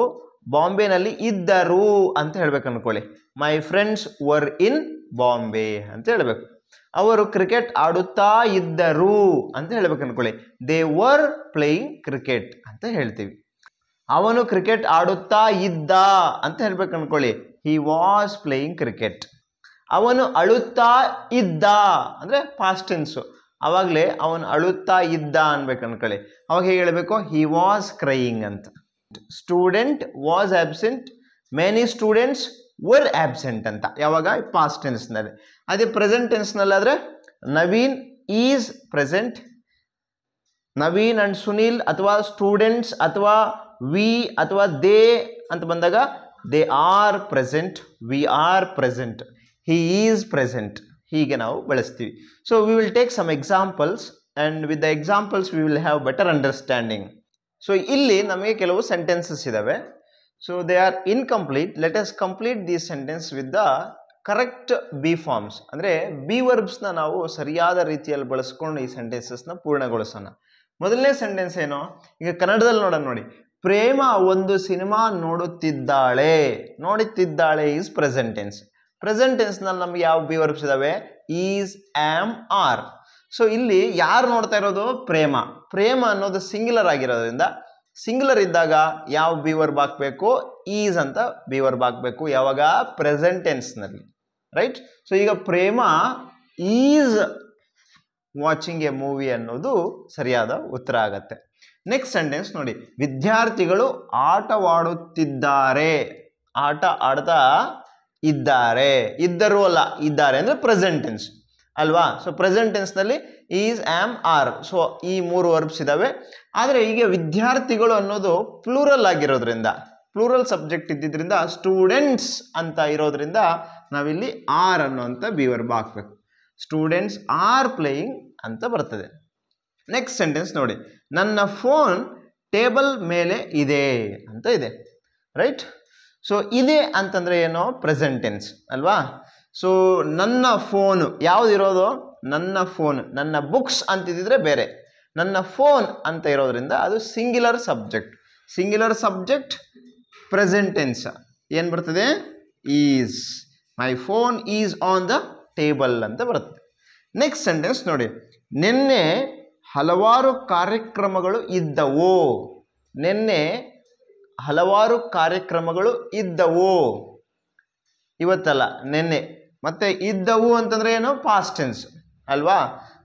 ಬಾಂಬೆನಲ್ಲಿ ಇದ್ದರು ಅಂತ ಹೇಳ್ಬೇಕು ಅನ್ಕೊಳ್ಳಿ, my friends were in Bombay ಅಂತ ಹೇಳಬೇಕು. ಅವರು ಕ್ರಿಕೆಟ್ ಆಡುತ್ತಾ ಇದ್ದರು ಅಂತ ಹೇಳ್ಬೇಕು ಅನ್ಕೊಳ್ಳಿ, ದೇ ವರ್ ಪ್ಲೇಯಿಂಗ್ ಕ್ರಿಕೆಟ್ ಅಂತ ಹೇಳ್ತೀವಿ. ಅವನು ಕ್ರಿಕೆಟ್ ಆಡುತ್ತಾ ಇದ್ದ ಅಂತ ಹೇಳ್ಬೇಕು ಅನ್ಕೊಳ್ಳಿ, ಹಿ ವಾಸ್ ಪ್ಲೇಯಿಂಗ್ ಕ್ರಿಕೆಟ್. ಅವನು ಅಳುತ್ತಾ ಇದ್ದ ಅಂದರೆ ಪಾಸ್ಟ್ ಟೆನ್ಸು, ಅವಾಗಲೇ ಅವನು ಅಳುತ್ತಾ ಇದ್ದ ಅನ್ಬೇಕು ಅನ್ಕೊಳ್ಳಿ, ಅವಾಗ ಹೇಗೆ ಹೇಳಬೇಕು, ಹಿ ವಾಸ್ ಕ್ರೈಯಿಂಗ್ ಅಂತ. Student was absent, many students were absent ಅಂತ ಯಾವಾಗ ಪಾಸ್ಟ್ ಟೆನ್ಸ್ನಲ್ಲಿ. ಅದೇ ಪ್ರೆಸೆಂಟ್ ಟೆನ್ಸ್ನಲ್ಲಿ ಆದರೆ Naveen is present, Naveen and Sunil ಅಥವಾ ಸ್ಟೂಡೆಂಟ್ಸ್ ಅಥವಾ ವಿ ಅಥವಾ ದೇ ಅಂತ ಬಂದಾಗ they are present, we are present, he is present, ಹೀಗೆ ನಾವು ಬಳಸ್ತೀವಿ. So we will take some examples and with the examples we will have better understanding. So ಇಲ್ಲಿ ನಮಗೆ ಕೆಲವು ಸೆಂಟೆನ್ಸಸ್ ಇದ್ದಾವೆ. So they are incomplete. Let us complete these sentence with the correct be forms. ಅಂದರೆ be ವರ್ಬ್ಸ್ನ ನಾವು ಸರಿಯಾದ ರೀತಿಯಲ್ಲಿ ಬಳಸ್ಕೊಂಡು ಈ ಸೆಂಟೆನ್ಸಸ್ನ ಪೂರ್ಣಗೊಳಿಸೋಣ. ಮೊದಲನೇ ಸೆಂಟೆನ್ಸ್ ಏನು, ಈಗ ಕನ್ನಡದಲ್ಲಿ ನೋಡೋಣ ನೋಡಿ. ಪ್ರೇಮ ಒಂದು ಸಿನಿಮಾ ನೋಡುತ್ತಿದ್ದಾಳೆ. ನೋಡುತ್ತಿದ್ದಾಳೆ ಈಸ್ ಪ್ರೆಸೆಂಟ್ ಟೆನ್ಸ್. ಪ್ರೆಸೆಂಟ್ ಟೆನ್ಸ್ನಲ್ಲಿ ನಮ್ಗೆ ಯಾವ ಬಿ ವರ್ಬ್ಸ್ ಇದಾವೆ? Is, am, are. ಸೊ ಇಲ್ಲಿ ಯಾರು ನೋಡ್ತಾ ಇರೋದು? ಪ್ರೇಮ. ಪ್ರೇಮ ಅನ್ನೋದು ಸಿಂಗ್ಯುಲರ್ ಆಗಿರೋದ್ರಿಂದ ಸಿಂಗ್ಯುಲರ್ ಇದ್ದಾಗ ಯಾವ ಬಿ ವರ್ಬ್ ಹಾಕಬೇಕು? ಈಸ್ ಅಂತ ಬಿ ವರ್ಬ್ ಹಾಕಬೇಕು. ಯಾವಾಗ? ಪ್ರೆಸೆಂಟ್ ಟೆನ್ಸ್ನಲ್ಲಿ, ರೈಟ್? ಸೊ ಈಗ Prema is watching a movie ಅನ್ನೋದು ಸರಿಯಾದ ಉತ್ತರ ಆಗತ್ತೆ. ನೆಕ್ಸ್ಟ್ ಸೆಂಟೆನ್ಸ್ ನೋಡಿ. ವಿದ್ಯಾರ್ಥಿಗಳು ಆಟವಾಡುತ್ತಿದ್ದಾರೆ. ಆಟ ಆಡ್ತಾ ಇದ್ದಾರೆ. ಇದ್ದರು ಅಲ್ಲ, ಇದ್ದಾರೆ ಅಂದರೆ ಪ್ರೆಸೆಂಟ್ ಟೆನ್ಸ್ ಅಲ್ವಾ? ಸೊ ಪ್ರೆಸೆಂಟ್ ಟೆನ್ಸ್ನಲ್ಲಿ ಈಸ್, ಆಮ್, ಆರ್. ಸೊ ಈ ಮೂರು ವರ್ಬ್ಸ್ ಇದ್ದಾವೆ. ಆದರೆ ಈಗ ವಿದ್ಯಾರ್ಥಿಗಳು ಅನ್ನೋದು ಪ್ಲೂರಲ್ ಆಗಿರೋದ್ರಿಂದ, ಪ್ಲೂರಲ್ ಸಬ್ಜೆಕ್ಟ್ ಇದ್ದಿದ್ದರಿಂದ, ಸ್ಟೂಡೆಂಟ್ಸ್ ಅಂತ ಇರೋದ್ರಿಂದ ನಾವಿಲ್ಲಿ ಆರ್ ಅನ್ನೋಂಥ ಬಿ ವರ್ಬ್ ಹಾಕಬೇಕು. ಸ್ಟೂಡೆಂಟ್ಸ್ ಆರ್ ಪ್ಲೇಯಿಂಗ್ ಅಂತ ಬರ್ತದೆ. ನೆಕ್ಸ್ಟ್ ಸೆಂಟೆನ್ಸ್ ನೋಡಿ. ನನ್ನ ಫೋನ್ ಟೇಬಲ್ ಮೇಲೆ ಇದೆ ಅಂತ ಇದೆ, ರೈಟ್? ಸೊ ಇದೆ ಅಂತಂದರೆ ಏನು? ಪ್ರೆಸೆಂಟ್ ಟೆನ್ಸ್ ಅಲ್ವಾ? ಸೊ ನನ್ನ ಫೋನು ಯಾವುದಿರೋದು? ನನ್ನ ಫೋನ್. ನನ್ನ ಬುಕ್ಸ್ ಅಂತಿದ್ದರೆ ಬೇರೆ. ನನ್ನ ಫೋನ್ ಅಂತ ಇರೋದ್ರಿಂದ ಅದು singular subject. Singular subject present tense ಏನು ಬರ್ತದೆ? Is. My phone is on the table ಅಂತ ಬರುತ್ತೆ. ನೆಕ್ಸ್ಟ್ ಸೆಂಟೆನ್ಸ್ ನೋಡಿ. ನಿನ್ನೆ ಹಲವಾರು ಕಾರ್ಯಕ್ರಮಗಳು ಇದ್ದವು. ನಿನ್ನೆ ಹಲವಾರು ಕಾರ್ಯಕ್ರಮಗಳು ಇದ್ದವು. ಇವತ್ತಲ್ಲ, ನಿನ್ನೆ. ಮತ್ತೆ ಇದ್ದವು ಅಂತಂದರೆ ಏನು? ಪಾಸ್ಟ್ ಟೆನ್ಸ್ ಅಲ್ವಾ?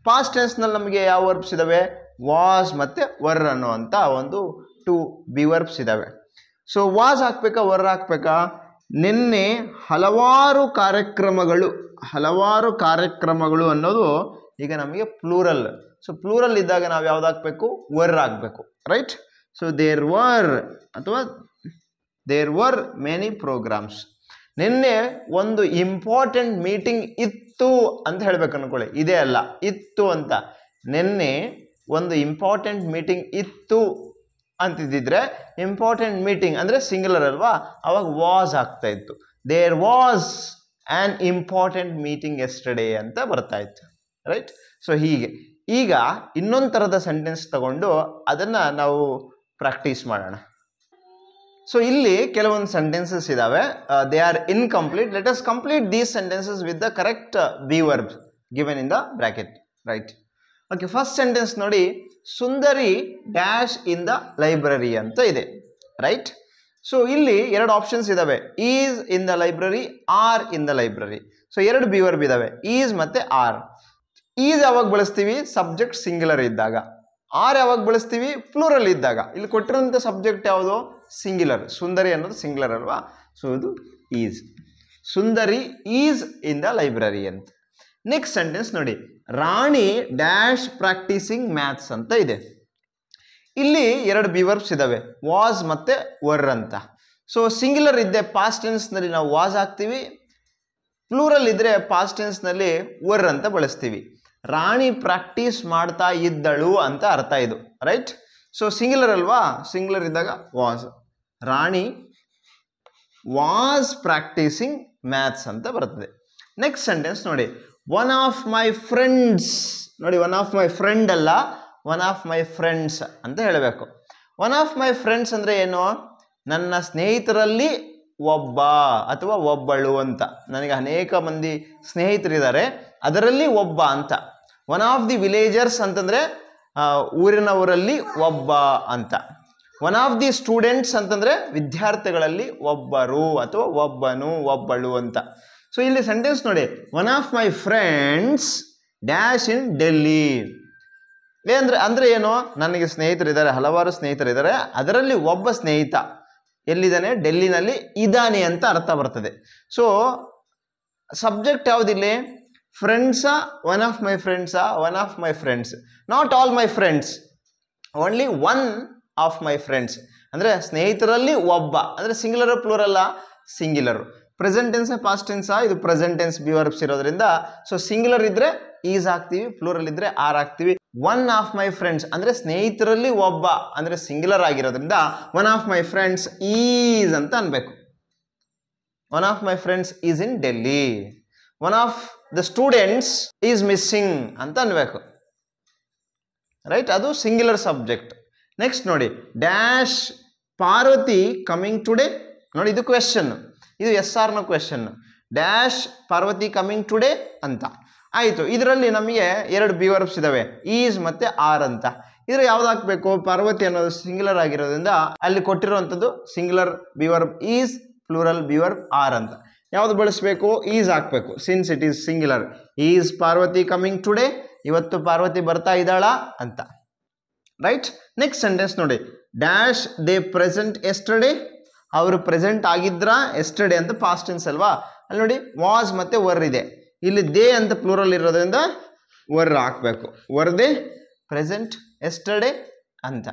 ಪಾಸ್ಟ್ ಟೆನ್ಸ್ನಲ್ಲಿ ನಮಗೆ ಯಾವ ವರ್ಬ್ಸ್ ಇದ್ದಾವೆ? ವಾಸ್ ಮತ್ತು ವರ್ ಅನ್ನೋ ಅಂತ ಒಂದು 2 ಬಿ ವರ್ಬ್ಸ್ ಇದ್ದಾವೆ. ಸೊ ವಾಸ್ ಹಾಕ್ಬೇಕಾ, ವರ್ ಹಾಕ್ಬೇಕಾ? ನಿನ್ನೆ ಹಲವಾರು ಕಾರ್ಯಕ್ರಮಗಳು. ಹಲವಾರು ಕಾರ್ಯಕ್ರಮಗಳು ಅನ್ನೋದು ಈಗ ನಮಗೆ ಪ್ಲೂರಲ್. ಸೊ ಪ್ಲೂರಲ್ ಇದ್ದಾಗ ನಾವು ಯಾವ್ದು ಹಾಕಬೇಕು? ವರ್ ಹಾಕಬೇಕು, ರೈಟ್? ಸೊ ದೇರ್ ವರ್ ಅಥವಾ ದೇರ್ ವರ್ ಮೆನಿ ಪ್ರೋಗ್ರಾಮ್ಸ್. ನಿನ್ನೆ ಒಂದು ಇಂಪಾರ್ಟೆಂಟ್ ಮೀಟಿಂಗ್ ಇತ್ತು ಅಂತ ಹೇಳ್ಬೇಕು ಅನ್ಕೊಳ್ಳಿ. ಇದೇ ಅಲ್ಲ, ಇತ್ತು ಅಂತ. ನಿನ್ನೆ ಒಂದು ಇಂಪಾರ್ಟೆಂಟ್ ಮೀಟಿಂಗ್ ಇತ್ತು ಅಂತಿದ್ದಿದ್ರೆ ಇಂಪಾರ್ಟೆಂಟ್ ಮೀಟಿಂಗ್ ಅಂದರೆ ಸಿಂಗ್ಯುಲರ್ ಅಲ್ವಾ? ಅವಾಗ ವಾಸ್ ಆಗ್ತಾ ಇತ್ತು. There was an important meeting yesterday ಅಂತ ಬರ್ತಾ ಇತ್ತು, ರೈಟ್? ಸೊ ಹೀಗೆ. ಈಗ ಇನ್ನೊಂದು ಥರದ ಸೆಂಟೆನ್ಸ್ ತಗೊಂಡು ಅದನ್ನು ನಾವು ಪ್ರಾಕ್ಟೀಸ್ ಮಾಡೋಣ. ಸೊ ಇಲ್ಲಿ ಕೆಲವೊಂದು ಸೆಂಟೆನ್ಸಸ್ ಇದ್ದಾವೆ. They are incomplete. Let us complete these sentences with the correct be verb given in the bracket, right? Okay, first sentence ನೋಡಿ. Sundari dash in the library ಅಂತ ಇದೆ, ರೈಟ್? ಸೊ ಇಲ್ಲಿ 2 ಆಪ್ಷನ್ಸ್ ಇದ್ದಾವೆ. Is in the library, are in the library. So 2 be verb ಇದ್ದಾವೆ, is ಮತ್ತು are. Is ಯಾವಾಗ ಬಳಸ್ತೀವಿ? Subject singular ಇದ್ದಾಗ. ಆರ್ ಯಾವಾಗ ಬಳಸ್ತೀವಿ? ಪ್ಲೂರಲ್ ಇದ್ದಾಗ. ಇಲ್ಲಿ ಕೊಟ್ಟಿರೋಂಥ ಸಬ್ಜೆಕ್ಟ್ ಯಾವುದು? ಸಿಂಗ್ಯುಲರ್. ಸುಂದರಿ ಅನ್ನೋದು ಸಿಂಗ್ಯುಲರ್ ಅಲ್ವಾ? ಸೊ ಇದು is. Sundari is in the library ಅಂತ. ನೆಕ್ಸ್ಟ್ ಸೆಂಟೆನ್ಸ್ ನೋಡಿ. ರಾಣಿ ಡ್ಯಾಶ್ ಪ್ರಾಕ್ಟೀಸಿಂಗ್ ಮ್ಯಾಥ್ಸ್ ಅಂತ ಇದೆ. ಇಲ್ಲಿ 2 ಬಿ ವರ್ಬ್ಸ್ ಇದ್ದಾವೆ, ವಾಸ್ ಮತ್ತು ವರ್ ಅಂತ. ಸೊ ಸಿಂಗ್ಯುಲರ್ ಇದ್ದೆ ಪಾಸ್ಟ್ ಟೆನ್ಸ್ನಲ್ಲಿ ನಾವು ವಾಸ್ ಹಾಕ್ತೀವಿ. ಪ್ಲೂರಲ್ ಇದ್ದರೆ ಪಾಸ್ಟ್ ಟೆನ್ಸ್ನಲ್ಲಿ ವರ್ ಅಂತ ಬಳಸ್ತೀವಿ. ರಾಣಿ ಪ್ರಾಕ್ಟೀಸ್ ಮಾಡ್ತಾ ಇದ್ದಳು ಅಂತ ಅರ್ಥ ಇದು, ರೈಟ್? ಸೊ ಸಿಂಗ್ಯುಲರ್ ಅಲ್ವಾ? ಸಿಂಗ್ಯುಲರ್ ಇದ್ದಾಗ was. Rani was practising maths ಅಂತ ಬರ್ತದೆ. ನೆಕ್ಸ್ಟ್ ಸೆಂಟೆನ್ಸ್ ನೋಡಿ. One of my friends. ನೋಡಿ, ಒನ್ ಆಫ್ ಮೈ ಫ್ರೆಂಡ್ ಅಲ್ಲ, ಒನ್ ಆಫ್ ಮೈ ಫ್ರೆಂಡ್ಸ್ ಅಂತ ಹೇಳಬೇಕು. ಒನ್ ಆಫ್ ಮೈ ಫ್ರೆಂಡ್ಸ್ ಅಂದರೆ ಏನು? ನನ್ನ ಸ್ನೇಹಿತರಲ್ಲಿ ಒಬ್ಬ ಅಥವಾ ಒಬ್ಬಳು ಅಂತ. ನನಗೆ ಅನೇಕ ಮಂದಿ ಸ್ನೇಹಿತರಿದ್ದಾರೆ, ಅದರಲ್ಲಿ ಒಬ್ಬ ಅಂತ. ಒನ್ ಆಫ್ ದಿ ವಿಲೇಜರ್ಸ್ ಅಂತಂದರೆ ಊರಿನವರಲ್ಲಿ ಒಬ್ಬ ಅಂತ. ಒನ್ ಆಫ್ ದಿ ಸ್ಟೂಡೆಂಟ್ಸ್ ಅಂತಂದರೆ ವಿದ್ಯಾರ್ಥಿಗಳಲ್ಲಿ ಒಬ್ಬರು ಅಥವಾ ಒಬ್ಬನು, ಒಬ್ಬಳು ಅಂತ. ಸೊ ಇಲ್ಲಿ ಸೆಂಟೆನ್ಸ್ ನೋಡಿ. One of my friends dash in Delhi. ಅಂದ್ರೆ ಏನು, ನನಗೆ ಸ್ನೇಹಿತರಿದ್ದಾರೆ, ಹಲವಾರು ಸ್ನೇಹಿತರಿದ್ದಾರೆ, ಅದರಲ್ಲಿ ಒಬ್ಬ ಸ್ನೇಹಿತ ಎಲ್ಲಿದ್ದಾನೆ, ಡೆಲ್ಲಿನಲ್ಲಿ ಇದ್ದಾನೆ ಅಂತ ಅರ್ಥ ಬರ್ತದೆ. ಸೊ ಸಬ್ಜೆಕ್ಟ್ ಯಾವುದಿಲ್ಲಿ, ಫ್ರೆಂಡ್ಸಾ, ಒನ್ ಆಫ್ ಮೈ ಫ್ರೆಂಡ್ಸಾ, one of my friends, not all my friends, only one of my friends. ಅಂದ್ರೆ ಸ್ನೇಹಿತರಲ್ಲಿ ಒಬ್ಬ, ಅಂದ್ರೆ ಸಿಂಗ್ಯುಲರ್ ಪ್ಲೂರಲ್ಲ, singular. Present tense past tense, ಇದು ಪ್ರೆಸೆಂಟ್ ಟೆನ್ಸ್ ಬಿ ವರ್ಬ್ಸ್ ಇರೋದ್ರಿಂದ ಸೊ ಸಿಂಗ್ಯುಲರ್ ಇದ್ರೆ ಈಸ್ ಹಾಕ್ತಿವಿ, ಪ್ಲೂರಲ್ ಇದ್ರೆ ಆರ್ ಹಾಕ್ತಿವಿ. ಒನ್ ಆಫ್ ಮೈ ಫ್ರೆಂಡ್ಸ್ ಅಂದ್ರೆ ಸ್ನೇಹಿತರಲ್ಲಿ ಒಬ್ಬ ಅಂದ್ರೆ ಸಿಂಗ್ಯುಲರ್ ಆಗಿರೋದ್ರಿಂದ one of my friends is ಅಂತ ಅನ್ಬೇಕು. One of my friends is in Delhi, one of the students is missing ಅಂತ ಅನ್ಬೇಕು, ರೈಟ್? ಅದು ಸಿಂಗ್ಯುಲರ್ ಸಬ್ಜೆಕ್ಟ್. ನೆಕ್ಸ್ಟ್ ನೋಡಿ, ಡ್ಯಾಶ್ ಪಾರ್ವತಿ ಕಮಿಂಗ್ ಟುಡೇ. ನೋಡಿ ಇದು ಕ್ವೆಶನ್, ಇದು ಎಸ್ ಆರ್ ನ question. Dash Parvati coming today ಅಂತ ಆಯಿತು. ಇದರಲ್ಲಿ ನಮಗೆ ಎರಡು ಬಿ ವರ್ಬ್ಸ್ ಇದಾವೆ, ಈಸ್ ಮತ್ತೆ ಆರ್ ಅಂತ. ಇದ್ರ ಯಾವ್ದು ಹಾಕ್ಬೇಕು, ಪಾರ್ವತಿ ಅನ್ನೋದು ಸಿಂಗ್ಯುಲರ್ ಆಗಿರೋದ್ರಿಂದ ಅಲ್ಲಿ ಕೊಟ್ಟಿರುವಂಥದ್ದು singular be verb is, plural be verb are ಅಂತ. ಯಾವ್ದು ಬಳಸಬೇಕು, ಈಸ್ ಹಾಕ್ಬೇಕು, since it is singular. Is Parvati coming today, ಇವತ್ತು ಪಾರ್ವತಿ ಬರ್ತಾ ಇದ್ದಾಳ ಅಂತ, ರೈಟ್? ನೆಕ್ಸ್ಟ್ ಸೆಂಟೆನ್ಸ್ ನೋಡಿ, ಡ್ಯಾಶ್ ದೇ ಪ್ರೆಸೆಂಟ್ ಎಸ್ಟರ್ಡೇ. ಅವರು ಪ್ರೆಸೆಂಟ್ ಆಗಿದ್ರ ಎಸ್ಟರ್ಡೇ ಅಂತ ಪಾಸ್ಟ್ ಟೆನ್ಸ್ ಅಲ್ವಾ, ಅಲ್ಲಿ ನೋಡಿ ವಾಸ್ ಮತ್ತೆ ವರ್ ಇದೆ, ಇಲ್ಲಿ ದೇ ಅಂತ ಪ್ಲೂರಲ್ ಇರೋದ್ರಿಂದ ವರ್ ಹಾಕ್ಬೇಕು, ವರ್ ದೇ ಪ್ರೆಸೆಂಟ್ ಎಸ್ಟರ್ಡೇ ಅಂತ,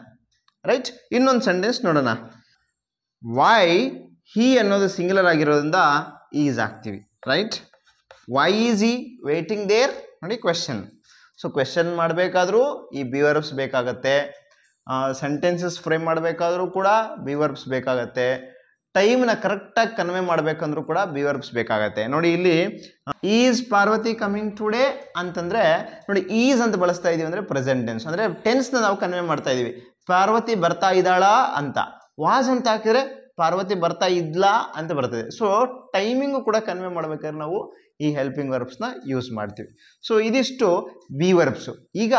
ರೈಟ್? ಇನ್ನೊಂದು ಸೆಂಟೆನ್ಸ್ ನೋಡೋಣ, ವೈ ಹಿ ಅನ್ನೋದು ಸಿಂಗ್ಯುಲರ್ ಆಗಿರೋದ್ರಿಂದ ಈಸ್ ಹಾಕ್ತೀವಿ, right? Why is he waiting there, ನೋಡಿ ಕ್ವೆಶನ್. ಸೊ ಕ್ವೆಶನ್ ಮಾಡಬೇಕಾದ್ರೂ ಈ ಬಿ ವರ್ಬ್ಸ್ ಬೇಕಾಗತ್ತೆ, ಸೆಂಟೆನ್ಸಸ್ ಫ್ರೇಮ್ ಮಾಡಬೇಕಾದ್ರೂ ಕೂಡ ಬಿ ವರ್ಬ್ಸ್ ಬೇಕಾಗತ್ತೆ, ಟೈಮ್ನ ಕರೆಕ್ಟಾಗಿ ಕನ್ವೆ ಮಾಡಬೇಕಂದ್ರೂ ಕೂಡ ಬಿ ವರ್ಬ್ಸ್ ಬೇಕಾಗತ್ತೆ. ನೋಡಿ ಇಲ್ಲಿ ಈಸ್ ಪಾರ್ವತಿ ಕಮಿಂಗ್ ಟುಡೇ ಅಂತಂದ್ರೆ ನೋಡಿ ಈಸ್ ಅಂತ ಬಳಸ್ತಾ ಇದೀವಿ ಅಂದ್ರೆ ಪ್ರೆಸೆಂಟ್ ಟೆನ್ಸ್, ಅಂದ್ರೆ ಟೆನ್ಸ್ನ ನಾವು ಕನ್ವೆ ಮಾಡ್ತಾ ಇದೀವಿ. ಪಾರ್ವತಿ ಬರ್ತಾ ಇದ್ದಾಳ ಅಂತ, ವಾಸ್ ಅಂತ ಹಾಕಿದ್ರೆ ಪಾರ್ವತಿ ಬರ್ತಾ ಇದ್ಲಾ ಅಂತ ಬರ್ತದೆ. ಸೊ ಟೈಮಿಂಗು ಕೂಡ ಕನ್ವೆ ಮಾಡ್ಬೇಕಾದ್ರೆ ನಾವು ಈ ಹೆಲ್ಪಿಂಗ್ ವರ್ಬ್ಸ್ನ ಯೂಸ್ ಮಾಡ್ತೀವಿ. ಸೊ ಇದಿಷ್ಟು ಬಿ ವರ್ಬ್ಸು. ಈಗ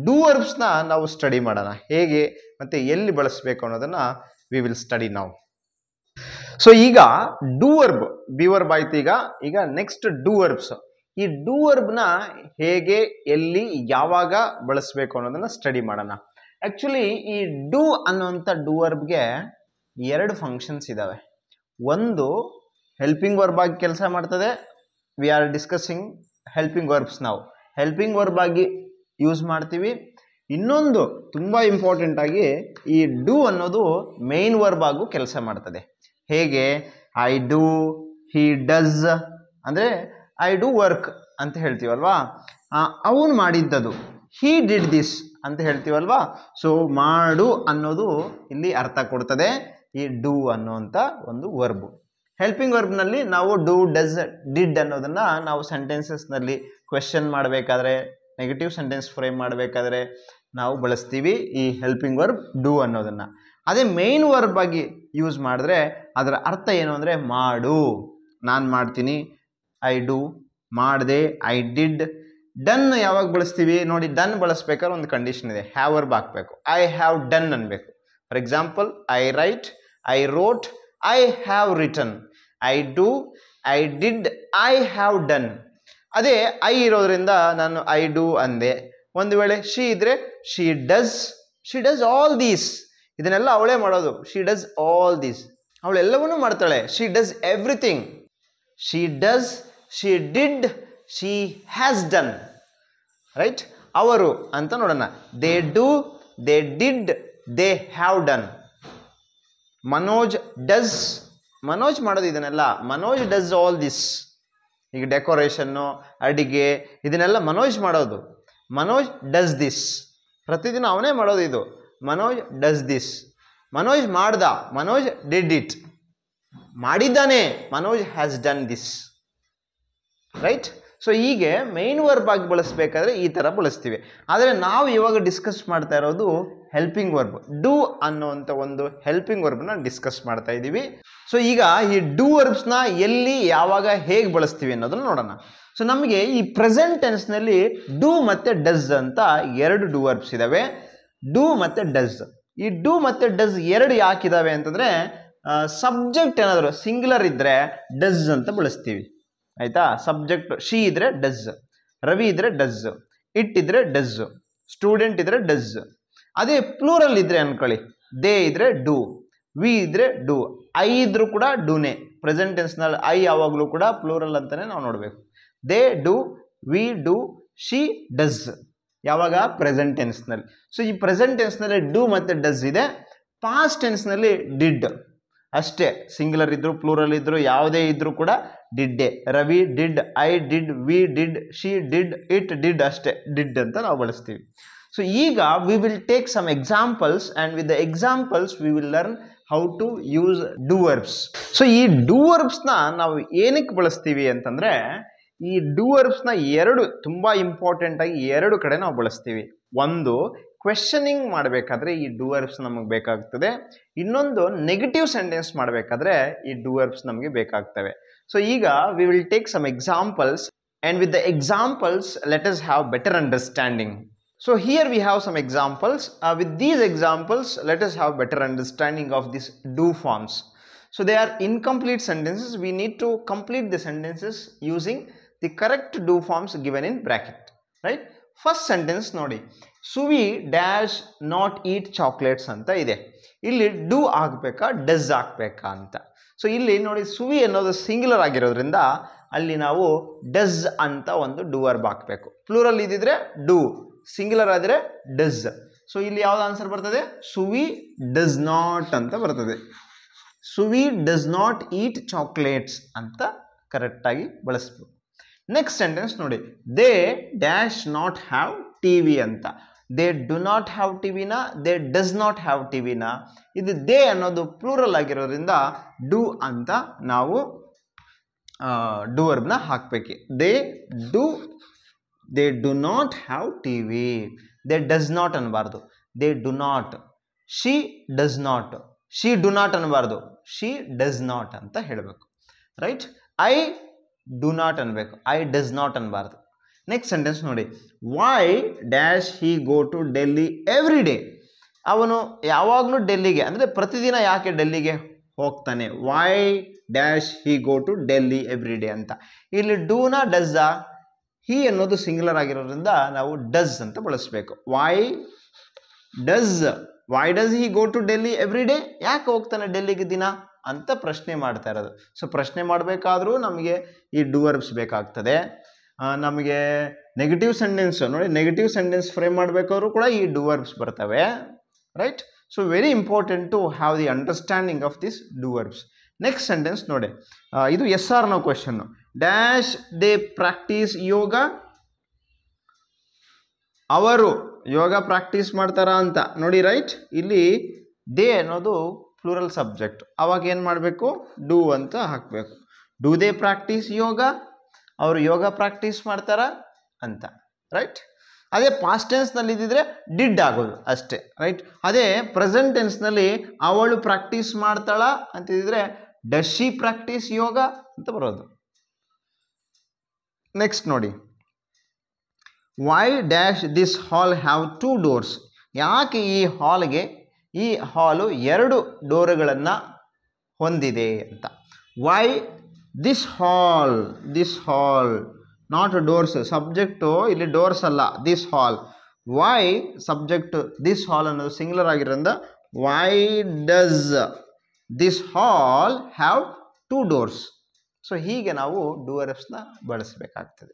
ಡೂ ವರ್ಬ್ಸ್ನ ನಾವು ಸ್ಟಡಿ ಮಾಡೋಣ, ಹೇಗೆ ಮತ್ತೆ ಎಲ್ಲಿ ಬಳಸಬೇಕು ಅನ್ನೋದನ್ನ ವಿ ವಿಲ್ ಸ್ಟಡಿ ನಾವು. ಸೊ ಈಗ ಡೂ ವರ್ಬ್, ಬಿ ವರ್ಬ್ ಆಯ್ತು. ಈಗ ನೆಕ್ಸ್ಟ್ ಡೂ ವರ್ಬ್ಸ್. ಈ ಡೂ ವರ್ಬ್ನ ಹೇಗೆ, ಎಲ್ಲಿ, ಯಾವಾಗ ಬಳಸಬೇಕು ಅನ್ನೋದನ್ನ ಸ್ಟಡಿ ಮಾಡೋಣ. ಆಕ್ಚುಲಿ ಈ ಡೂ ಅನ್ನುವಂಥ ಡೂ ವರ್ಬ್ಗೆ ಎರಡು ಫಂಕ್ಷನ್ಸ್ ಇದಾವೆ. ಒಂದು ಹೆಲ್ಪಿಂಗ್ ವರ್ಬ್ ಆಗಿ ಕೆಲಸ ಮಾಡ್ತದೆ, we are discussing helping verbs. ನಾವು ಹೆಲ್ಪಿಂಗ್ ವರ್ಬ್ ಆಗಿ ಯೂಸ್ ಮಾಡ್ತೀವಿ. ಇನ್ನೊಂದು ತುಂಬ ಇಂಪಾರ್ಟೆಂಟ್ ಆಗಿ ಈ ಡೂ ಅನ್ನೋದು ಮೇನ್ ವರ್ಬ್ ಆಗು ಕೆಲಸ ಮಾಡ್ತದೆ. ಹೇಗೆ, ಐ ಡೂ, ಹಿ ಡಸ್, ಅಂದರೆ ಐ ಡೂ ವರ್ಕ್ ಅಂತ ಹೇಳ್ತೀವಲ್ವಾ, ಅವನು ಮಾಡಿದ್ದದು, ಹಿ ಡಿಡ್ ದಿಸ್ ಅಂತ ಹೇಳ್ತೀವಲ್ವಾ. ಸೊ ಮಾಡು ಅನ್ನೋದು ಇಲ್ಲಿ ಅರ್ಥ ಕೊಡ್ತದೆ ಈ ಡೂ ಅನ್ನೋಂಥ ಒಂದು ವರ್ಬ್. ಹೆಲ್ಪಿಂಗ್ ವರ್ಬ್ನಲ್ಲಿ ನಾವು ಡೂ, ಡಸ್, ಡಿಡ್ ಅನ್ನೋದನ್ನ ನಾವು ಸೆಂಟೆನ್ಸಸ್ನಲ್ಲಿ ಕ್ವೆಶನ್ ಮಾಡಬೇಕಾದ್ರೆ, ನೆಗೆಟಿವ್ ಸೆಂಟೆನ್ಸ್ ಫ್ರೇಮ್ ಮಾಡಬೇಕಾದ್ರೆ ನಾವು ಬಳಸ್ತೀವಿ ಈ ಹೆಲ್ಪಿಂಗ್ ವರ್ಬ್ ಡೂ ಅನ್ನೋದನ್ನ. ಅದೇ ಮೇನ್ ವರ್ಬ್ ಆಗಿ ಯೂಸ್ ಮಾಡಿದ್ರೆ ಅದರ ಅರ್ಥ ಏನು ಅಂದರೆ ಮಾಡು, ನಾನು ಮಾಡ್ತೀನಿ, ಐ ಡೂ, ಮಾಡಿದೆ, ಐ ಡಿಡ್. ಡನ್ ಯಾವಾಗ ಬಳಸ್ತೀವಿ ನೋಡಿ, ಡನ್ ಬಳಸ್ಬೇಕಾದ್ರೆ ಒಂದು ಕಂಡೀಷನ್ ಇದೆ, ಹ್ಯಾವ್ ವರ್ಬ್ ಹಾಕಬೇಕು, ಐ ಹ್ಯಾವ್ ಡನ್ ಅನ್ಬೇಕು. For example, I right, I wrote, I have written, I do, I did, I have done. ಅದೇ ಐ ಇರೋದ್ರಿಂದ ನಾನು ಐ ಡೂ ಅಂದೆ. ಒಂದು ವೇಳೆ ಶಿ ಇದ್ರೆ ಶಿ ಡಸ್ ಆಲ್ ದೀಸ್, ಇದನ್ನೆಲ್ಲ ಅವಳೇ ಮಾಡೋದು, ಶಿ ಡಸ್ ಆಲ್ ದೀಸ್, ಅವಳೆಲ್ಲವನ್ನೂ ಮಾಡ್ತಾಳೆ, she does everything, she does, she did, she has done, right? ಅವರು ಅಂತ ನೋಡೋಣ, they do, they did, they have done. Manoj does, Manoj ಮಾಡೋದು ಇದನ್ನೆಲ್ಲ, ಮನೋಜ್ ಡಸ್ ಆಲ್ ದಿಸ್. ಈಗ ಡೆಕೋರೇಷನ್ನು, ಅಡಿಗೆ, ಇದನ್ನೆಲ್ಲ ಮನೋಜ್ ಮಾಡೋದು, ಮನೋಜ್ ಡಸ್ ದಿಸ್. ಪ್ರತಿದಿನ ಅವನೇ ಮಾಡೋದು ಇದು, ಮನೋಜ್ ಡಸ್ ದಿಸ್. ಮನೋಜ್ ಮಾಡ್ದ, ಮನೋಜ್ ಡಿಡ್ ಇಟ್, ಮಾಡಿದ್ದಾನೆ, Manoj has done this, right? So ಹೀಗೆ ಮೈನ್ ವರ್ಬ್ ಆಗಿ ಬಳಸಬೇಕಾದ್ರೆ ಈ ಥರ ಬಳಸ್ತೀವಿ. ಆದರೆ ನಾವು ಇವಾಗ ಡಿಸ್ಕಸ್ ಮಾಡ್ತಾ ಇರೋದು ಹೆಲ್ಪಿಂಗ್ ವರ್ಬ್, ಡೂ ಅನ್ನೋವಂಥ ಒಂದು ಹೆಲ್ಪಿಂಗ್ ವರ್ಬ್ನ ಡಿಸ್ಕಸ್ ಮಾಡ್ತಾ ಇದ್ದೀವಿ. ಸೊ ಈಗ ಈ ಡೂ ವರ್ಬ್ಸ್ನ ಎಲ್ಲಿ, ಯಾವಾಗ, ಹೇಗೆ ಬಳಸ್ತೀವಿ ಅನ್ನೋದನ್ನ ನೋಡೋಣ. ಸೊ ನಮಗೆ ಈ ಪ್ರೆಸೆಂಟ್ ಟೆನ್ಸ್ನಲ್ಲಿ ಡೂ ಮತ್ತು ಡಸ್ ಅಂತ ಎರಡು ಡೂ ವರ್ಬ್ಸ್ ಇದ್ದಾವೆ, ಡೂ ಮತ್ತು ಡಸ್. ಈ ಡೂ ಮತ್ತು ಡಸ್ ಎರಡು ಯಾಕಿದಾವೆ ಅಂತಂದರೆ, ಸಬ್ಜೆಕ್ಟ್ ಏನಾದರೂ ಸಿಂಗ್ಯುಲರ್ ಇದ್ದರೆ ಡಸ್ ಅಂತ ಬಳಸ್ತೀವಿ, ಆಯಿತಾ? ಸಬ್ಜೆಕ್ಟ್ ಶಿ ಇದ್ರೆ ಡಸ್, ರವಿ ಇದ್ರೆ ಡಸ್, ಇಟ್ ಇದ್ರೆ ಡಸ್, ಸ್ಟೂಡೆಂಟ್ ಇದ್ರೆ ಡಸ್. ಅದೇ ಪ್ಲೂರಲ್ ಇದ್ರೆ ಅನ್ಕೊಳ್ಳಿ, ದೇ ಇದ್ರೆ ಡೂ, ವಿ ಇದ್ರೆ ಡೂ, ಐ ಇದ್ರೂ ಕೂಡ ಡೂನೇ. ಪ್ರೆಸೆಂಟ್ ಟೆನ್ಸ್ ನಲ್ಲಿ ಐ ಯಾವಾಗಲೂ ಕೂಡ ಪ್ಲೂರಲ್ ಅಂತಾನೆ ನಾವು ನೋಡಬೇಕು. They do, we do, she does ಯಾವಾಗ ಪ್ರೆಸೆಂಟ್ ಟೆನ್ಸ್ ನಲ್ಲಿ. ಸೊ ಈ ಪ್ರೆಸೆಂಟ್ ಟೆನ್ಸ್ ನಲ್ಲಿ ಡೂ ಮತ್ತೆ ಡಸ್ ಇದೆ. ಪಾಸ್ಟ್ ಟೆನ್ಸ್ ನಲ್ಲಿ ಡಿಡ್ ಅಷ್ಟೇ. ಸಿಂಗ್ಯುಲರ್ ಇದ್ರು ಪ್ಲೂರಲ್ ಇದ್ರು ಯಾವುದೇ ಇದ್ರು ಕೂಡ ಡಿಡ್ಡೆ. Ravi did, I did, we did, she did, it did ಅಷ್ಟೇ, ಡಿಡ್ ಅಂತ ನಾವು ಬಳಸ್ತೀವಿ. ಸೊ ಈಗ we will take some examples and with the examples we will learn how to use do verbs. So ಈ ಡೂ ವರ್ಬ್ಸ್ನ ನಾವು ಏನಕ್ಕೆ ಬಳಸ್ತೀವಿ ಅಂತಂದ್ರೆ, ಈ ಡೂ ವರ್ಬ್ಸ್ನ ತುಂಬಾ ಇಂಪಾರ್ಟೆಂಟ್ ಆಗಿ ಎರಡು ಕಡೆ ನಾವು ಬಳಸ್ತೀವಿ. ಒಂದು, ಕ್ವೆಶ್ಚನಿಂಗ್ ಮಾಡಬೇಕಾದ್ರೆ ಈ ಡೂ ವರ್ಬ್ಸ್ ನಮಗೆ ಬೇಕಾಗ್ತದೆ. ಇನ್ನೊಂದು, ನೆಗೆಟಿವ್ ಸೆಂಟೆನ್ಸ್ ಮಾಡಬೇಕಾದ್ರೆ ಈ ಡೂ ವರ್ಬ್ಸ್ ನಮಗೆ ಬೇಕಾಗ್ತವೆ. ಸೊ ಈಗ we will take some examples and with the examples let us have better understanding. So here we have some examples. With these examples let us have better understanding of these do forms. So they are incomplete sentences. We need to complete the sentences using the correct do forms given in bracket, right? First sentence ನೋಡಿ, ಸುವಿ dash not eat chocolates ಅಂತ ಇದೆ. ಇಲ್ಲಿ do ಆಗಬೇಕಾ does ಆಗಬೇಕಾ ಅಂತ. So ಇಲ್ಲಿ ನೋಡಿ, ಸುವಿ ಅನ್ನೋದು ಸಿಂಗ್ಯುಲರ್ ಆಗಿರೋದ್ರಿಂದ ಅಲ್ಲಿ ನಾವು ಡಸ್ ಅಂತ ಒಂದು ಡೂ ವರ್ಬ್ ಹಾಕಬೇಕು. ಪ್ಲೂರಲ್ ಇದ್ದಿದ್ರೆ ಡೂ, ಸಿಂಗ್ಯುಲರ್ ಆದರೆ ಡಸ್. ಸೊ ಇಲ್ಲಿ ಯಾವ್ದು ಆನ್ಸರ್ ಬರ್ತದೆ? ಸುವಿ ಡಸ್ ನಾಟ್ ಅಂತ ಬರ್ತದೆ. ಸುವಿ ಡಸ್ ನಾಟ್ ಈಟ್ ಚಾಕ್ಲೇಟ್ಸ್ ಅಂತ ಕರೆಕ್ಟಾಗಿ ಬಳಸ್ಬೇಕು. ನೆಕ್ಸ್ಟ್ ಸೆಂಟೆನ್ಸ್ ನೋಡಿ, they dash not have TV ಅಂತ. ದೇ ಡು ನಾಟ್ ಹ್ಯಾವ್ ಟಿವಿನ, ದೇ ಡಸ್ ನಾಟ್ ಹ್ಯಾವ್ ಟಿವಿನ. ಇದು ದೇ ಅನ್ನೋದು ಪ್ಲೂರಲ್ ಆಗಿರೋದ್ರಿಂದ ಡೂ ಅಂತ ನಾವು ಡೂ ವರ್ಬ್ನ ಹಾಕಬೇಕು. They do not have TV. They does not ಅನ್ನಬಾರ್ದು, they do not. She does not, she do not ಅನ್ನಬಾರ್ದು, ಶಿ ಡಸ್ ನಾಟ್ ಅಂತ ಹೇಳಬೇಕು, ರೈಟ್? ಐ ಡು ನಾಟ್ ಅನ್ಬೇಕು, ಐ ಡಸ್ ನಾಟ್ ಅನ್ಬಾರ್ದು. ನೆಕ್ಸ್ಟ್ ಸೆಂಟೆನ್ಸ್ ನೋಡಿ, why dash he go to Delhi every day. ಅವನು ಯಾವಾಗಲೂ ಡೆಲ್ಲಿಗೆ, ಅಂದರೆ ಪ್ರತಿದಿನ ಯಾಕೆ ಡೆಲ್ಲಿಗೆ ಹೋಗ್ತಾನೆ? Why dash he go to Delhi every day ಅಂತ. ಇಲ್ಲಿ ಡೂನ ಡಸ್ಸಾ? ಹಿ ಅನ್ನೋದು ಸಿಂಗ್ಯುಲರ್ ಆಗಿರೋದ್ರಿಂದ ನಾವು ಡಸ್ ಅಂತ ಬಳಸಬೇಕು. Why does he go to Delhi every day? ಯಾಕೆ ಹೋಗ್ತಾನೆ ಡೆಲ್ಲಿಗೆ ದಿನ ಅಂತ ಪ್ರಶ್ನೆ ಮಾಡ್ತಾ ಇರೋದು. ಸೊ ಪ್ರಶ್ನೆ ಮಾಡಬೇಕಾದ್ರೂ ನಮಗೆ ಈ ಡೂ ವರ್ಬ್ಸ್ ಬೇಕಾಗ್ತದೆ. ನಮಗೆ ನೆಗೆಟಿವ್ ಸೆಂಟೆನ್ಸ್ ನೋಡಿ, ನೆಗೆಟಿವ್ ಸೆಂಟೆನ್ಸ್ ಫ್ರೇಮ್ ಮಾಡಬೇಕಾದ್ರೂ ಕೂಡ ಈ ಡೂ ವರ್ಬ್ಸ್ ಬರ್ತವೆ, right? So very important to have the understanding of this do verbs. Next sentence ನೋಡಿ, ಇದು yes or no question. Dash they practice yoga. ಅವರು ಯೋಗ ಪ್ರಾಕ್ಟೀಸ್ ಮಾಡ್ತಾರಾ ಅಂತ ನೋಡಿ, ರೈಟ್? ಇಲ್ಲಿ ದೇ ಅನ್ನೋದು ಪ್ಲೂರಲ್ ಸಬ್ಜೆಕ್ಟ್, ಅವಾಗ ಏನು ಮಾಡಬೇಕು? ಡೂ ಅಂತ ಹಾಕಬೇಕು. Do they practice yoga? ಅವರು ಯೋಗ ಪ್ರಾಕ್ಟೀಸ್ ಮಾಡ್ತಾರಾ ಅಂತ, ರೈಟ್? ಅದೇ ಪಾಸ್ಟ್ ಟೆನ್ಸ್ನಲ್ಲಿ ಇದ್ದಿದ್ರೆ ಡಿಡ್ ಆಗೋದು ಅಷ್ಟೇ, ರೈಟ್? ಅದೇ ಪ್ರೆಸೆಂಟ್ ಟೆನ್ಸ್ನಲ್ಲಿ ಅವಳು ಪ್ರಾಕ್ಟೀಸ್ ಮಾಡ್ತಾಳ ಅಂತಿದ್ರೆ ಡಸ್ ಶಿ ಪ್ರಾಕ್ಟೀಸ್ ಯೋಗ ಅಂತ ಬರೋದು. ನೆಕ್ಸ್ಟ್ ನೋಡಿ, why dash this hall have 2 doors. ಯಾಕೆ ಈ ಹಾಲು 2 ಡೋರ್ಗಳನ್ನು ಹೊಂದಿದೆ ಅಂತ. Why this hall not doors, subject ಇಲ್ಲಿ ಡೋರ್ಸ್ ಅಲ್ಲ, this hall. Why subject, this hall ಅನ್ನೋದು ಸಿಂಗ್ಯುಲರ್ ಆಗಿರೋದ್ರಿಂದ why does this hall have 2 doors. So ಹೀಗೆ ನಾವು ಡೂ ವರ್ಬ್ಸ್ನ ಬಳಸಬೇಕಾಗ್ತದೆ.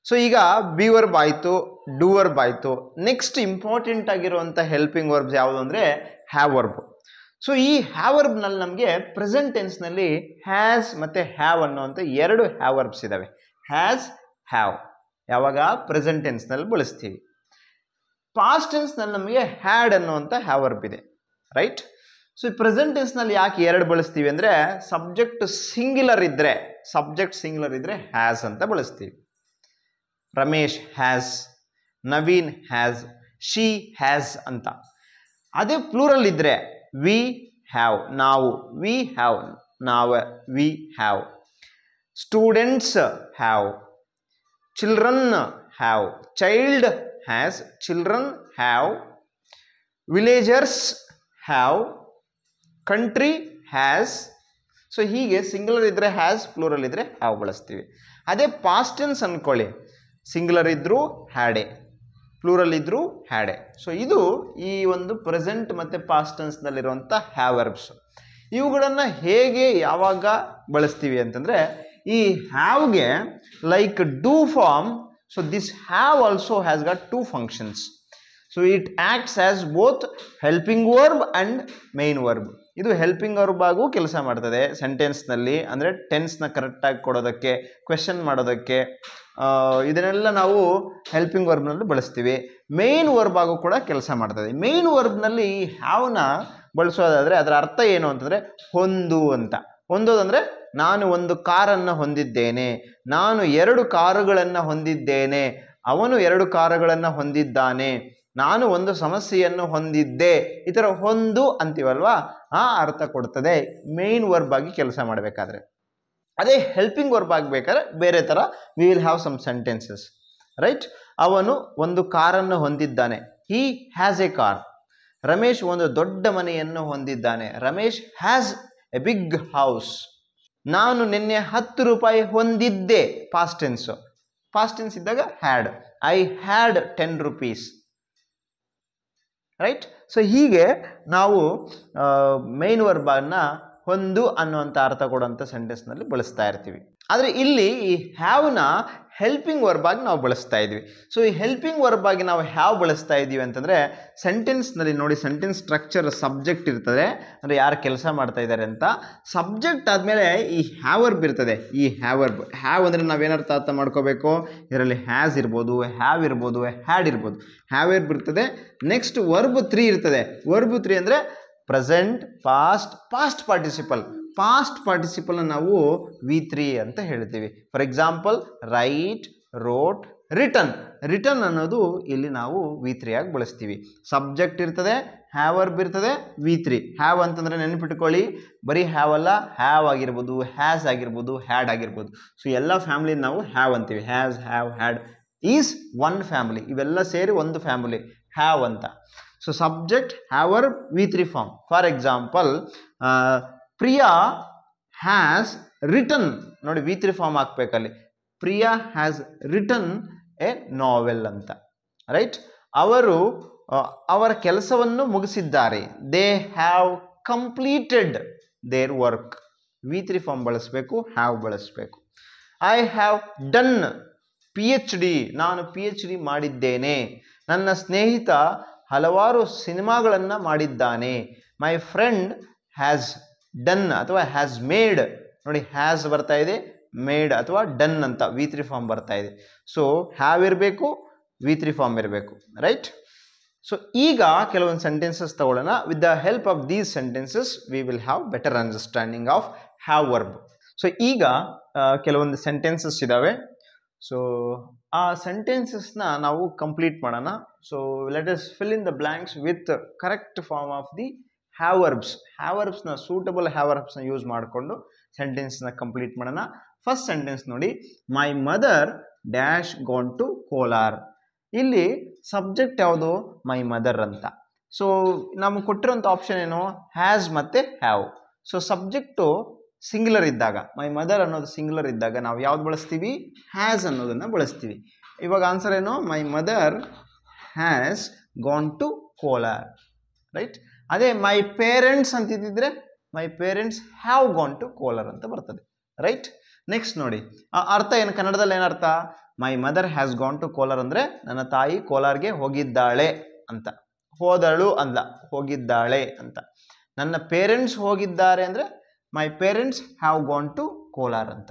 ಸೊ ಈಗ ಬಿ ವರ್ಬ್ ಆಯಿತು, ಡೂ ವರ್ಬ್ ಆಯಿತು. ನೆಕ್ಸ್ಟ್ ಇಂಪಾರ್ಟೆಂಟ್ ಆಗಿರುವಂಥ ಹೆಲ್ಪಿಂಗ್ ವರ್ಬ್ಸ್ ಯಾವುದು ಅಂದರೆ ಹ್ಯಾವ್ ವರ್ಬ್. ಸೊ ಈ ಹ್ಯಾವ್ ವರ್ಬ್ನಲ್ಲಿ ನಮಗೆ ಪ್ರೆಸೆಂಟ್ ಟೆನ್ಸ್ನಲ್ಲಿ ಹ್ಯಾಸ್ ಮತ್ತು ಹ್ಯಾವ್ ಅನ್ನೋವಂಥ 2 ಹ್ಯಾವ್ ವರ್ಬ್ಸ್ ಇದ್ದಾವೆ. ಹ್ಯಾಸ್, ಹ್ಯಾವ್ ಯಾವಾಗ ಪ್ರೆಸೆಂಟ್ ಟೆನ್ಸ್ನಲ್ಲಿ ಬಳಸ್ತೀವಿ. ಪಾಸ್ಟ್ ಟೆನ್ಸ್ನಲ್ಲಿ ನಮಗೆ ಹ್ಯಾಡ್ ಅನ್ನುವಂಥ ಹ್ಯಾವ್ ವರ್ಬ್ ಇದೆ, ರೈಟ್? ಸೊ ಈ ಪ್ರೆಸೆಂಟ್ ಟೆನ್ಸ್ನಲ್ಲಿ ಯಾಕೆ 2 ಬಳಸ್ತೀವಿ ಅಂದರೆ ಸಬ್ಜೆಕ್ಟ್ ಸಿಂಗ್ಯುಲರ್ ಇದ್ದರೆ ಹ್ಯಾಸ್ ಅಂತ ಬಳಸ್ತೀವಿ. Ramesh has, Naveen has, she has ಅಂತ. ಅದೇ ಪ್ಲೂರಲ್ ಇದ್ದರೆ ವಿ ಹ್ಯಾವ್, ನಾವು, ವಿ ಹ್ಯಾವ್, ನಾವು, we have. Students have, children have, child has, children have. Villagers have, country has. So ಹೀಗೆ ಸಿಂಗ್ಯುಲರ್ ಇದ್ದರೆ ಹ್ಯಾಸ್, ಪ್ಲೂರಲ್ ಇದ್ದರೆ ಹ್ಯಾವ್ ಬಳಸ್ತೀವಿ. ಅದೇ ಪಾಸ್ಟ್ ಟೆನ್ಸ್ ಅಂದ್ಕೊಳ್ಳಿ, ಸಿಂಗ್ಯುಲರ್ ಇದ್ದರೂ ಹ್ಯಾಡೇ, ಪ್ಲೂರಲ್ ಇದ್ರೂ ಹ್ಯಾಡೆ. ಸೊ ಇದು ಈ ಒಂದು ಪ್ರೆಸೆಂಟ್ ಮತ್ತು ಪಾಸ್ಟ್ ಟೆನ್ಸ್ನಲ್ಲಿರುವಂಥ ಹ್ಯಾವ್ ವರ್ಬ್ಸ್. ಇವುಗಳನ್ನು ಹೇಗೆ ಯಾವಾಗ ಬಳಸ್ತೀವಿ ಅಂತಂದರೆ, ಈ ಹ್ಯಾವ್ಗೆ like do form. So this have also has got two functions. So it acts as both helping verb and main verb. ಇದು ಹೆಲ್ಪಿಂಗ್ ವರ್ಬ್ ಆಗೂ ಕೆಲಸ ಮಾಡ್ತದೆ ಸೆಂಟೆನ್ಸ್ನಲ್ಲಿ, ಅಂದರೆ ಟೆನ್ಸ್ನ ಕರೆಕ್ಟಾಗಿ ಕೊಡೋದಕ್ಕೆ, ಕ್ವೆಶನ್ ಮಾಡೋದಕ್ಕೆ, ಇದನ್ನೆಲ್ಲ ನಾವು ಹೆಲ್ಪಿಂಗ್ ವರ್ಬ್ನಲ್ಲಿ ಬಳಸ್ತೀವಿ. ಮೇನ್ ವರ್ಬ್ ಆಗು ಕೂಡ ಕೆಲಸ ಮಾಡ್ತದೆ. ಮೇನ್ ವರ್ಬ್ನಲ್ಲಿ ಈ ಹ್ಯಾವ್ನ ಬಳಸೋದಾದರೆ ಅದರ ಅರ್ಥ ಏನು ಅಂತಂದರೆ ಹೊಂದು ಅಂತ. ಹೊಂದೋದಂದರೆ ನಾನು ಒಂದು ಕಾರನ್ನು ಹೊಂದಿದ್ದೇನೆ, ನಾನು 2 ಕಾರುಗಳನ್ನು ಹೊಂದಿದ್ದೇನೆ, ಅವನು 2 ಕಾರುಗಳನ್ನು ಹೊಂದಿದ್ದಾನೆ, ನಾನು ಒಂದು ಸಮಸ್ಯೆಯನ್ನು ಹೊಂದಿದ್ದೆ, ಈ ಥರ ಹೊಂದು ಅಂತೀವಲ್ವಾ, ಆ ಅರ್ಥ ಕೊಡ್ತದೆ ಮೇನ್ ವರ್ಬ್ ಆಗಿ ಕೆಲಸ ಮಾಡಬೇಕಾದ್ರೆ. ಅದೇ ಹೆಲ್ಪಿಂಗ್ ವರ್ಬ್ ಆಗಬೇಕಾದ್ರೆ ಬೇರೆ ಥರ we will have some sentences, right. ಅವನು ಒಂದು ಕಾರನ್ನು ಹೊಂದಿದ್ದಾನೆ, he has a car. Ramesh ಒಂದು ದೊಡ್ಡ ಮನೆಯನ್ನು ಹೊಂದಿದ್ದಾನೆ, Ramesh has a big house. ನಾನು ನಿನ್ನೆ 10 ರೂಪಾಯಿ ಹೊಂದಿದ್ದೆ, ಪಾಸ್ಟ್ ಟೆನ್ಸು. ಪಾಸ್ಟ್ ಟೆನ್ಸ್ ಇದ್ದಾಗ had, I had 10 rupees, right. So ಹೀಗೆ ನಾವು ಮೇನ್ ವರ್ಬನ್ನು ಹೊಂದು ಅನ್ನುವಂಥ ಅರ್ಥ ಕೊಡುವಂಥ ಸೆಂಟೆನ್ಸ್ನಲ್ಲಿ ಬಳಸ್ತಾ ಇರ್ತೀವಿ. ಆದರೆ ಇಲ್ಲಿ ಈ ಹ್ಯಾವ್ನ ಹೆಲ್ಪಿಂಗ್ ವರ್ಬ್ ಆಗಿ ನಾವು ಬಳಸ್ತಾ ಇದ್ವಿ. ಸೊ ಈ ಹೆಲ್ಪಿಂಗ್ ವರ್ಬ್ ಆಗಿ ನಾವು ಹ್ಯಾವ್ ಬಳಸ್ತಾ ಇದ್ದೀವಿ ಅಂತಂದರೆ, ಸೆಂಟೆನ್ಸ್ನಲ್ಲಿ ನೋಡಿ, ಸೆಂಟೆನ್ಸ್ ಸ್ಟ್ರಕ್ಚರ್ ಸಬ್ಜೆಕ್ಟ್ ಇರ್ತದೆ, ಅಂದರೆ ಯಾರು ಕೆಲಸ ಮಾಡ್ತಾ ಇದ್ದಾರೆ ಅಂತ. ಸಬ್ಜೆಕ್ಟ್ ಆದಮೇಲೆ ಈ ಹ್ಯಾವ್ ವರ್ಬ್ ಇರ್ತದೆ. ಈ ಹ್ಯಾವ್ ವರ್ಬ್, ಹ್ಯಾವ್ ಅಂದರೆ ನಾವೇನರ್ಥ ಅರ್ಥ ಮಾಡ್ಕೋಬೇಕು, ಇದರಲ್ಲಿ ಹ್ಯಾಸ್ ಇರ್ಬೋದು, ಹ್ಯಾವ್ ಇರ್ಬೋದು, ಹ್ಯಾಡ್ ಇರ್ಬೋದು. ಹ್ಯಾವ್ ವರ್ಬ್ ಇರ್ತದೆ. ನೆಕ್ಸ್ಟ್ ವರ್ಬ್ 3 ಇರ್ತದೆ. ವರ್ಬ್ 3 ಅಂದರೆ present, past, past participle. Past ಪಾರ್ಟಿಸಿಪಲ್ನ ನಾವು V3 ಅಂತ ಹೇಳ್ತೀವಿ. For example write, wrote, written. Written ಅನ್ನೋದು ಇಲ್ಲಿ ನಾವು V3 ಆಗಿ ಬಳಸ್ತೀವಿ. ಸಬ್ಜೆಕ್ಟ್ ಇರ್ತದೆ, ಹ್ಯಾವ್ ವರ್ಬ್ ಇರ್ತದೆ, V3. ಹ್ಯಾವ್ ಅಂತಂದರೆ ನೆನಪಿಟ್ಕೊಳ್ಳಿ, ಬರೀ ಹ್ಯಾವ್ ಅಲ್ಲ, ಹ್ಯಾವ್ ಆಗಿರ್ಬೋದು, ಹ್ಯಾಸ್ ಆಗಿರ್ಬೋದು, ಹ್ಯಾಡ್ ಆಗಿರ್ಬೋದು. ಸೊ ಎಲ್ಲ ಫ್ಯಾಮಿಲಿ ನಾವು ಹ್ಯಾವ್ ಅಂತೀವಿ. Has, have, had is one family. ಇವೆಲ್ಲ ಸೇರಿ ಒಂದು ಫ್ಯಾಮಿಲಿ ಹ್ಯಾವ್ ಅಂತ. So subject, have verb, V3 form. For example Priya has written, ನೋಡಿ V3 ಫಾರ್ಮ್ ಹಾಕ್ಬೇಕಲ್ಲಿ. Priya has written a novel ಅಂತ, ರೈಟ್. ಅವರು ಅವರ ಕೆಲಸವನ್ನು ಮುಗಿಸಿದ್ದಾರೆ, they have completed their work. V3 form ಬಳಸಬೇಕು, ಹ್ಯಾವ್ ಬಳಸಬೇಕು. ಐ ಹ್ಯಾವ್ ಡನ್ PhD, ನಾನು PhD ಮಾಡಿದ್ದೇನೆ. ನನ್ನ ಸ್ನೇಹಿತ ಹಲವಾರು ಸಿನಿಮಾಗಳನ್ನು ಮಾಡಿದ್ದಾನೆ. ಮೈ ಫ್ರೆಂಡ್ ಹ್ಯಾಸ್ ಡನ್ ಅಥವಾ ಹ್ಯಾಸ್ ಮೇಡ್, ನೋಡಿ ಹ್ಯಾಸ್ ಬರ್ತಾ ಇದೆ, ಮೇಡ್ ಅಥವಾ ಡನ್ ಅಂತ V3 ಫಾರ್ಮ್ ಬರ್ತಾ ಇದೆ. ಸೊ ಹ್ಯಾವ್ ಇರಬೇಕು, V3 ಫಾರ್ಮ್ ಇರಬೇಕು, ರೈಟ್. ಸೊ ಈಗ ಕೆಲವೊಂದು ಸೆಂಟೆನ್ಸಸ್ ತಗೊಳ್ಳೋಣ. With the help of these sentences V will have better understanding of have verb. So ಈಗ ಕೆಲವೊಂದು ಸೆಂಟೆನ್ಸಸ್ ಇದ್ದಾವೆ. ಸೊ ಆ ಸೆಂಟೆನ್ಸಸ್ನ ನಾವು ಕಂಪ್ಲೀಟ್ ಮಾಡೋಣ. So let us fill in the blanks with correct form of the have verbs. Have ವರ್ಬ್ಸ್ನ, suitable have ವರ್ಬ್ಸ್ನ use ಮಾಡಿಕೊಂಡು ಸೆಂಟೆನ್ಸ್ನ ಕಂಪ್ಲೀಟ್ ಮಾಡೋಣ. ಫಸ್ಟ್ ಸೆಂಟೆನ್ಸ್ ನೋಡಿ, my mother dash gone to Kolar. ಇಲ್ಲಿ ಸಬ್ಜೆಕ್ಟ್ ಯಾವುದು? ಮೈ ಮದರ್ ಅಂತ. ಸೊ ನಮಗೆ ಕೊಟ್ಟಿರೋಂಥ ಆಪ್ಷನ್ ಏನು? ಹ್ಯಾಸ್ ಮತ್ತು ಹ್ಯಾವ್. ಸೊ ಸಬ್ಜೆಕ್ಟು ಸಿಂಗ್ಯುಲರ್ ಇದ್ದಾಗ, ಮೈ ಮದರ್ ಅನ್ನೋದು ಸಿಂಗ್ಯುಲರ್ ಇದ್ದಾಗ ನಾವು ಯಾವ್ದು ಬಳಸ್ತೀವಿ? ಹ್ಯಾಸ್ ಅನ್ನೋದನ್ನು ಬಳಸ್ತೀವಿ. ಇವಾಗ ಆನ್ಸರ್ ಏನು? My mother has gone to Kolar, right. ಅದೇ ಮೈ ಪೇರೆಂಟ್ಸ್ ಅಂತಿದ್ದರೆ my parents have gone to Kolar ಅಂತ ಬರ್ತದೆ, ರೈಟ್. ನೆಕ್ಸ್ಟ್ ನೋಡಿ, ಅರ್ಥ ಏನು? ಕನ್ನಡದಲ್ಲಿ ಏನರ್ಥ? My mother has gone to Kolar ಅಂದರೆ ನನ್ನ ತಾಯಿ ಕೋಲಾರ್ಗೆ ಹೋಗಿದ್ದಾಳೆ ಅಂತ. ಹೋದಳು ಅಲ್ಲ, ಹೋಗಿದ್ದಾಳೆ ಅಂತ. ನನ್ನ ಪೇರೆಂಟ್ಸ್ ಹೋಗಿದ್ದಾರೆ ಅಂದರೆ my parents have gone to Kolar ಅಂತ.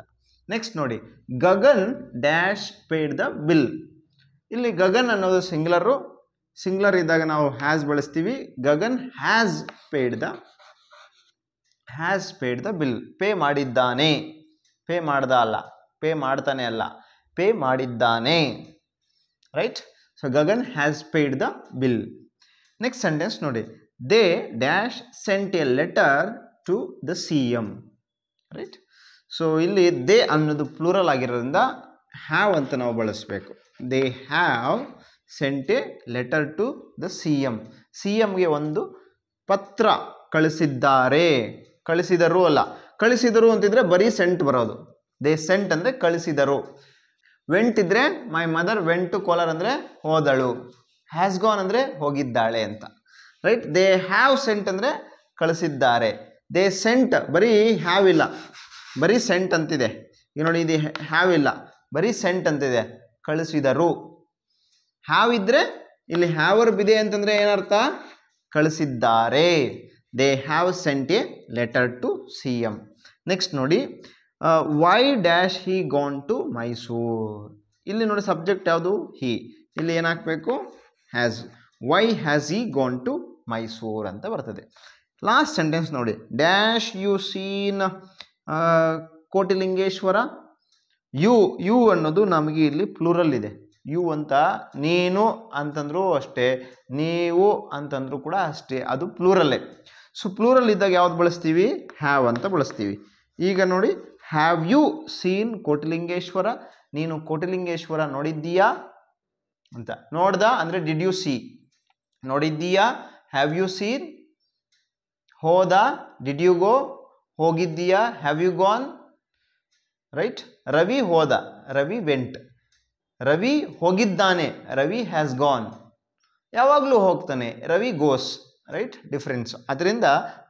ನೆಕ್ಸ್ಟ್ ನೋಡಿ, Gagan dash paid the bill. ಇಲ್ಲಿ ಗಗನ್ ಅನ್ನೋದು ಸಿಂಗ್ಯುಲರು. ಸಿಂಗ್ಯುಲರ್ ಇದ್ದಾಗ ನಾವು ಹ್ಯಾಸ್ ಬಳಸ್ತೀವಿ. Gagan has paid the bill. Pay ಮಾಡಿದ್ದಾನೆ, ಪೇ ಮಾಡ್ದ ಅಲ್ಲ, ಪೇ ಮಾಡ್ತಾನೆ ಅಲ್ಲ, ಪೇ ಮಾಡಿದ್ದಾನೆ, right. So Gagan has paid the bill. Next sentence ನೋಡಿ, they dash sent a letter to the CM, right. So ಇಲ್ಲಿ ದೇ ಅನ್ನೋದು ಪ್ಲೂರಲ್ ಆಗಿರೋದ್ರಿಂದ ಹ್ಯಾವ್ ಅಂತ ನಾವು ಬಳಸಬೇಕು. They have sent a letter to the CM. CMಗೆ ಒಂದು ಪತ್ರ ಕಳಿಸಿದ್ದಾರೆ. ಕಳಿಸಿದರು ಅಲ್ಲ, ಕಳಿಸಿದರು ಅಂತಿದ್ರೆ ಬರೀ ಸೆಂಟ್ ಬರೋದು. ದೇ ಸೆಂಟ್ ಅಂದರೆ ಕಳಿಸಿದರು. ವೆಂಟ್ ಇದ್ರೆ my mother went to Kolar ಅಂದರೆ ಹೋದಳು. ಹ್ಯಾಸ್ ಗಾನ್ ಅಂದರೆ ಹೋಗಿದ್ದಾಳೆ ಅಂತ. ರೈಟ್. ದೇ ಹ್ಯಾವ್ ಸೆಂಟ್ ಅಂದರೆ ಕಳಿಸಿದ್ದಾರೆ. ದೇ ಸೆಂಟ್ ಬರೀ ಹ್ಯಾವ್ ಇಲ್ಲ, ಬರೀ ಸೆಂಟ್ ಅಂತಿದೆ. ಈಗ ನೋಡಿ, ಇದು ಹ್ಯಾವ್ ಇಲ್ಲ, ಬರೀ ಸೆಂಟ್ ಅಂತಿದೆ, ಕಳಿಸಿದರು. ಹ್ಯಾವ್ ಇದ್ರೆ ಇಲ್ಲಿ ಹ್ಯಾವರ್ ಬಿದೆ ಅಂತಂದರೆ ಏನರ್ಥ? ಕಳಿಸಿದ್ದಾರೆ. They have sent a letter to CM. Next ನೋಡಿ, why dash he gone to Mysore. ಇಲ್ಲಿ ನೋಡಿ ಸಬ್ಜೆಕ್ಟ್ ಯಾವುದು? ಹಿ. ಇಲ್ಲಿ ಏನು ಹಾಕಬೇಕು? Has. Why has he gone to Mysore ಅಂತ ಬರ್ತದೆ. ಲಾಸ್ಟ್ ಸೆಂಟೆನ್ಸ್ ನೋಡಿ, dash you seen Kotilingeshwara. You ಅನ್ನೋದು ನಮಗೆ ಇಲ್ಲಿ ಪ್ಲೂರಲ್ ಇದೆ. ಯು ಅಂತ ನೀನು ಅಂತಂದ್ರೂ ಅಷ್ಟೇ, ನೀವು ಅಂತಂದ್ರೂ ಕೂಡ ಅಷ್ಟೇ, ಅದು ಪ್ಲೂರಲ್ಲೇ. ಸೊ ಪ್ಲೂರಲ್ ಇದ್ದಾಗ ಯಾವ್ದು ಬಳಸ್ತೀವಿ? ಹ್ಯಾವ್ ಅಂತ ಬಳಸ್ತೀವಿ. ಈಗ ನೋಡಿ, ಹ್ಯಾವ್ ಯು ಸೀನ್ ಕೋಟಿಲಿಂಗೇಶ್ವರ. ನೀನು ಕೋಟಿಲಿಂಗೇಶ್ವರ ನೋಡಿದ್ದೀಯಾ ಅಂತ. ನೋಡ್ದ ಅಂದರೆ ಡಿಡ್ ಯು ಸಿ. ನೋಡಿದ್ದೀಯಾ? Have you seen. ಹೋದ? Did you go. ಹೋಗಿದ್ದೀಯಾ? Have you gone. Right. Ravi ಹೋದ, ರವಿ ವೆಂಟ್. ರವಿ ಹೋಗಿದ್ದಾನೆ, ರವಿ ಹ್ಯಾಸ್ ಗಾನ್. ಯಾವಾಗಲೂ ಹೋಗ್ತಾನೆ, ರವಿ ಗೋಸ್. ರೈಟ್. ಡಿಫ್ರೆನ್ಸ್. ಅದರಿಂದ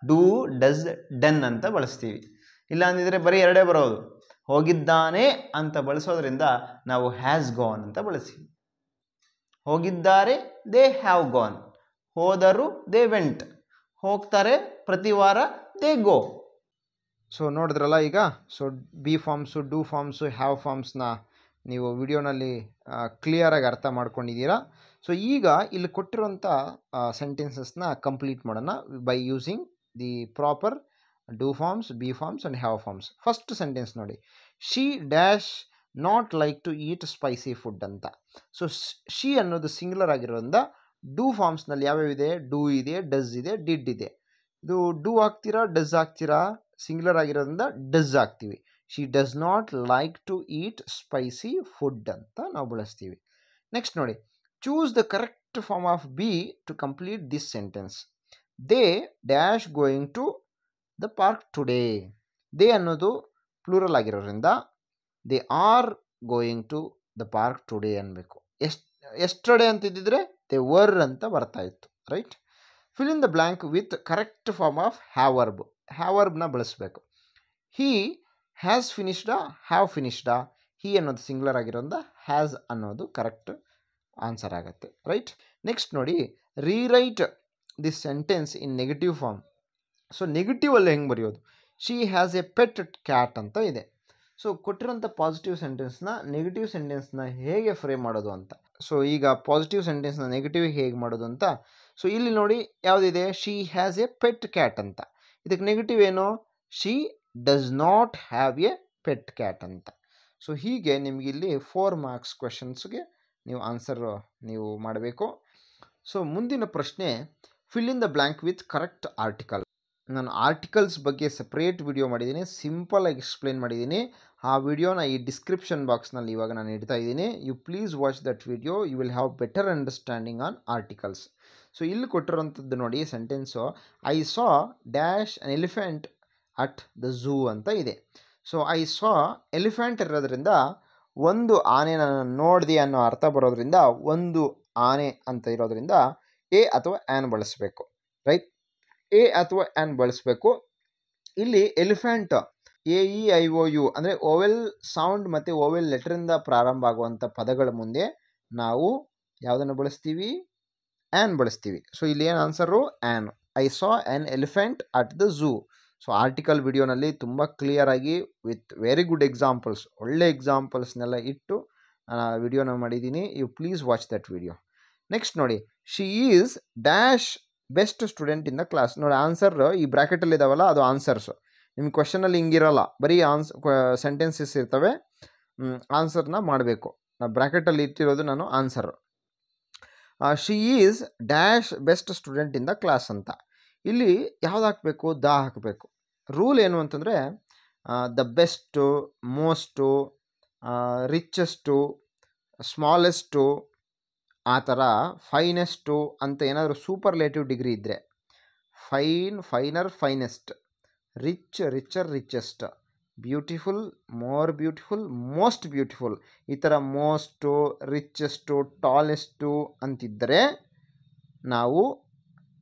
ಡೂ, ಡಸ್, ಡನ್ ಅಂತ ಬಳಸ್ತೀವಿ. ಇಲ್ಲ ಅಂದಿದ್ರೆ ಬರೀ ಎರಡೇ ಬರೋದು. ಹೋಗಿದ್ದಾನೆ ಅಂತ ಬಳಸೋದ್ರಿಂದ ನಾವು ಹ್ಯಾಸ್ ಗಾನ್ ಅಂತ ಬಳಸ್ತೀವಿ. ಹೋಗಿದ್ದಾರೆ, ದೇ ಹ್ಯಾವ್ ಗಾನ್. ಹೋದರು, ದೇ ವೆಂಟ್. ಹೋಗ್ತಾರೆ ಪ್ರತಿ ವಾರ, ದೇ ಗೋ. ಸೊ ನೋಡಿದ್ರಲ್ಲ ಈಗ. So be forms, do forms, have ಫಾರ್ಮ್ಸ್ನ ನೀವು ವಿಡಿಯೋನಲ್ಲಿ ಕ್ಲಿಯರಾಗಿ ಅರ್ಥ ಮಾಡ್ಕೊಂಡಿದ್ದೀರಾ. ಸೊ ಈಗ ಇಲ್ಲಿ ಕೊಟ್ಟಿರೋಂಥ ಸೆಂಟೆನ್ಸಸ್ನ ಕಂಪ್ಲೀಟ್ ಮಾಡೋಣ by using the proper do forms, be forms and have forms. First sentence ನೋಡಿ, she dash not like to eat spicy food ಅಂತ. ಸೊ ಶಿ ಅನ್ನೋದು ಸಿಂಗ್ಯುಲರ್ ಆಗಿರೋದ್ರಿಂದ ಡೂ ಫಾರ್ಮ್ಸ್ನಲ್ಲಿ ಯಾವ್ಯಾವಿದೆ? ಡೂ ಇದೆ, ಡಸ್ ಇದೆ, ಡಿಡ್ ಇದೆ. ಇದು ಡೂ ಹಾಕ್ತೀರಾ, ಡಸ್ ಹಾಕ್ತೀರಾ? ಸಿಂಗ್ಯುಲರ್ ಆಗಿರೋದ್ರಿಂದ ಡಸ್ ಹಾಕ್ತೀವಿ. She does not like to eat spicy food ಅಂತ ನಾವು ಬಳಸ್ತೀವಿ. ನೆಕ್ಸ್ಟ್ ನೋಡಿ, choose the correct form of be to complete this sentence. They dash going to the park today. They ಅನ್ನೋದು plural ಆಗಿರೋದ್ರಿಂದ they are going to the park today ಅನ್ಬೇಕು. Yesterday ಅಂತಿದ್ದಿದ್ರೆ they were ಅಂತ ಬರ್ತಾ ಇತ್ತು. Right. Fill in the blank with correct form of have verb. Have ವರ್ಬ್ನ ಬಳಸಬೇಕು. He has ಫಿನಿಶ್ಡಾ, have ಫಿನಿಶ್ಡಾ. ಹಿ ಅನ್ನೋದು ಸಿಂಗ್ಯುಲರ್ ಆಗಿರೋದ್ರಿಂದ ಹ್ಯಾಸ್ ಅನ್ನೋದು ಕರೆಕ್ಟ್ ಆನ್ಸರ್ ಆಗುತ್ತೆ. ರೈಟ್. ನೆಕ್ಸ್ಟ್ ನೋಡಿ, rewrite this sentence in negative form. So ನೆಗೆಟಿವಲ್ಲಿ ಹೆಂಗೆ ಬರೆಯೋದು? She has a pet cat ಅಂತ ಇದೆ. ಸೊ ಕೊಟ್ಟಿರೋಂಥ ಪಾಸಿಟಿವ್ ಸೆಂಟೆನ್ಸ್ನ ನೆಗೆಟಿವ್ ಸೆಂಟೆನ್ಸ್ನ ಹೇಗೆ ಫ್ರೇಮ್ ಮಾಡೋದು ಅಂತ. ಸೊ ಈಗ ಪಾಸಿಟಿವ್ ಸೆಂಟೆನ್ಸ್ನ ನೆಗೆಟಿವ್ ಹೇಗೆ ಮಾಡೋದು ಅಂತ. ಸೊ ಇಲ್ಲಿ ನೋಡಿ ಯಾವುದಿದೆ? She has a pet cat ಅಂತ. ಇದಕ್ಕೆ ನೆಗೆಟಿವ್ ಏನು? She does not have A pet cat ಅಂತ. ಸೊ ಹೀಗೆ ನಿಮಗೆ ಇಲ್ಲಿ 4 ಮಾರ್ಕ್ಸ್ ಕ್ವೆಶನ್ಸ್ಗೆ ನೀವು ಆನ್ಸರ್ ನೀವು ಮಾಡಬೇಕು. ಸೊ ಮುಂದಿನ ಪ್ರಶ್ನೆ, fill in the blank with correct article. ನಾನು ಆರ್ಟಿಕಲ್ಸ್ ಬಗ್ಗೆ ಸಪ್ರೇಟ್ ವಿಡಿಯೋ ಮಾಡಿದ್ದೀನಿ, ಸಿಂಪಲಾಗಿ ಎಕ್ಸ್ಪ್ಲೇನ್ ಮಾಡಿದ್ದೀನಿ. ಆ ವಿಡಿಯೋನ ಈ ಡಿಸ್ಕ್ರಿಪ್ಷನ್ ಬಾಕ್ಸ್ನಲ್ಲಿ ಇವಾಗ ನಾನು ಇಡ್ತಾ ಇದ್ದೀನಿ. You please watch that video, you will have better understanding on articles. So ಇಲ್ಲಿ ಕೊಟ್ಟಿರೋಂಥದ್ದು ನೋಡಿ sentence, I saw dash an elephant at the zoo ಅಂತ ಇದೆ. ಸೊ ಐ ಸಾ ಎಲಿಫೆಂಟ್ ಇರೋದ್ರಿಂದ ಒಂದು ಆನೆನ ನೋಡಿದೆ ಅನ್ನೋ ಅರ್ಥ ಬರೋದ್ರಿಂದ ಒಂದು ಆನೆ ಅಂತ ಇರೋದ್ರಿಂದ ಎ ಅಥವಾ ಆ್ಯನ್ ಬಳಸಬೇಕು. ರೈಟ್. ಎ ಅಥವಾ ಆ್ಯನ್ ಬಳಸಬೇಕು. ಇಲ್ಲಿ ಎಲಿಫೆಂಟ್ AEIOU ಅಂದರೆ ಓವೆಲ್ ಸೌಂಡ್ ಮತ್ತು ಓವೆಲ್ ಲೆಟರಿಂದ ಪ್ರಾರಂಭ ಆಗುವಂಥ ಪದಗಳ ಮುಂದೆ ನಾವು ಯಾವುದನ್ನು ಬಳಸ್ತೀವಿ? ಆ್ಯನ್ ಬಳಸ್ತೀವಿ. ಸೊ ಇಲ್ಲಿ ಏನು answer? An. I saw an elephant at the zoo. So article ವಿಡಿಯೋನಲ್ಲಿ ತುಂಬ ಕ್ಲಿಯರಾಗಿ ವಿತ್ ವೆರಿ ಗುಡ್ ಎಕ್ಸಾಂಪಲ್ಸ್, ಒಳ್ಳೆ ಎಕ್ಸಾಂಪಲ್ಸ್ನೆಲ್ಲ ಇಟ್ಟು ವಿಡಿಯೋನ ಮಾಡಿದ್ದೀನಿ. You please watch that video. Next ನೋಡಿ, she is dash best student in the class. ನೋಡಿ ಆನ್ಸರ್ ಈ ಬ್ರ್ಯಾಕೆಟಲ್ಲಿ ಇದಾವಲ್ಲ, ಅದು ಆನ್ಸರ್ಸು. ನಿಮ್ಮ ಕ್ವಶನಲ್ಲಿ ಹಿಂಗಿರಲ್ಲ, ಬರೀ ಸೆಂಟೆನ್ಸಸ್ ಇರ್ತವೆ, ಆನ್ಸರ್ನ ಮಾಡಬೇಕು. ನಾವು ಬ್ರ್ಯಾಕೆಟಲ್ಲಿ ಇಟ್ಟಿರೋದು ನಾನು answer. She is dash best student in the class ಅಂತ. ಇಲ್ಲಿ ಯಾವ್ದು ಹಾಕಬೇಕು? ದ ಹಾಕಬೇಕು. ರೂಲ್ ಏನು ಅಂತಂದರೆ ದ ಬೆಸ್ಟು, ಮೋಸ್ಟು, ರಿಚೆಸ್ಟು, ಸ್ಮಾಲೆಸ್ಟು, ಆ ಥರ ಫೈನೆಸ್ಟು ಅಂತ ಏನಾದರೂ ಸೂಪರ್ಲೇಟಿವ್ ಡಿಗ್ರಿ ಇದ್ದರೆ, fine, finer, finest, rich, richer, richest, beautiful, more beautiful, most beautiful, ಈ ಥರ ಮೋಸ್ಟು, ರಿಚೆಸ್ಟು, ಟಾಲೆಸ್ಟು ಅಂತಿದ್ದರೆ ನಾವು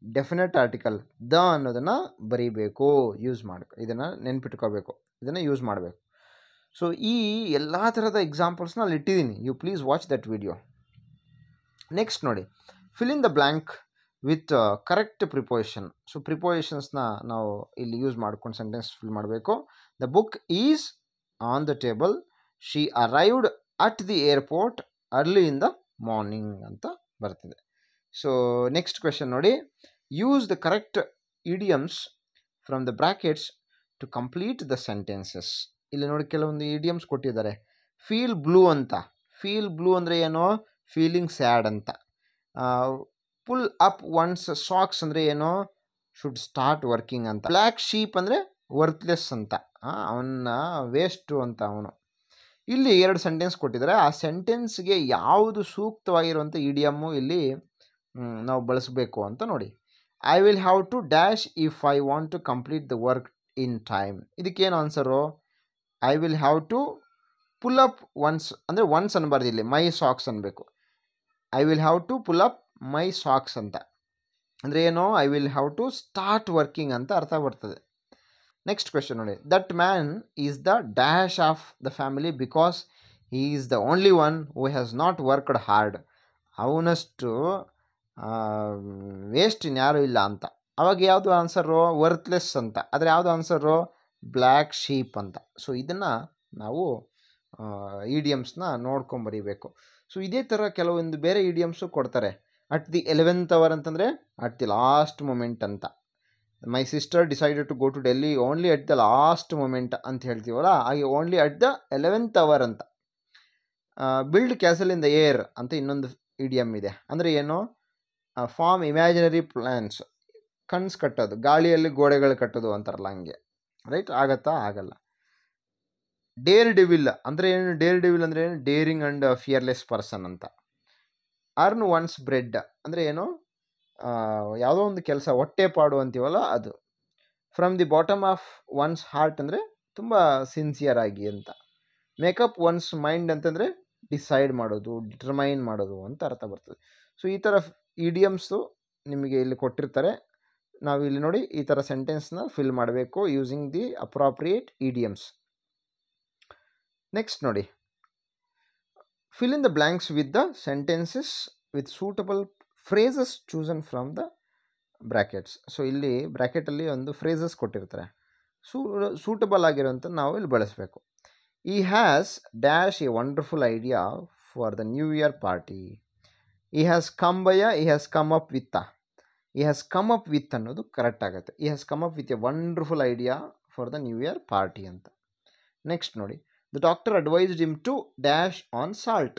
ಡೆಫಿನೆಟ್ ಆರ್ಟಿಕಲ್ ದ ಅನ್ನೋದನ್ನು ಬರೀಬೇಕು, ಯೂಸ್ ಇದನ್ನು ನೆನ್ಪಿಟ್ಕೋಬೇಕು, ಇದನ್ನು ಯೂಸ್ ಮಾಡಬೇಕು. ಸೊ ಈ ಎಲ್ಲ ಥರದ ಎಕ್ಸಾಂಪಲ್ಸ್ನ ಅಲ್ಲಿ ಇಟ್ಟಿದ್ದೀನಿ. You please watch that video. Next ನೋಡಿ, fill in the blank with correct preposition. So ಪ್ರಿಪೋಸಿಷನ್ಸ್ನ ನಾವು ಇಲ್ಲಿ ಯೂಸ್ ಮಾಡ್ಕೊಂಡು ಸೆಂಟೆನ್ಸ್ ಫಿಲ್ ಮಾಡಬೇಕು. The book is on the table, she arrived at the airport early in the morning ಅಂತ ಬರ್ತಿದೆ. So next question ನೋಡಿ, use the correct idioms from the brackets to complete the sentences. ಇಲ್ಲಿ ನೋಡಿ ಕೆಲವೊಂದು idioms ಕೊಟ್ಟಿದ್ದಾರೆ. Feel blue ಅಂತ, feel blue ಅಂದರೆ ಏನೋ ಫೀಲಿಂಗ್ ಸ್ಯಾಡ್ ಅಂತ. ಪುಲ್ ಅಪ್ ಒನ್ಸ್ ಸಾಕ್ಸ್ ಅಂದರೆ ಏನೋ ಶುಡ್ ಸ್ಟಾರ್ಟ್ ವರ್ಕಿಂಗ್ ಅಂತ. ಬ್ಲ್ಯಾಕ್ ಶೀಪ್ ಅಂದರೆ ವರ್ತ್ಲೆಸ್ ಅಂತ, ಅವನ್ನ ವೇಸ್ಟು ಅಂತ ಅವನು. ಇಲ್ಲಿ 2 ಸೆಂಟೆನ್ಸ್ ಕೊಟ್ಟಿದ್ದಾರೆ. ಆ ಸೆಂಟೆನ್ಸ್ಗೆ ಯಾವುದು ಸೂಕ್ತವಾಗಿರುವಂಥ ಇಡಿಯಮ್ಮು ಇಲ್ಲಿ ನಾವು ಬಳಸಬೇಕು ಅಂತ ನೋಡಿ. I will have to dash if I want to complete the work in time. ಇದಕ್ಕೇನು answer? I will have to pull up once ಅಂದರೆ ಒನ್ಸ್ ಅನ್ಬಾರ್ದು, ಇಲ್ಲಿ ಮೈ ಸಾಕ್ಸ್ ಅನ್ಬೇಕು. I will have to pull up my socks ಅಂತ ಅಂದರೆ ಏನು? I will have to start working ಅಂತ ಅರ್ಥ ಬರ್ತದೆ. ನೆಕ್ಸ್ಟ್ ಕ್ವೆಶನ್ ನೋಡಿ, that man is the dash of the family because he is the only one who has not worked hard. ಅವನಷ್ಟು waste ಇನ್ಯಾರೂ ಇಲ್ಲ ಅಂತ. ಅವಾಗ ಯಾವುದು ಆನ್ಸರು? ವರ್ತ್ಲೆಸ್ ಅಂತ. ಆದರೆ ಯಾವುದು ಆನ್ಸರು? ಬ್ಲ್ಯಾಕ್ ಶೀಪ್ ಅಂತ. ಸೊ ಇದನ್ನು ನಾವು ಇಡಿಯಮ್ಸ್ನ ನೋಡ್ಕೊಂಬರಿಬೇಕು. ಸೊ ಇದೇ ಥರ ಕೆಲವೊಂದು ಬೇರೆ ಇಡಿಯಮ್ಸು ಕೊಡ್ತಾರೆ. ಅಟ್ ದಿ 11th hour ಅಂತಂದರೆ ಅಟ್ ದಿ ಲಾಸ್ಟ್ ಮೊಮೆಂಟ್ ಅಂತ. My sister decided to go to Delhi only at the last moment ಅಂತ ಹೇಳ್ತೀವಲ್ಲ, ಹಾಗೆ only at the 11th hour ಅಂತ. Build castle in the air ಅಂತ ಇನ್ನೊಂದು ಇಡಿಯಮ್ ಇದೆ. ಅಂದರೆ ಏನು? ಫಾರ್ಮ್ ಇಮ್ಯಾಜಿನರಿ ಪ್ಲಾನ್ಸ್, ಕನ್ಸ್ ಕಟ್ಟೋದು, ಗಾಳಿಯಲ್ಲಿ ಗೋಡೆಗಳು ಕಟ್ಟೋದು ಅಂತಾರಲ್ಲ ಹಂಗೆ. ರೈಟ್? ಆಗತ್ತಾ? ಆಗಲ್ಲ. ಡೇರ್ ಡೆವಿಲ್ ಅಂದರೆ ಏನು? ಡೇರ್ ಡೆವಿಲ್ ಅಂದರೆ ಏನು? ಡೇರಿಂಗ್ ಆ್ಯಂಡ್ ಫಿಯರ್ಲೆಸ್ ಪರ್ಸನ್ ಅಂತ. ಅರ್ನ್ ಒನ್ಸ್ ಬ್ರೆಡ್ ಅಂದರೆ ಏನು? ಯಾವುದೋ ಒಂದು ಕೆಲಸ ಹೊಟ್ಟೆ ಪಾಡು ಅಂತೀವಲ್ಲ ಅದು. From the bottom of once heart ಅಂದರೆ ತುಂಬ ಸಿನ್ಸಿಯರ್ ಆಗಿ ಅಂತ. ಮೇಕಪ್ ಒನ್ಸ್ ಮೈಂಡ್ ಅಂತಂದರೆ ಡಿಸೈಡ್ ಮಾಡೋದು, ಡಿಟರ್ಮೈನ್ ಮಾಡೋದು ಅಂತ ಅರ್ಥ ಬರ್ತದೆ. ಸೊ ಈ ಥರ ಇಡಿಯಮ್ಸು ನಿಮಗೆ ಇಲ್ಲಿ ಕೊಟ್ಟಿರ್ತಾರೆ. ನಾವು ಇಲ್ಲಿ ನೋಡಿ ಈ ಥರ ಸೆಂಟೆನ್ಸ್ನ ಫಿಲ್ ಮಾಡಬೇಕು using the appropriate idioms. Next ನೋಡಿ, fill in the blanks with the sentences with suitable phrases chosen from the brackets. So ಇಲ್ಲಿ ಬ್ರ್ಯಾಕೆಟಲ್ಲಿ ಒಂದು ಫ್ರೇಸಸ್ ಕೊಟ್ಟಿರ್ತಾರೆ, ಸೂಟಬಲ್ ಆಗಿರೋಂಥ ನಾವು ಇಲ್ಲಿ ಬಳಸಬೇಕು. He has dash a wonderful idea for the new year party. He has come by he has come up with. He has come up with ಅನ್ನೋದು correct ಆಗುತ್ತೆ. He has come up with a wonderful idea for the new year party ಅಂತ. Next ನೋಡಿ, the doctor advised him to dash on salt.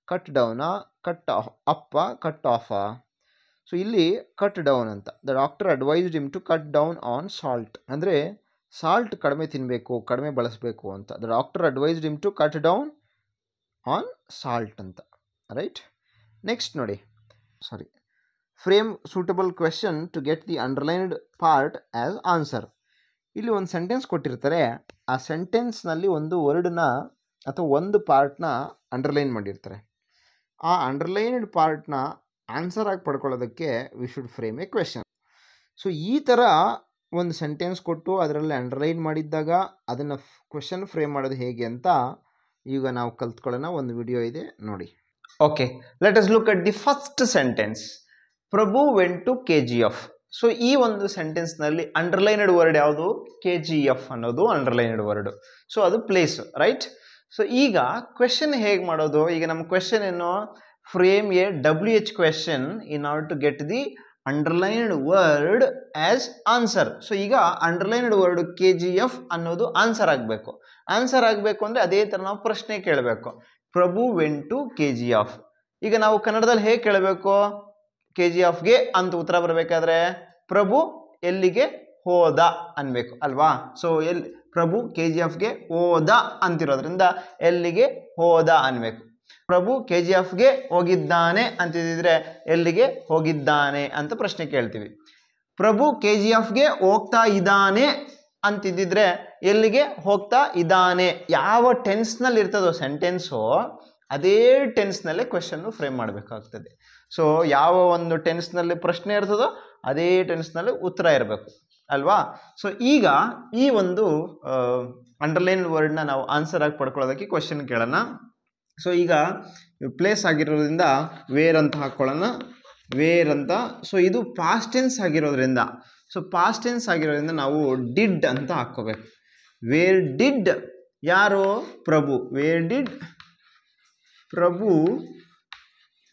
Cut ಡೌನಾ, cut ಅಪ್ಪ, cut ಆಫಾ? So ಇಲ್ಲಿ cut down ಅಂತ. The doctor advised him to cut down on salt ಅಂದರೆ salt ಕಡಿಮೆ ತಿನ್ನಬೇಕು, ಕಡಿಮೆ ಬಳಸಬೇಕು ಅಂತ. The doctor advised him to cut down on salt ಅಂತ. ರೈಟ್? ನೆಕ್ಸ್ಟ್ ನೋಡಿ, frame suitable question to get the underlined part as answer. ಇಲ್ಲಿ ಒಂದು ಸೆಂಟೆನ್ಸ್ ಕೊಟ್ಟಿರ್ತಾರೆ. ಆ ಸೆಂಟೆನ್ಸ್ನಲ್ಲಿ ಒಂದು ವರ್ಡ್ನ ಅಥವಾ ಒಂದು ಪಾರ್ಟ್ನ ಅಂಡರ್ಲೈನ್ ಮಾಡಿರ್ತಾರೆ. ಆ ಅಂಡರ್ಲೈನ್ಡ್ ಪಾರ್ಟ್ನ ಆನ್ಸರ್ ಆಗಿ ಪಡ್ಕೊಳ್ಳೋದಕ್ಕೆ we should frame a question. So ಈ ಥರ ಒಂದು ಸೆಂಟೆನ್ಸ್ ಕೊಟ್ಟು ಅದರಲ್ಲಿ ಅಂಡರ್ಲೈನ್ ಮಾಡಿದ್ದಾಗ ಅದನ್ನು ಕ್ವೆಶನ್ ಫ್ರೇಮ್ ಮಾಡೋದು ಹೇಗೆ ಅಂತ ಈಗ ನಾವು ಕಲ್ತ್ಕೊಳ್ಳೋಣ. ಒಂದು ವಿಡಿಯೋ ಇದೆ ನೋಡಿ. Okay, let us look at the first sentence. Prabhu went to KGF. So ಈ ಒಂದು ಸೆಂಟೆನ್ಸ್ನಲ್ಲಿ ಅಂಡರ್ಲೈನ್ಡ್ ವರ್ಡ್ ಯಾವುದು? KGF ಅನ್ನೋದು ಅಂಡರ್ಲೈನ್ಡ್ ವರ್ಡ್. ಸೊ ಅದು ಪ್ಲೇಸ್, ರೈಟ್? ಸೊ ಈಗ ಕ್ವೆಶನ್ ಹೇಗೆ ಮಾಡೋದು? ಈಗ ನಮ್ಮ ಕ್ವೆಶನ್ ಏನು? Frame a WH question in order to get the underlined word as answer. So ಈಗ ಅಂಡರ್ಲೈನ್ಡ್ ವರ್ಡ್ KGF ಅನ್ನೋದು ಆನ್ಸರ್ ಆಗಬೇಕು. ಆನ್ಸರ್ ಆಗಬೇಕು ಅಂದರೆ ಅದೇ ಥರ ನಾವು ಪ್ರಶ್ನೆ ಕೇಳಬೇಕು. ಪ್ರಭು ವೆಂಟ್ ಟು KGF. ಈಗ ನಾವು ಕನ್ನಡದಲ್ಲಿ ಹೇಗೆ ಕೇಳಬೇಕು? KGFಗೆ ಅಂತ ಉತ್ತರ ಬರಬೇಕಾದ್ರೆ ಪ್ರಭು ಎಲ್ಲಿಗೆ ಹೋದ ಅನ್ಬೇಕು ಅಲ್ವಾ? ಸೊ ಪ್ರಭು KGFಗೆ ಹೋದ ಅಂತಿರೋದ್ರಿಂದ ಎಲ್ಲಿಗೆ ಹೋದ ಅನ್ಬೇಕು. ಪ್ರಭು KGFಗೆ ಹೋಗಿದ್ದಾನೆ ಅಂತಿದ್ರೆ ಎಲ್ಲಿಗೆ ಹೋಗಿದ್ದಾನೆ ಅಂತ ಪ್ರಶ್ನೆ ಕೇಳ್ತೀವಿ. ಪ್ರಭು KGFಗೆ ಹೋಗ್ತಾ ಇದ್ದಾನೆ ಅಂತಿದ್ದಿದ್ರೆ ಎಲ್ಲಿಗೆ ಹೋಗ್ತಾ ಇದ್ದಾನೆ, ಯಾವ ಟೆನ್ಸ್ನಲ್ಲಿ ಇರ್ತದೋ ಸೆಂಟೆನ್ಸು ಅದೇ ಟೆನ್ಸ್ನಲ್ಲೇ ಕ್ವೆಶನ್ನು ಫ್ರೇಮ್ ಮಾಡಬೇಕಾಗ್ತದೆ. ಸೊ ಯಾವ ಒಂದು ಟೆನ್ಸ್ನಲ್ಲಿ ಪ್ರಶ್ನೆ ಇರ್ತದೋ ಅದೇ ಟೆನ್ಸ್ನಲ್ಲಿ ಉತ್ತರ ಇರಬೇಕು ಅಲ್ವಾ. ಸೊ ಈಗ ಈ ಒಂದು ಅಂಡರ್ಲೈನ್ ವರ್ಡ್ನ ನಾವು ಆನ್ಸರ್ ಆಗಿ ಪಡ್ಕೊಳ್ಳೋದಕ್ಕೆ ಕ್ವೆಶನ್ ಕೇಳೋಣ. ಸೊ ಈಗ ಪ್ಲೇಸ್ ಆಗಿರೋದ್ರಿಂದ ವೇರ್ ಅಂತ ಹಾಕ್ಕೊಳ್ಳೋಣ, ವೇರ್ ಅಂತ. ಸೊ ಇದು ಪಾಸ್ಟ್ ಟೆನ್ಸ್ ಆಗಿರೋದ್ರಿಂದ, ಸೊ ಪಾಸ್ಟ್ ಟೆನ್ಸ್ ಆಗಿರೋದ್ರಿಂದ ನಾವು ಡಿಡ್ ಅಂತ ಹಾಕ್ಕೋಬೇಕು. ವೇರ್ ಡಿಡ್ ಯಾರು? Prabhu. Where did Prabhu,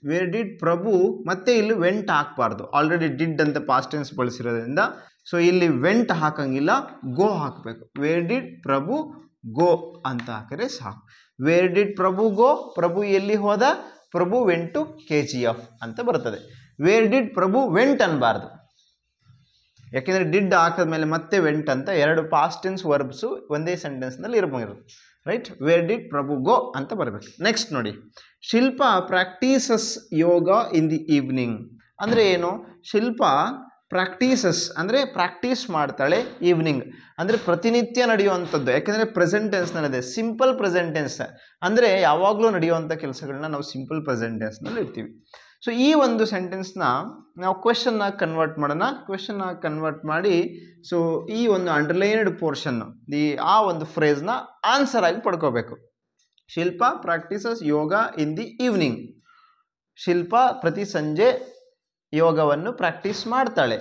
where did Prabhu. ಮತ್ತೆ ಇಲ್ಲಿ ವೆಂಟ್ ಹಾಕಬಾರ್ದು, ಆಲ್ರೆಡಿ ಡಿಡ್ ಅಂತ ಪಾಸ್ಟ್ ಟೆನ್ಸ್ ಬಳಸಿರೋದ್ರಿಂದ. ಸೊ ಇಲ್ಲಿ ವೆಂಟ್ ಹಾಕಂಗಿಲ್ಲ, ಗೋ ಹಾಕಬೇಕು. ವೇರ್ ಡಿಡ್ ಪ್ರಭು ಗೋ ಅಂತ ಹಾಕಿದ್ರೆ ಸಾಕು. ವೇರ್ ಡಿಡ್ ಪ್ರಭು ಗೋ, ಪ್ರಭು ಎಲ್ಲಿ ಹೋದ? ಪ್ರಭು ವೆಂಟ್ ಟು KGF ಅಂತ ಬರ್ತದೆ. ವೇರ್ ಡಿಡ್ ಪ್ರಭು ವೆಂಟ್ ಅನ್ಬಾರ್ದು, ಯಾಕೆಂದರೆ ಡಿಡ್ ಹಾಕಿದ್ಮೇಲೆ ಮತ್ತೆ ವೆಂಟ್ ಅಂತ ಎರಡು ಪಾಸ್ಟ್ ಟೆನ್ಸ್ ವರ್ಬ್ಸು ಒಂದೇ ಸೆಂಟೆನ್ಸ್ನಲ್ಲಿ ಇರಬಹುದು, right. Where did Prabhu go ಅಂತ ಬರಬೇಕು. ನೆಕ್ಸ್ಟ್ ನೋಡಿ, Shilpa practises yoga in the evening ಅಂದರೆ ಏನು? ಶಿಲ್ಪ ಪ್ರಾಕ್ಟೀಸಸ್ ಅಂದರೆ ಪ್ರಾಕ್ಟೀಸ್ ಮಾಡ್ತಾಳೆ, ಈವ್ನಿಂಗ್ ಅಂದರೆ ಪ್ರತಿನಿತ್ಯ ನಡೆಯುವಂಥದ್ದು. ಯಾಕೆಂದರೆ ಪ್ರೆಸೆಂಟ್ ಟೆನ್ಸ್ನಲ್ಲಿದೆ, ಸಿಂಪಲ್ ಪ್ರೆಸೆಂಟ್ ಟೆನ್ಸ್ ಅಂದರೆ ಯಾವಾಗಲೂ ನಡೆಯುವಂಥ ಕೆಲಸಗಳನ್ನ ನಾವು ಸಿಂಪಲ್ ಪ್ರೆಸೆಂಟ್ ಟೆನ್ಸ್ನಲ್ಲಿ ಇರ್ತೀವಿ. ಸೊ ಈ ಒಂದು ಸೆಂಟೆನ್ಸ್ನ ನಾವು ಕ್ವೆಶನ್ನ ಕನ್ವರ್ಟ್ ಮಾಡೋಣ. ಕ್ವೆಶನ್ನ ಕನ್ವರ್ಟ್ ಮಾಡಿ ಸೊ ಈ ಒಂದು ಅಂಡರ್ಲೈನ್ಡ್ ಪೋರ್ಷನ್ನು ಆ ಒಂದು ಫ್ರೇಸ್ನ ಆನ್ಸರ್ ಆಗಿ ಪಡ್ಕೋಬೇಕು. Shilpa practises yoga in the evening. Shilpa ಪ್ರತಿ ಸಂಜೆ ಯೋಗವನ್ನು ಪ್ರಾಕ್ಟೀಸ್ ಮಾಡ್ತಾಳೆ.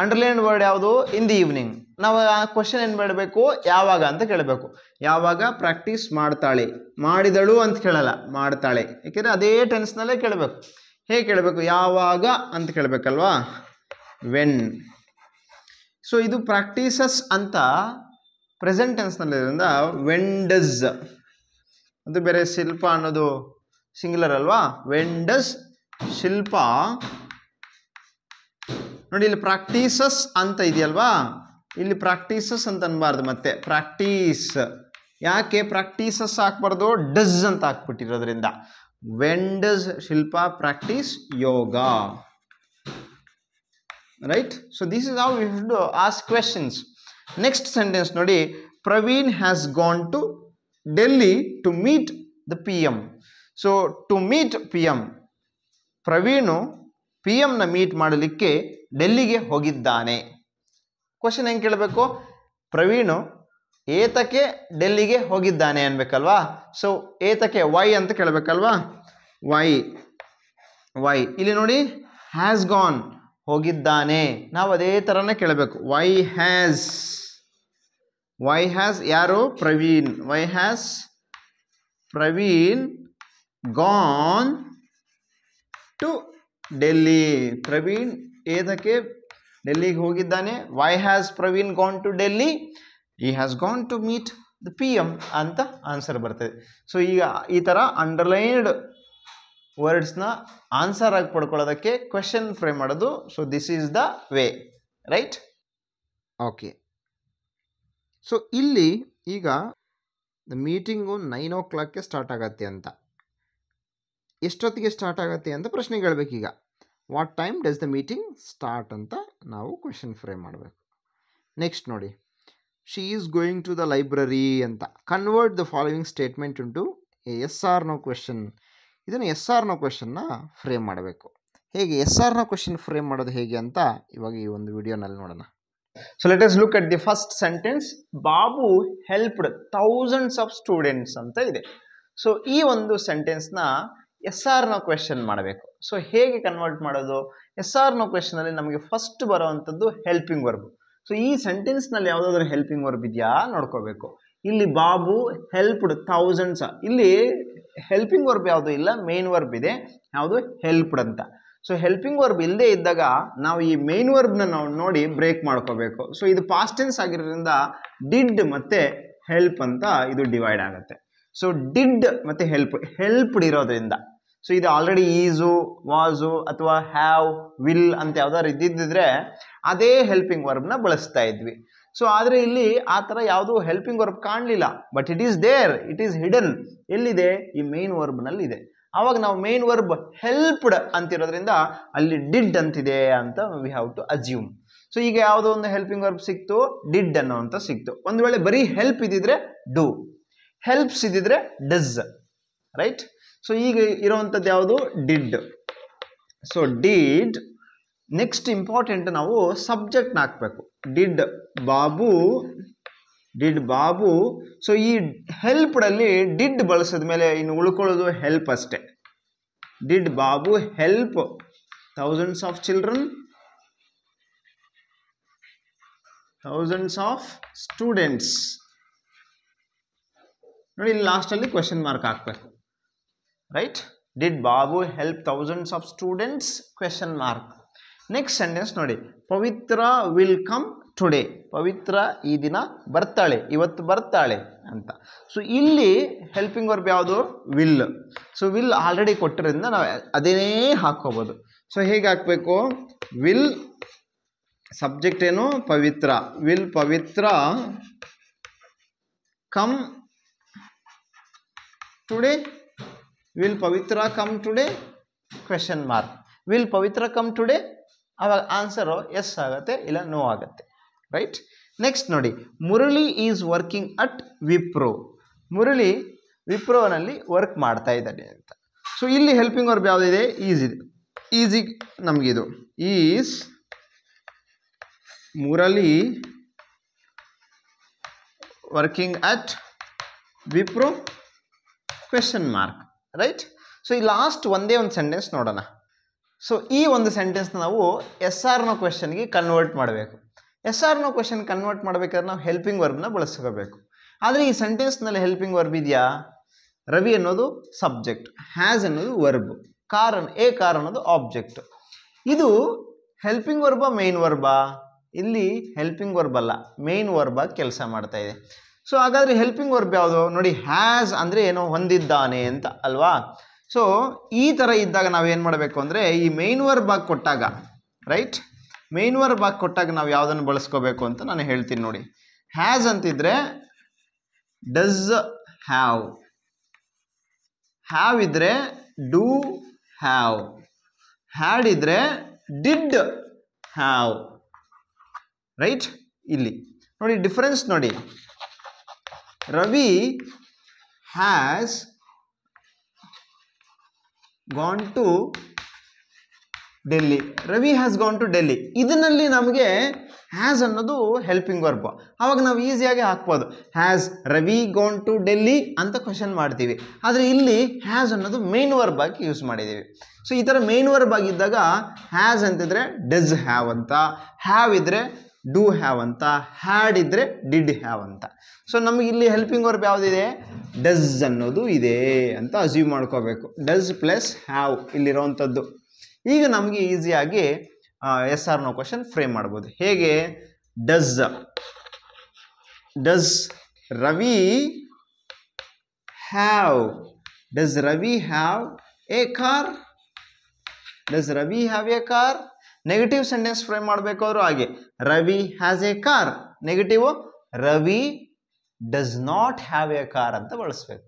ಅಂಡರ್ಲೈನ್ಡ್ ವರ್ಡ್ ಯಾವುದು? In the evening. ನಾವು ಆ ಕ್ವಶನ್ ಏನು ಮಾಡಬೇಕು? ಯಾವಾಗ ಅಂತ ಕೇಳಬೇಕು. ಯಾವಾಗ ಪ್ರಾಕ್ಟೀಸ್ ಮಾಡ್ತಾಳೆ, ಮಾಡಿದಳು ಅಂತ ಕೇಳಲ್ಲ, ಮಾಡ್ತಾಳೆ. ಯಾಕೆಂದರೆ ಅದೇ ಟೆನ್ಸ್ನಲ್ಲೇ ಕೇಳಬೇಕು. ಹೇಗೆ ಕೇಳಬೇಕು? ಯಾವಾಗ ಅಂತ ಕೇಳಬೇಕಲ್ವಾ, ವೆನ್. ಸೊ ಇದು ಪ್ರಾಕ್ಟೀಸಸ್ ಅಂತ ಪ್ರೆಸೆಂಟ್ ಟೆನ್ಸ್ನಲ್ಲಿರೋದ್ರಿಂದ ವೆನ್ ಡಸ್ ಅದು ಬೇರೆ, ಶಿಲ್ಪ ಅನ್ನೋದು ಸಿಂಗ್ಯುಲರ್ ಅಲ್ವಾ. ವೆನ್ ಡಸ್ ಶಿಲ್ಪ. ನೋಡಿ ಇಲ್ಲಿ ಪ್ರಾಕ್ಟೀಸಸ್ ಅಂತ ಇದೆಯಲ್ವಾ, ಇಲ್ಲಿ ಪ್ರಾಕ್ಟೀಸಸ್ ಅಂತ ಅನ್ಬಾರ್ದು, ಮತ್ತೆ ಪ್ರಾಕ್ಟೀಸ್. ಯಾಕೆ ಪ್ರಾಕ್ಟೀಸಸ್ ಹಾಕ್ಬಾರ್ದು? ಡಸ್ ಅಂತ ಹಾಕ್ಬಿಟ್ಟಿರೋದ್ರಿಂದ. When does Shilpa practise yoga, right. So this is how we should ask questions. Next sentence ನೋಡಿ, Praveen has gone to Delhi to meet the PM. So to meet PM, Praveen PM meet ಮಾಡಲಿಕ್ಕೆ ಡೆಲ್ಲಿಗೆ ಹೋಗಿದ್ದಾನೆ. Question ಹೆಂಗೆ ಕೇಳಬೇಕು? ಪ್ರವೀಣು ಏತಕ್ಕೆ ಡೆಲ್ಲಿಗೆ ಹೋಗಿದ್ದಾನೆ ಅನ್ಬೇಕಲ್ವಾ. ಸೊ ಏತಕ್ಕೆ ವೈ ಅಂತ ಕೇಳಬೇಕಲ್ವಾ. ವೈ ಇಲ್ಲಿ ನೋಡಿ, ಹ್ಯಾಸ್ ಗಾನ್ ಹೋಗಿದ್ದಾನೆ, ನಾವು ಅದೇ ಥರನೇ ಕೇಳಬೇಕು. ವೈ ಹ್ಯಾಸ್ ಯಾರು? Praveen. Why has Praveen gone to Delhi. Praveen ಏತಕ್ಕೆ ಡೆಲ್ಲಿಗೆ ಹೋಗಿದ್ದಾನೆ? Why has Praveen gone to Delhi? He has gone to meet the PM ಅಂತ ಆನ್ಸರ್ ಬರ್ತದೆ. ಸೊ ಈಗ ಈ ಥರ ಅಂಡರ್ಲೈನ್ಡ್ ವರ್ಡ್ಸ್ನ ಆನ್ಸರ್ ಆಗಿ ಪಡ್ಕೊಳ್ಳೋದಕ್ಕೆ ಕ್ವೆಶನ್ ಫ್ರೇಮ್ ಮಾಡೋದು. So this is the way, right. Okay. So ಇಲ್ಲಿ ಈಗ ದ ಮೀಟಿಂಗು 9 o'clock ಸ್ಟಾರ್ಟ್ ಆಗತ್ತೆ ಅಂತ, ಎಷ್ಟೊತ್ತಿಗೆ ಸ್ಟಾರ್ಟ್ ಆಗುತ್ತೆ ಅಂತ ಪ್ರಶ್ನೆ ಕೇಳಬೇಕೀಗ. What time does the meeting start ಅಂತ ನಾವು ಕ್ವೆಶನ್ ಫ್ರೇಮ್ ಮಾಡಬೇಕು. ನೆಕ್ಸ್ಟ್ ನೋಡಿ, she is going to the library ಅಂತ. Convert the following statement into yes or no question. ಇದನ್ನು ಎಸ್ ಆರ್ ನೋ ಕ್ವೆಶನ್ನ ಫ್ರೇಮ್ ಮಾಡಬೇಕು. ಹೇಗೆ yes or no question frame ಮಾಡೋದು ಹೇಗೆ ಅಂತ ಇವಾಗ ಈ ಒಂದು ವಿಡಿಯೋನಲ್ಲಿ ನೋಡೋಣ. So let us look at the first sentence. Babu helped thousands of students ಅಂತ ಇದೆ. ಸೊ ಈ ಒಂದು ಸೆಂಟೆನ್ಸ್ನ ಎಸ್ ಆರ್ ನೋ ಕ್ವೆಶನ್ ಮಾಡಬೇಕು. ಸೊ ಹೇಗೆ ಕನ್ವರ್ಟ್ ಮಾಡೋದು? ಎಸ್ ಆರ್ ನೋ ಕ್ವೆಶನಲ್ಲಿ ನಮಗೆ ಫಸ್ಟ್ ಬರುವಂಥದ್ದು ಹೆಲ್ಪಿಂಗ್ ವರ್ಬ್. ಸೊ ಈ ಸೆಂಟೆನ್ಸ್ನಲ್ಲಿ ಯಾವುದಾದ್ರೂ ಹೆಲ್ಪಿಂಗ್ ವರ್ಬ್ ಇದೆಯಾ ನೋಡ್ಕೋಬೇಕು. ಇಲ್ಲಿ ಬಾಬು ಹೆಲ್ಪ್ಡ್ ಥೌಸಂಡ್ಸ್, ಇಲ್ಲಿ ಹೆಲ್ಪಿಂಗ್ ವರ್ಬ್ ಯಾವುದು ಇಲ್ಲ, ಮೇನ್ ವರ್ಬ್ ಇದೆ. ಯಾವುದು? ಹೆಲ್ಪ್ಡ್ ಅಂತ. ಸೊ ಹೆಲ್ಪಿಂಗ್ ವರ್ಬ್ ಇಲ್ಲದೆ ಇದ್ದಾಗ ನಾವು ಈ ಮೇನ್ ವರ್ಬ್ನ ನಾವು ನೋಡಿ ಬ್ರೇಕ್ ಮಾಡ್ಕೋಬೇಕು. ಸೊ ಇದು ಪಾಸ್ಟ್ ಟೆನ್ಸ್ ಆಗಿರೋದ್ರಿಂದ ಡಿಡ್ ಮತ್ತು ಹೆಲ್ಪ್ ಅಂತ ಇದು ಡಿವೈಡ್ ಆಗುತ್ತೆ. ಸೊ ಡಿಡ್ ಮತ್ತು ಹೆಲ್ಪ್ಡ್ ಇರೋದ್ರಿಂದ, ಸೊ ಇದು ಆಲ್ರೆಡಿ ಈಸು, ವಾಸು ಅಥವಾ ಹ್ಯಾವ್, ವಿಲ್ ಅಂತ ಯಾವ್ದಾದ್ರು ಇದ್ದಿದ್ದಿದ್ರೆ ಅದೇ ಹೆಲ್ಪಿಂಗ್ ವರ್ಬ್ನ ಬಳಸ್ತಾ ಇದ್ವಿ. ಸೊ ಆದರೆ ಇಲ್ಲಿ ಆ ಥರ ಯಾವುದು ಹೆಲ್ಪಿಂಗ್ ವರ್ಬ್ ಕಾಣಲಿಲ್ಲ. But it is there, it is hidden. ಎಲ್ಲಿದೆ? ಈ ಮೇನ್ ವರ್ಬ್ನಲ್ಲಿ ಇದೆ. ಆವಾಗ ನಾವು ಮೇನ್ ವರ್ಬ್ ಹೆಲ್ಪ್ಡ್ ಅಂತಿರೋದ್ರಿಂದ ಅಲ್ಲಿ ಡಿಡ್ ಅಂತಿದೆ ಅಂತ we have to assume. So ಈಗ ಯಾವುದೋ ಒಂದು ಹೆಲ್ಪಿಂಗ್ ವರ್ಬ್ ಸಿಕ್ತು, ಡಿಡ್ ಅನ್ನೋಂಥ ಸಿಕ್ತು. ಒಂದು ವೇಳೆ ಬರೀ ಹೆಲ್ಪ್ ಇದ್ದಿದ್ರೆ ಡೂ, ಹೆಲ್ಪ್ಸ್ ಇದ್ದಿದ್ರೆ ಡಸ್, ರೈಟ್. ಸೊ ಈಗ ಇರುವಂಥದ್ದು ಯಾವುದು, did. So did. Next important, ನಾವು ಸಬ್ಜೆಕ್ಟ್ನ ಹಾಕಬೇಕು. Did Babu, did Babu. So ಈ ಹೆಲ್ಪ್ಡಲ್ಲಿ ಡಿಡ್ ಬಳಸಿದ ಮೇಲೆ ಇನ್ನು ಉಳ್ಕೊಳ್ಳೋದು ಹೆಲ್ಪ್ ಅಷ್ಟೇ. Did Babu help thousands of children, thousands of students. ನೋಡಿ ಇಲ್ಲಿ ಲಾಸ್ಟಲ್ಲಿ ಕ್ವೆಶನ್ ಮಾರ್ಕ್ ಹಾಕಬೇಕು, right. Did Babu help thousands of students, question mark. Next sentence ನೋಡಿ, ಪವಿತ್ರ ವಿಲ್ ಕಮ್ ಟುಡೇ. ಪವಿತ್ರ ಈ ದಿನ ಬರ್ತಾಳೆ, ಇವತ್ತು ಬರ್ತಾಳೆ ಅಂತ. ಸೊ ಇಲ್ಲಿ ಹೆಲ್ಪಿಂಗ್ ವರ್ಬ್ ಯಾವುದು, ವಿಲ್. ಸೊ ವಿಲ್ ಆಲ್ರೆಡಿ ಕೊಟ್ಟಿರೋದ್ರಿಂದ ನಾವು ಅದೇ ಹಾಕೋಬೋದು. ಸೊ ಹೇಗೆ ಹಾಕಬೇಕು, ವಿಲ್, ಸಬ್ಜೆಕ್ಟ್ ಏನು, Pavithra. Will Pavithra come today, will Pavithra come today, question mark. Will Pavithra come today, ಅವಾಗ ಆನ್ಸರು ಎಸ್ ಆಗುತ್ತೆ, ಇಲ್ಲ ನೋ ಆಗುತ್ತೆ, ರೈಟ್. ನೆಕ್ಸ್ಟ್ ನೋಡಿ, Murali is working at Wipro. Murali ವಿಪ್ರೋನಲ್ಲಿ ವರ್ಕ್ ಮಾಡ್ತಾ ಇದ್ದಾನೆ ಅಂತ. ಸೊ ಇಲ್ಲಿ ಹೆಲ್ಪಿಂಗ್ ವರ್ಬ್ ಯಾವುದಿದೆ, ಈಸ್ ಇದೆ. ಈಸಿ ನಮಗಿದು, is Murali working at Wipro, question mark, right. So ಈ ಲಾಸ್ಟ್ ಒಂದೇ ಒಂದು ಸೆಂಟೆನ್ಸ್ ನೋಡೋಣ. ಸೊ ಈ ಒಂದು ಸೆಂಟೆನ್ಸ್ನ ನಾವು ಎಸ್ ಆರ್ ನೋ ಕ್ವೆಶನ್ಗೆ ಕನ್ವರ್ಟ್ ಮಾಡಬೇಕು. Yes or no question convert ಮಾಡಬೇಕಾದ್ರೆ ನಾವು ಹೆಲ್ಪಿಂಗ್ ವರ್ಬ್ನ ಬಳಸ್ಕೋಬೇಕು. ಆದರೆ ಈ ಸೆಂಟೆನ್ಸ್ನಲ್ಲಿ ಹೆಲ್ಪಿಂಗ್ ವರ್ಬ್ ಇದೆಯಾ, ರವಿ ಅನ್ನೋದು ಸಬ್ಜೆಕ್ಟ್, ಹ್ಯಾಸ್ ಅನ್ನೋದು ವರ್ಬ್, ಎ ಕಾರ್ ಅನ್ನೋದು ಆಬ್ಜೆಕ್ಟ್. ಇದು ಹೆಲ್ಪಿಂಗ್ ವರ್ಬಾ ಮೇನ್ ವರ್ಬಾ, ಇಲ್ಲಿ ಹೆಲ್ಪಿಂಗ್ ವರ್ಬ್ ಅಲ್ಲ, ಮೇನ್ ವರ್ಬಾಗಿ ಕೆಲಸ ಮಾಡ್ತಾ ಇದೆ. ಸೊ ಹಾಗಾದರೆ ಹೆಲ್ಪಿಂಗ್ ವರ್ಬ್ ಯಾವುದು ನೋಡಿ, ಹ್ಯಾಸ್ ಅಂದರೆ ಏನೋ ಹೊಂದಿದ್ದಾನೆ ಅಂತ ಅಲ್ವಾ. ಸೊ ಈ ಥರ ಇದ್ದಾಗ ನಾವೇನು ಮಾಡಬೇಕು ಅಂದರೆ, ಈ ಮೇನ್ ವರ್ಬ್ ಆಗಿ ಕೊಟ್ಟಾಗ, ರೈಟ್, ಮೇನ್ ವರ್ಬ್ ಆಗಿ ಕೊಟ್ಟಾಗ ನಾವು ಯಾವುದನ್ನು ಬಳಸ್ಕೋಬೇಕು ಅಂತ ನಾನು ಹೇಳ್ತೀನಿ ನೋಡಿ. ಹ್ಯಾಸ್ ಅಂತಿದ್ರೆ ಡಸ್ ಹ್ಯಾವ್, ಹ್ಯಾವ್ ಇದ್ರೆ ಡೂ ಹ್ಯಾವ್, ಹ್ಯಾಡ್ ಇದ್ರೆ ಡಿಡ್ ಹ್ಯಾವ್, ರೈಟ್. ಇಲ್ಲಿ ನೋಡಿ ಡಿಫರೆನ್ಸ್ ನೋಡಿ, Ravi has gone to Delhi, Ravi has gone to Delhi. ಇದರಲ್ಲಿ ನಮಗೆ ಹ್ಯಾಸ್ ಅನ್ನೋದು ಹೆಲ್ಪಿಂಗ್ ವರ್ಬ್. ಆವಾಗ ನಾವು ಈಸಿಯಾಗಿ ಹಾಕ್ಬೋದು, has Ravi gone to Delhi ಅಂತ ಕ್ವೆಶನ್ ಮಾಡ್ತೀವಿ. ಆದರೆ ಇಲ್ಲಿ ಹ್ಯಾಸ್ ಅನ್ನೋದು ಮೇನ್ ವರ್ಬ್ ಆಗಿ ಯೂಸ್ ಮಾಡಿದ್ದೀವಿ. ಸೊ ಈ ಥರ ಮೇನ್ ವರ್ಬ್ ಆಗಿದ್ದಾಗ ಹ್ಯಾಸ್ ಅಂತಿದ್ರೆ ಡಸ್ ಹ್ಯಾವ್ ಅಂತ, ಹ್ಯಾವ್ ಇದ್ದರೆ ಡೂ ಹ್ಯಾವ್ ಅಂತ, ಹ್ಯಾಡ್ ಇದ್ದರೆ ಡಿಡ್ ಹ್ಯಾವ್ ಅಂತ. ಸೊ ನಮಗೆ ಇಲ್ಲಿ ಹೆಲ್ಪಿಂಗ್ ವರ್ಬ್ ಯಾವುದಿದೆ, ಡಸ್ ಅನ್ನೋದು ಇದೆ ಅಂತ ಅಸ್ಯೂಮ್ ಮಾಡ್ಕೋಬೇಕು. ಡಸ್ ಪ್ಲಸ್ ಹ್ಯಾವ್ ಇಲ್ಲಿರೋವಂಥದ್ದು. ಈಗ ನಮಗೆ ಈಸಿಯಾಗಿ yes or no question frame ಮಾಡ್ಬೋದು. ಹೇಗೆ, does Ravi have, does Ravi have a car, does Ravi have a car. Negative sentence frame ಮಾಡಬೇಕಾದ್ರೂ ಹಾಗೆ, Ravi has a car, negative Ravi does not have a car ಅಂತ ಬಳಸಬೇಕು,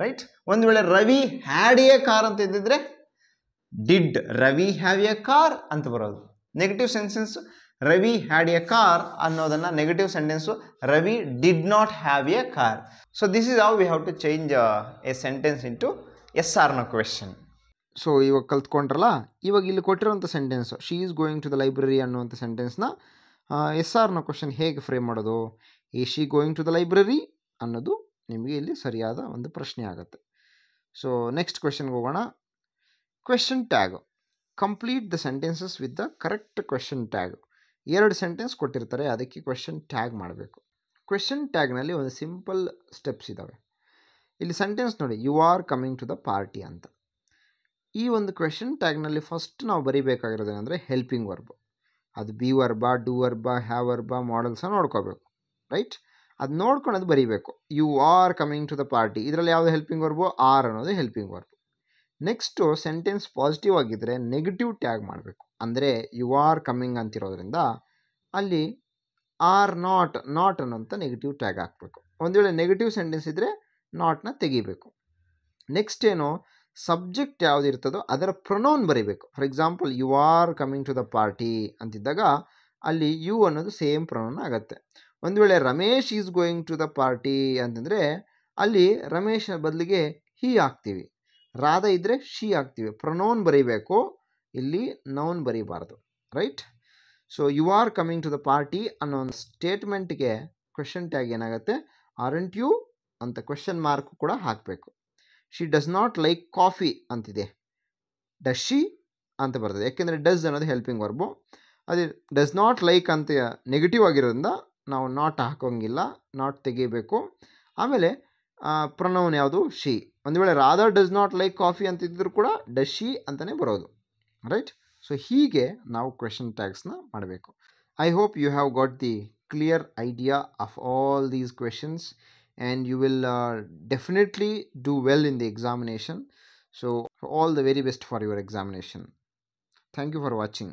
ರೈಟ್. ಒಂದು ವೇಳೆ ರವಿ ಹ್ಯಾಡ್ ಎ ಕಾರ್ ಅಂತ ಇದ್ದಿದ್ರೆ did Ravi have a car ಅಂತ ಬರೋದು. Negative sentence Ravi had a car ಅನ್ನೋದನ್ನು negative sentence Ravi did not have a car. So this is how we have to change a sentence into yes or no question. So ಇವಾಗ ಕಲ್ತ್ಕೊಂಡ್ರಲ್ಲ, ಇವಾಗ ಇಲ್ಲಿ ಕೊಟ್ಟಿರೋಂಥ sentence she is going to the library ಅನ್ನುವಂಥ ಸೆಂಟೆನ್ಸ್ನ yes or no question ಹೇಗೆ frame ಮಾಡೋದು, is she going to the library ಅನ್ನೋದು ನಿಮಗೆ ಇಲ್ಲಿ ಸರಿಯಾದ ಒಂದು ಪ್ರಶ್ನೆ ಆಗುತ್ತೆ. ಸೊ ನೆಕ್ಸ್ಟ್ ಕ್ವೆಶನ್ಗೆ ಹೋಗೋಣ. Question tag, complete the sentences with the correct question tag. 2 sentence ಕೊಟ್ಟಿರ್ತಾರೆ, ಅದಕ್ಕೆ ಕ್ವೆಶನ್ ಟ್ಯಾಗ್ ಮಾಡಬೇಕು. ಕ್ವೆಶನ್ ಟ್ಯಾಗ್ನಲ್ಲಿ ಒಂದು ಸಿಂಪಲ್ ಸ್ಟೆಪ್ಸ್ ಇದ್ದಾವೆ. ಇಲ್ಲಿ ಸೆಂಟೆನ್ಸ್ ನೋಡಿ, you are coming to the party ಅಂತ. ಈ ಒಂದು ಕ್ವೆಶನ್ ಟ್ಯಾಗ್ನಲ್ಲಿ ಫಸ್ಟ್ ನಾವು ಬರೀಬೇಕಾಗಿರೋದೇನೆಂದರೆ ಹೆಲ್ಪಿಂಗ್ ವರ್ಬ್. ಅದು ಬಿ ವರ್ಬಾ, ಡೂ ವರ್ಬಾ, ಹ್ಯಾವ್ ವರ್ಬಾ, ಮಾಡಲ್ಸ ನೋಡ್ಕೋಬೇಕು, ರೈಟ್. ಅದು ನೋಡ್ಕೊಂಡು ಬರೀಬೇಕು. You are coming to the party, ಇದರಲ್ಲಿ ಯಾವುದು ಹೆಲ್ಪಿಂಗ್ ವರ್ಬು, ಆರ್ ಅನ್ನೋದು helping verb. Next sentence positive ಆಗಿದ್ದರೆ ನೆಗೆಟಿವ್ ಟ್ಯಾಗ್ ಮಾಡಬೇಕು. ಅಂದರೆ ಯು ಆರ್ ಕಮಿಂಗ್ ಅಂತಿರೋದ್ರಿಂದ ಅಲ್ಲಿ ಆರ್ ನಾಟ್ ಅನ್ನೋಂಥ ನೆಗೆಟಿವ್ ಟ್ಯಾಗ್ ಹಾಕಬೇಕು. ಒಂದು ವೇಳೆ ನೆಗೆಟಿವ್ ಸೆಂಟೆನ್ಸ್ ಇದ್ದರೆ ನಾಟ್ನ ತೆಗಿಬೇಕು. ನೆಕ್ಸ್ಟ್ ಏನು, ಸಬ್ಜೆಕ್ಟ್ ಯಾವುದಿರ್ತದೋ ಅದರ ಪ್ರೊನೌನ್ ಬರೀಬೇಕು. For example you are coming to the party ಅಂತಿದ್ದಾಗ ಅಲ್ಲಿ ಯು ಅನ್ನೋದು ಸೇಮ್ ಪ್ರೊನೌನ್ ಆಗುತ್ತೆ. ಒಂದು ವೇಳೆ Ramesh is going to the party ಅಂತಂದರೆ ಅಲ್ಲಿ ರಮೇಶ್ ಬದಲಿಗೆ ಹಿ ಹಾಕ್ತೀವಿ, ರಾಧಾ ಇದ್ದರೆ ಶಿ ಹಾಕ್ತೀವಿ. ಪ್ರೊನೌನ್ ಬರೀಬೇಕು, ಇಲ್ಲಿ ನೌನ್ ಬರೀಬಾರ್ದು. Right? So you are coming to the party ಅನ್ನೋ ಒಂದು ಸ್ಟೇಟ್ಮೆಂಟ್ಗೆ ಕ್ವೆಶನ್ ಟ್ಯಾಗ್ ಏನಾಗುತ್ತೆ, ಆರೆಂಟ್ ಯು ಅಂತ ಕ್ವೆಶನ್ ಮಾರ್ಕ್ ಕೂಡ ಹಾಕಬೇಕು. She does not like coffee ಅಂತಿದೆ, ಡಸ್ ಶಿ ಅಂತ ಬರ್ತದೆ, ಯಾಕೆಂದರೆ ಡಸ್ ಅನ್ನೋದು ಹೆಲ್ಪಿಂಗ್ ವರ್ಬು. ಅದೇ ಡಸ್ ನಾಟ್ ಲೈಕ್ ಅಂತ ನೆಗೆಟಿವ್ ಆಗಿರೋದ್ರಿಂದ ನಾವು ನಾಟ್ ಹಾಕೋಂಗಿಲ್ಲ, ನಾಟ್ ತೆಗಿಬೇಕು. ಆಮೇಲೆ ಪ್ರೊನೌನ್ ಯಾವುದು, ಶಿ. ಒಂದು ವೇಳೆ Radha does not like coffee ಅಂತಿದ್ದರೂ ಕೂಡ ಡಸ್ ಶಿ ಅಂತಲೇ ಬರೋದು. ರೈಟ್? ಸೊ ಹೀಗೆ ನಾವು ಕ್ವೆಶನ್ ಟ್ಯಾಗ್ಸ್ನ ಮಾಡಬೇಕು. I hope you have got the clear idea of all these questions and you will definitely do well in the examination. So all the very best for your examination. Thank you for watching.